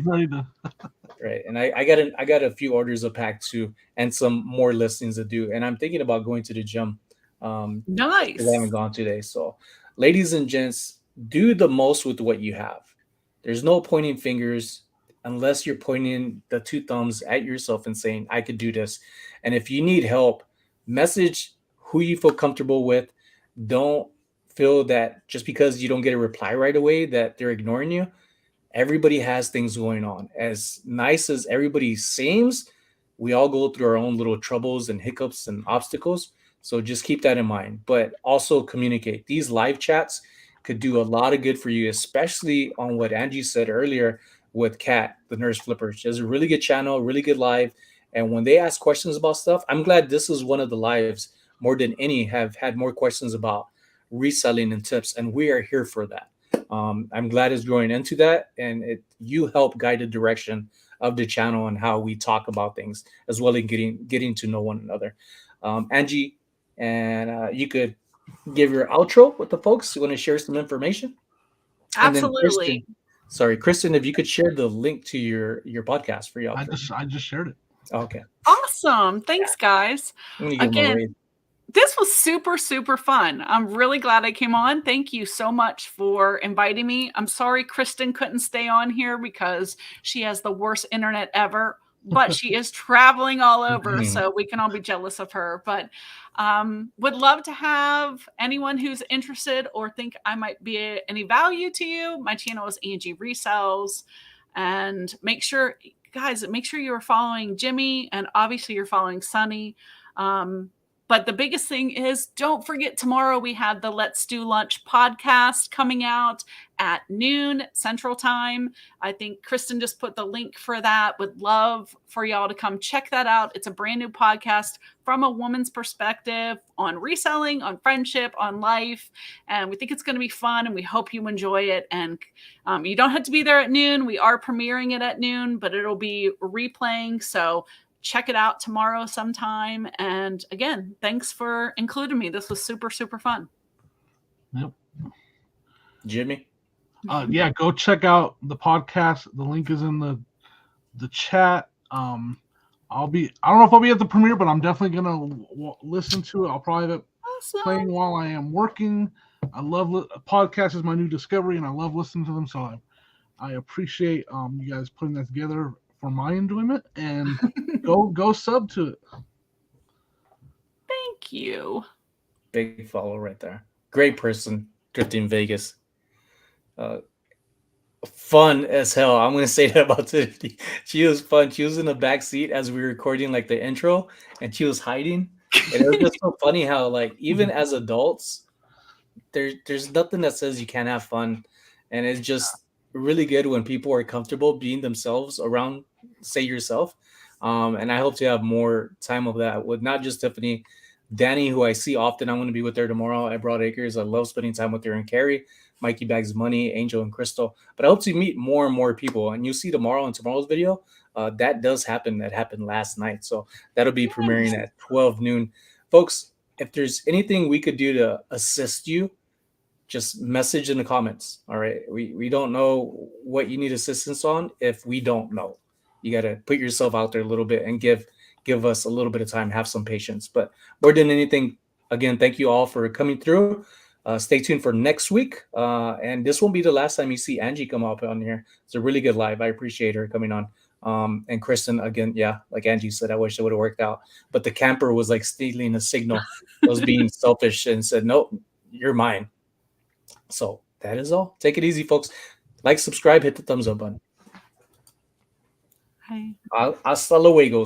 Right, and I got a few orders to pack too, and some more listings to do. And I'm thinking about going to the gym. Nice. I haven't gone today. So, ladies and gents, do the most with what you have. There's no pointing fingers unless you're pointing the two thumbs at yourself and saying, I could do this. And if you need help, message who you feel comfortable with. Don't feel that just because you don't get a reply right away that they're ignoring you. Everybody has things going on. As nice as everybody seems, we all go through our own little troubles and hiccups and obstacles. So just keep that in mind. But also communicate. These live chats could do a lot of good for you, especially on what Angie said earlier with Kat, the nurse flipper. She has a really good channel, really good live. And when they ask questions about stuff, I'm glad this is one of the lives more than any have had more questions about reselling and tips. And we are here for that. I'm glad it's growing into that. And you help guide the direction of the channel and how we talk about things, as well as getting to know one another. Angie, and you could give your outro with the folks. You want to share some information? Absolutely. Kristen, if you could share the link to your podcast for y'all. I just shared it. Okay. Awesome. Thanks, guys. I'm gonna give them a raise. this was super, super fun. I'm really glad I came on. Thank you so much for inviting me. I'm sorry Kristen couldn't stay on here because she has the worst internet ever, but she is traveling all over, so we can all be jealous of her. But would love to have anyone who's interested or think I might be any value to you. My channel is Angie Resells. And make sure, guys, make sure you're following Jimmy, and obviously you're following Sonny. But the biggest thing is, don't forget, tomorrow we have the Let's Do Lunch podcast coming out at noon Central Time. I think Kristen just put the link for that. Would love for y'all to come check that out. It's a brand new podcast from a woman's perspective on reselling, on friendship, on life. And we think it's going to be fun, and we hope you enjoy it. And you don't have to be there at noon. We are premiering it at noon, but it'll be replaying. So check it out tomorrow sometime. And again, thanks for including me. This was super, super fun. Yep. Jimmy? Yeah, go check out the podcast. The link is in the chat. I don't know if I'll be at the premiere, but I'm definitely going to listen to it. I'll probably have it playing while I am working. I love podcast is my new discovery, and I love listening to them. So I appreciate you guys putting that together for my enjoyment, and go sub to it. Thank you. Big follow right there. Great person, Drifting Vegas. Fun as hell. I'm gonna say that about Tiffany. She was fun. She was in the back seat as we were recording like the intro, and she was hiding. And it was just so funny how, like, even as adults, there's nothing that says you can't have fun, and it's just really good when people are comfortable being themselves around, say, yourself. And I hope to have more time of that with not just Tiffany, Danny, who I see often. I'm going to be with her tomorrow at Broad Acres. I love spending time with her, and Carrie, Mikey Bags Money, Angel, and Crystal. But I hope to meet more and more people. And you'll see tomorrow in tomorrow's video, that does happen. That happened last night. So that'll be premiering at 12 noon. Folks, if there's anything we could do to assist you, just message in the comments. All right. We don't know what you need assistance on if we don't know. You got to put yourself out there a little bit and give us a little bit of time, have some patience. But more than anything, again, thank you all for coming through. Stay tuned for next week. And this won't be the last time you see Angie come up on here. It's a really good live. I appreciate her coming on. And Kristen, again, yeah, like Angie said, I wish it would have worked out. But the camper was like stealing a signal. I was being selfish and said, nope, you're mine. So that is all. Take it easy, folks. Like, subscribe, hit the thumbs up button. Hi. Hasta luego.